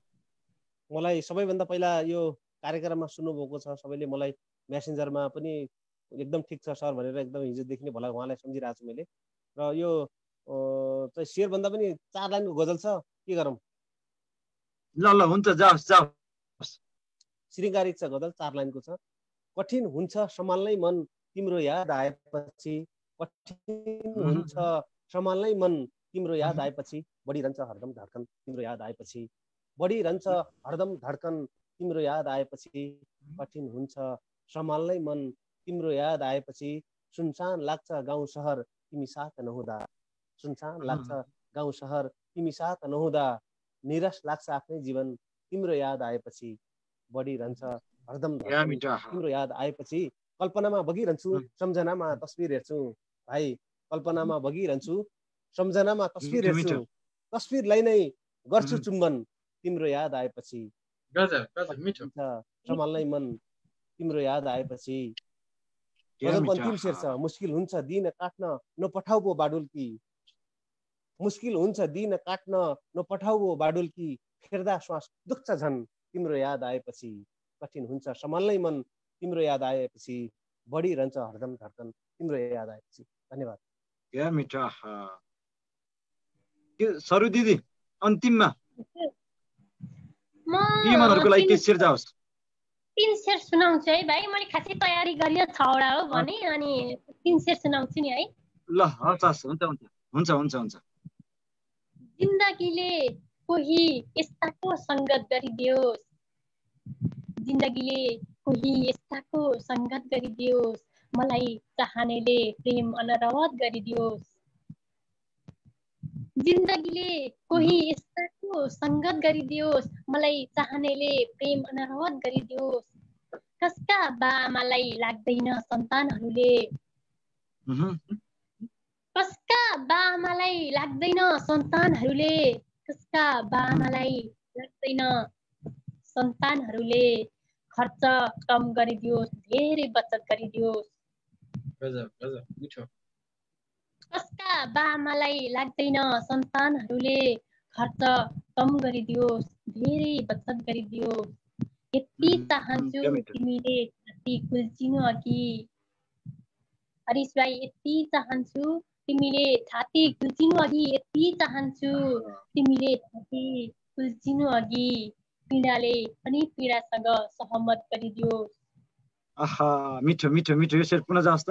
मलाई सबैभन्दा पहिला यो कार्यक्रममा सुन्नुभएको छ सबैले, मलाई मेसेन्जरमा पनि एकदम ठिक छ सर भनेर एकदम हिजोदेखि नै भला उहाँलाई सम्झिरहेको छु मैले। र यो चाहिँ शेरभन्दा पनि 4 लाइनको गजल छ, के गरौँ? ल हुन्छ, जाओस्। श्रृङ्गारिक छ गजल, 4 लाइनको छ। कठिन हुन्छ सम्हाल्नै मन तिम्रो याद आएपछि, कठिन हुन्छ सम्हाल्नै मन तिम्रो याद आएपछि, बढिरहन्छ हरदम धड्कन तिम्रो याद आएपछि, बढिरहन्छ हरदम धड्कन तिम्रो याद आएपछि, कठिन हुन्छ सम्हाल्नै मन तिम्रो याद आएपछि, सुनसान लाग्छ गाउँ सहर तिमी साथ नहुँदा, सुनसान लाग्छ गाउँ सहर तिमी साथ नहुँदा, निराश लाग्छ आफ्नै जीवन तिम्रो याद आएपछि, बढिरहन्छ हरदम तिम्रो याद आएपछि। कल्पनामा बगिरहन्छु सम्झनामा तस्बिर हेर्छु, भाइ कल्पनामा बगिरहन्छु सम्झनामा तस्बिर हेर्छु, तस्बिरलाई नै गर्छु चुम्बन तिम्रो याद आएपछि, सम्हाल्नै मन तिम्रो याद आएपछि। गजलको अन्तिम शेर छ। मुस्किल हुन्छ दिन काट्न नपठाउ पो बाडुल्की, मुस्किल हुन्छ दिन काट्न नपठाऊ बाडुल्की, फेर्दा श्वास दुख्छ झन् तिम्रो याद आएपछि, कठिन हुन्छ सम्हाल्नै मन तिम्रो याद आएपछि, बढिरहन्छ हरदम धड्कन तिम्रो याद आएपछि। धन्यवाद। क्या मिठो। सरू दिदी अन्तिममा टिमहरूको लागि के शेर जाओस्? 3 शेर सुनाउँछु है भाइ, मैले खासै तयारी गरियो 6 वटा हो भने, अनि 3 शेर सुनाउँछु नि है। ल हस् हुन्छ हुन्छ हुन्छ हुन्छ हुन्छ। जिन्दगीले कोही यस्ताको सङ्गत गरिदियोस्, जिन्दगीले कोही यस्ताको सङ्गत गरिदियोस्, मलाई चाहनेले प्रेम अनरवत गरिदियोस्, जिन्दगीले कोही यस्ताको सङ्गत गरिदियोस्, मलाई चाहनेले प्रेम अनरवत गरिदियोस्, कसका बाआमालाई लाग्दैन सन्तानहरूले, कसका बाआमालाई लाग्दैन सन्तानहरूले, कसका बाआमालाई लाग्दैन सन्तानहरूले, खर्च कम गरिदियोस्, धेरै बचत गरिदियोस्, कसका बाआमालाई लाग्दैन सन्तानहरूले, खर्च कम गरिदियोस्, धेरै बचत गरिदियोस्, यति चाहन्छु तिमीले छाती कुल्चिनु अघि, हरिश भाइ यति चाहन्छु तिमीले छाती कुल्चिनु अघि, यति चाहन्छु तिमीले छाती कुल्चिनु अघि, पीडाले पनि पीडासँग सहमत गरिदियोस्। आहा मिठो मिठो मिठो। यो शेर पुनः जाओस् त।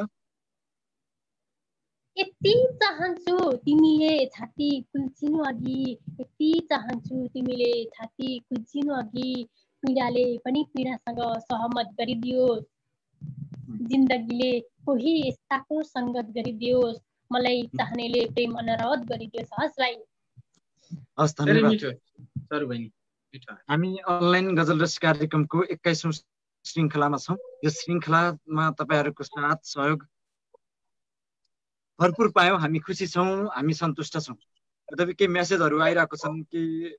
यति चाहन्छु तिमीले छाती कुल्चिनु अघि, यति चाहन्छु तिमीले छाती कुल्चिनु अघि, पीडाले पनि पीडासँग सहमत गरिदियोस्, जिन्दगीले कोही यस्ताको सङ्गत गरिदियोस्, मलाई चाहनेले प्रेम अनरवत गरिदियोस्। हस् भाइ। हस् धन्यवाद। हामी अनलाइन गजल रस कार्यक्रमको 21औं श्रृङ्खलामा छौँ। यो श्रृङ्खलामा तपाईँहरूको साथ सहयोग भरपुर पायौँ, हामी खुसी छौँ, हामी सन्तुष्ट छौँ। तथापि केही मेसेजहरू आइरहेको छन् कि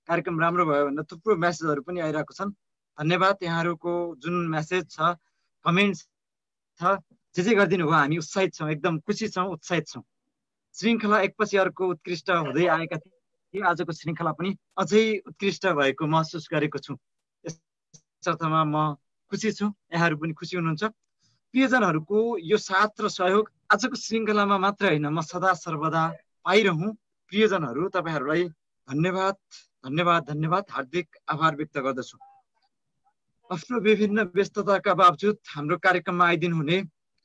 कार्यक्रम राम्रो भयो भनेर थुप्रो मेसेजहरू पनि आइरहेको छन्। धन्यवाद। यहाँहरूको जुन मेसेज छ, कमेन्ट छ, जे गरिदिनु भयो, हामी उत्साहित छौँ, एकदम खुसी छौँ, उत्साहित छौँ। श्रृङ्खला एकपछि अर्को उत्कृष्ट हुँदै आएका थिए। आजको श्रृङ्खला पनि अझै उत्कृष्ट भएको महसुस गरेको छु। यस अर्थमा म खुसी छु, यहाँहरू पनि खुसी हुनुहुन्छ। प्रियजनहरूको यो साथ र सहयोग आजको श्रृङ्खलामा मात्र होइन, म सदा सर्वदा पाइरहँ। प्रियजनहरू तपाईँहरूलाई धन्यवाद धन्यवाद धन्यवाद, हार्दिक आभार व्यक्त गर्दछु। आफ्नो विभिन्न व्यस्तताका बावजुद हाम्रो कार्यक्रममा आइदिनु हुने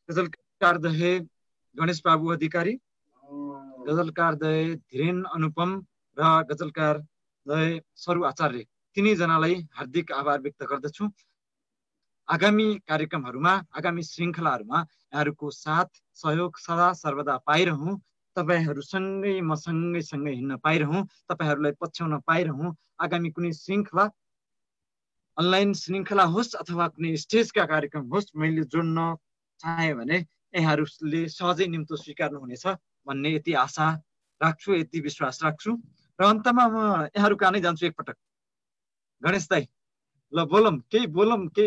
गजलकार दहे गणेश बाबु अधिकारी, गजलकार दहे धीरेन अनुपम र गजलकार दहे सरू आचार्य, तिनैजनालाई हार्दिक आभार व्यक्त गर्दछु। आगामी कार्यक्रमहरूमा, आगामी श्रृङ्खलाहरूमा यहाँहरूको साथ सहयोग सदा सर्वदा पाइरहँ। तपाईँहरूसँगै म सँगै हिँड्न पाइरहँ, तपाईँहरूलाई पछ्याउन पाइरहँ। आगामी कुनै श्रृङ्खला, अनलाइन श्रृङ्खला होस् अथवा कुनै स्टेजका कार्यक्रम होस्, मैले जोड्न चाहेँ भने यहाँहरूले सहजै निम्तो स्वीकार्नुहुनेछ भन्ने यति आशा राख्छु, यति विश्वास राख्छु। र अन्तमा म यहाँहरू कहाँ नै जान्छु एकपटक। गणेश दाइ, ल बोलौँ, केही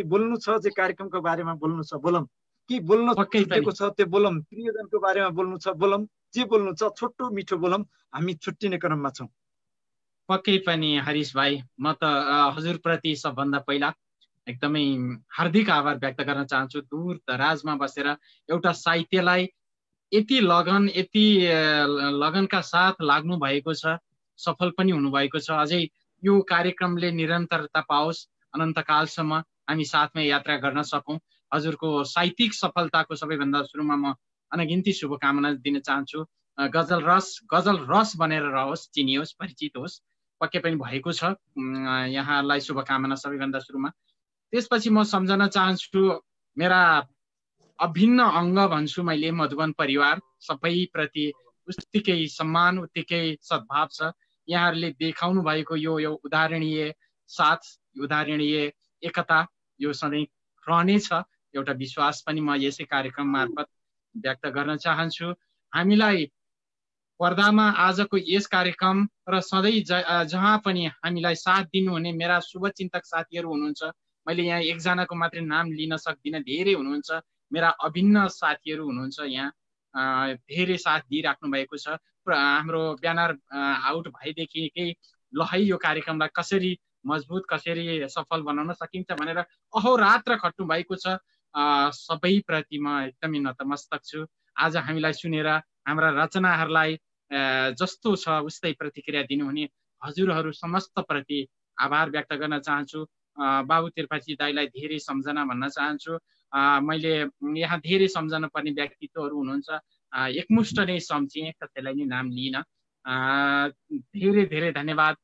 बोल्नु छ, जे कार्यक्रमको बारेमा बोल्नु छ बोलौँ, केही बोल्नु छुटेको छ त्यो बोलौँ, प्रियजनको बारेमा बोल्नु छ बोलौँ, जे बोल्नु छ छोटो मिठो बोलौँ, हामी छुट्टिने क्रममा छौँ। पक्कै पनि हरिश भाइ, म त हजुरप्रति सबभन्दा पहिला एकदमै हार्दिक आभार व्यक्त गर्न चाहन्छु। दूर दराजमा बसेर एउटा साहित्यलाई यति लगनका साथ लाग्नु भएको छ, सफल पनि हुनुभएको छ। अझै यो कार्यक्रमले निरन्तरता पाओस्, अनन्तकालसम्म हामी साथमा यात्रा गर्न सकौँ। हजुरको साहित्यिक सफलताको सबैभन्दा सुरुमा म अनगिन्ती शुभकामना दिन चाहन्छु। गजल रस बनेर रहोस्, चिनियोस्, परिचित होस्, पक्कै पनि भएको छ। यहाँलाई शुभकामना सबैभन्दा सुरुमा। त्यसपछि म सम्झन चाहन्छु मेरा अभिन्न अङ्ग भन्छु मैले, मधुबन परिवार, सबैप्रति उत्तिकै सम्मान, उत्तिकै सद्भाव छ। यहाँहरूले देखाउनु भएको यो उदाहरणीय साथ, उदाहरणीय एकता, यो सधैँ रहनेछ एउटा विश्वास पनि म यसै कार्यक्रम मार्फत व्यक्त गर्न चाहन्छु। हामीलाई पर्दामा आजको यस कार्यक्रम र सधैँ जहाँ पनि हामीलाई साथ दिनुहुने मेरा शुभचिन्तक साथीहरू हुनुहुन्छ। मैले यहाँ एकजनाको मात्रै नाम लिन सक्दिनँ, धेरै हुनुहुन्छ, मेरा अभिन्न साथीहरू हुनुहुन्छ यहाँ। धेरै साथ दिइराख्नु भएको छ। हाम्रो ब्यानर आउट भएदेखि केही ल है यो कार्यक्रमलाई कसरी मजबुत कसरी सफल बनाउन सकिन्छ भनेर अहोरात्र खट्नु भएको छ। सबैप्रति म एकदमै नतमस्तक छु। आज हामीलाई सुनेर हाम्रा रचनाहरूलाई जस्तो छ उस्तै प्रतिक्रिया दिनुहुने हजुरहरू समस्तप्रति आभार व्यक्त गर्न चाहन्छु। बाबु त्रिपाठी दाईलाई धेरै सम्झना भन्न चाहन्छु। मैले यहाँ धेरै सम्झन पर्ने व्यक्तित्वहरू हुनुहुन्छ, एकमुष्ट नै सम्झेँ, कसैलाई नै नाम लिइन। धेरै धेरै धन्यवाद।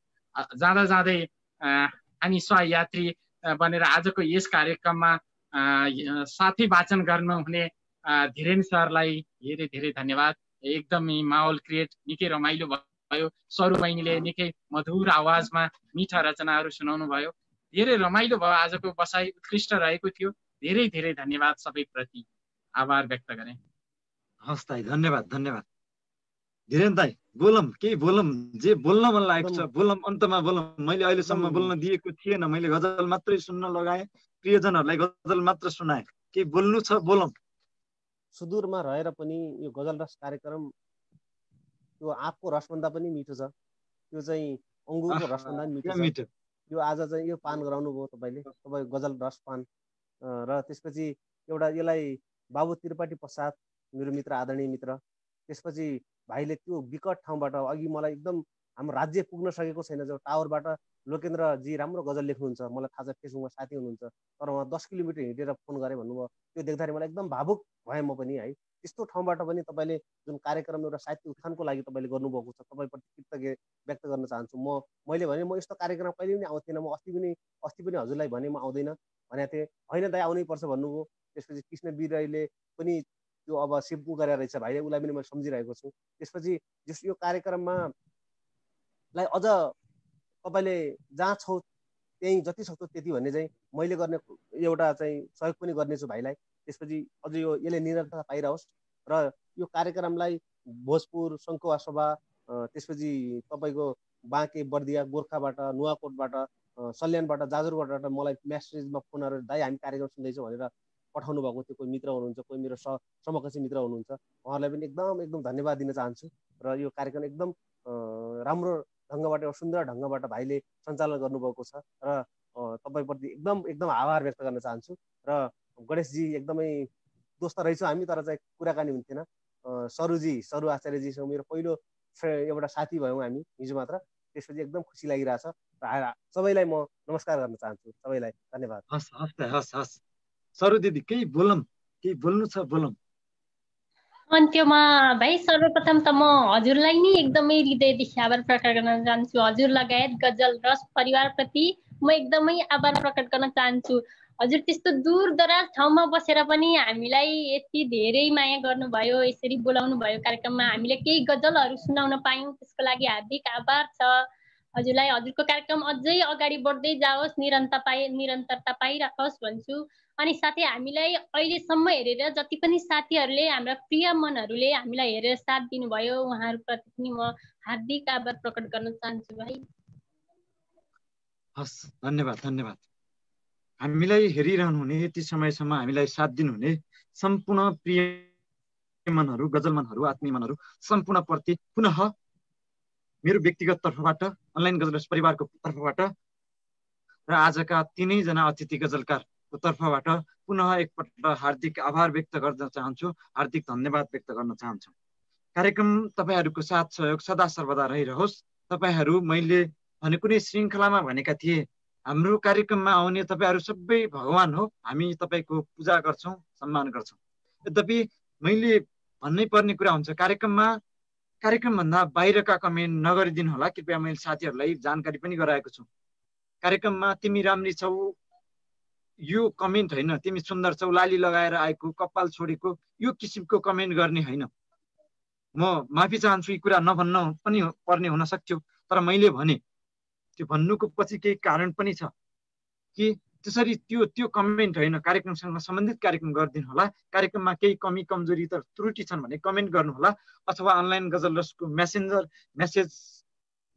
जाँदा जाँदै हामी सहयात्री बनेर आजको यस कार्यक्रममा साथै वाचन गर्नुहुने धीरेन सरलाई धेरै धेरै धन्यवाद। एकदमै माहौल क्रिएट निकै रमाइलो भयो। सरू बहिनीले निकै मधुर आवाजमा मिठा रचनाहरू सुनाउनु भयो। धेरै रमाइलो भयो। आजको बसाइ उत्कृष्ट रहेको थियो। धेरै धेरै धन्यवाद सबैप्रति आभार व्यक्त गरेँ। हस् दाइ, धन्यवाद धन्यवाद। धीरेन दाइ बोलम, केही बोलम, जे बोल्न मन लागेको छ बोलम, अन्तमा बोलम। मैले अहिलेसम्म बोल्न दिएको थिएन, मैले गजल मात्रै सुन्न लगाएँ, प्रियजनहरूलाई गजल मात्र सुनाएँ। केही बोल्नु छ बोलम। सुदूरमा रहेर पनि यो गजल रस कार्यक्रम त्यो आँपको रसभन्दा पनि मिठो छ। त्यो चाहिँ अङ्गुरको रसभन्दा पनि मिठो छ। यो आज चाहिँ यो पान गराउनु भयो तपाईँले, तपाईँ गजल रस पान। र त्यसपछि एउटा यसलाई बाबु त्रिपाठी पश्चात मेरो मित्र, आदरणीय मित्र, त्यसपछि भाइले त्यो विकट ठाउँबाट अघि मलाई एकदम हाम्रो राज्य पुग्न सकेको छैन, जो टावरबाट लोकेन्द्रजी राम्रो गजल लेख्नुहुन्छ, मलाई थाहा छ, फेसबुकमा साथी हुनुहुन्छ, तर उहाँ 10 किलोमिटर हिँडेर फोन गरेँ भन्नुभयो। त्यो देख्दाखेरि मलाई एकदम भावुक भएँ म पनि है। त्यस्तो ठाउँबाट पनि तपाईँले जुन कार्यक्रम एउटा साहित्य उत्थानको लागि तपाईँले गर्नुभएको छ, तपाईँप्रति कृतज्ञ व्यक्त गर्न चाहन्छु। मैले भने म यस्तो कार्यक्रम कहिले पनि आउँथिनँ, म अस्ति पनि हजुरलाई भने म आउँदैन भनेको थिएँ, होइन दाइ आउनै पर्छ भन्नुभयो। त्यसपछि कृष्ण बिराईले पनि त्यो अब सिपको गरेर रहेछ भाइले, उसलाई पनि मैले सम्झिरहेको छु। त्यसपछि यो कार्यक्रममा लाई अझ तपाईँले जहाँ छौ त्यहीँ जति सक्छौ त्यति भन्ने चाहिँ मैले गर्ने एउटा चाहिँ सहयोग पनि गर्नेछु भाइलाई। त्यसपछि अझ यसले निरन्तरता पाइरहोस् र यो कार्यक्रमलाई भोजपुर, सङ्खुवा सभा, त्यसपछि तपाईँको बाँके, बर्दिया, गोर्खाबाट, नुवाकोटबाट, सल्यानबाट, जाजरकोटबाट मलाई म्यासेजमा फोनहरू दाइ हामी कार्यक्रम सुन्दैछौँ भनेर पठाउनु भएको थियो। कोही मित्र हुनुहुन्छ, कोही मेरो समकक्षी मित्र हुनुहुन्छ, उहाँहरूलाई पनि एकदम धन्यवाद दिन चाहन्छु। र यो कार्यक्रम एकदम राम्रो ढङ्गबाट, एउटा सुन्दर ढङ्गबाट भाइले सञ्चालन गर्नुभएको छ र तपाईँप्रति एकदम आभार व्यक्त गर्न चाहन्छु। र गणेशजी एकदमै दोस्त रहेछौँ हामी, तर चाहिँ कुराकानी हुन्थेन। सरू आचार्यजीसँग मेरो पहिलो एउटा साथी भयौँ हामी हिजो मात्र। त्यसपछि एकदम खुसी लागिरहेछ र सबैलाई म नमस्कार गर्न चाहन्छु। सबैलाई धन्यवाद। हस् सरू दिदी केही बोलम, केही बोल्नु छ बोलम। अन्त्यमा भाइ सर्वप्रथम त म हजुरलाई नि एकदमै हृदयदेखि आभार प्रकट गर्न चाहन्छु। हजुर लगायत गजल रस परिवारप्रति म एकदमै आभार प्रकट गर्न चाहन्छु। हजुर त्यस्तो दूर दराज ठाउँमा बसेर पनि हामीलाई यति धेरै माया गर्नुभयो, यसरी बोलाउनु भयो कार्यक्रममा, हामीले केही गजलहरू सुनाउन पायौँ, त्यसको लागि हार्दिक आभार छ हजुरलाई। हजुरको कार्यक्रम अझै अगाडि बढ्दै जाओस्, निरन्तरता पाइराखोस् भन्छु। अनि साथै हामीलाई अहिलेसम्म हेरेर जति पनि साथीहरूले, हाम्रा प्रिय मनहरूले हामीलाई हेरेर साथ दिनुभयो, उहाँहरूप्रति पनि म हार्दिक आभार प्रकट गर्न चाहन्छु भाइ। हस् धन्यवाद धन्यवाद। हामीलाई हेरिरहनु हुने, यति समयसम्म हामीलाई साथ दिनुहुने सम्पूर्ण प्रिय मनहरू, गजल मनहरू, आत्मीय मनहरू सम्पूर्ण प्रति पुनः मेरो व्यक्तिगत तर्फबाट, अनलाइन गजल परिवारको तर्फबाट र आजका तीनैजना अतिथि गजलकारको तर्फबाट पुनः एकपल्ट हार्दिक आभार व्यक्त गर्न चाहन्छु, हार्दिक धन्यवाद व्यक्त गर्न चाहन्छु। कार्यक्रम तपाईँहरूको साथ सहयोग सदा सर्वदा रहिरहोस्। तपाईँहरू मैले भने कुनै श्रृङ्खलामा भनेका थिए, हाम्रो कार्यक्रममा आउने तपाईँहरू सबै भगवान हो, हामी तपाईँको पूजा गर्छौँ, सम्मान गर्छौँ। यद्यपि मैले भन्नै पर्ने कुरा हुन्छ, कार्यक्रमभन्दा बाहिरका कमेन्ट नगरिदिनु होला कृपया। मैले साथीहरूलाई जानकारी पनि गराएको छु, कार्यक्रममा तिमी राम्री छौ यो कमेन्ट होइन, तिमी सुन्दर छौ लाली लगाएर आएको, कपाल छोडेको, यो किसिमको कमेन्ट गर्ने होइन। म माफी चाहन्छु, यी कुरा नभन्न पनि पर्ने हुन सक्थ्यो, तर मैले भने त्यो भन्नुको पछि केही कारण पनि छ कि त्यसरी त्यो कमेन्ट होइन, कार्यक्रमसँग सम्बन्धित कार्यक्रम गरिदिनु होला। कार्यक्रममा केही कमी कमजोरी त त्रुटि छन् भने कमेन्ट गर्नु होला, अथवा अनलाइन गजल रसको मेसेज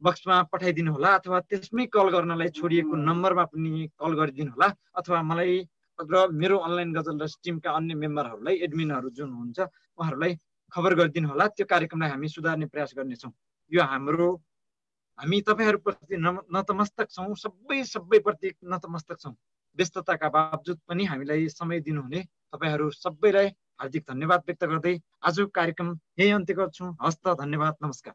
बक्समा पठाइदिनु होला, अथवा त्यसमै कल गर्नलाई छोडिएको नम्बरमा पनि कल गरिदिनु होला, अथवा मलाई र मेरो अनलाइन गजल रस टिमका अन्य मेम्बरहरूलाई, एडमिनहरू जुन हुनुहुन्छ उहाँहरूलाई खबर गरिदिनु होला। त्यो कार्यक्रमलाई हामी सुधार्ने प्रयास गर्नेछौँ। यो हामी तपाईँहरूप्रति नतमस्तक छौँ, सबैप्रति नतमस्तक छौँ। व्यस्तताका बावजुद पनि हामीलाई समय दिनुहुने तपाईँहरू सबैलाई हार्दिक धन्यवाद व्यक्त गर्दै आजको कार्यक्रम यही अन्त्य गर्छौँ। हस्त, धन्यवाद, नमस्कार।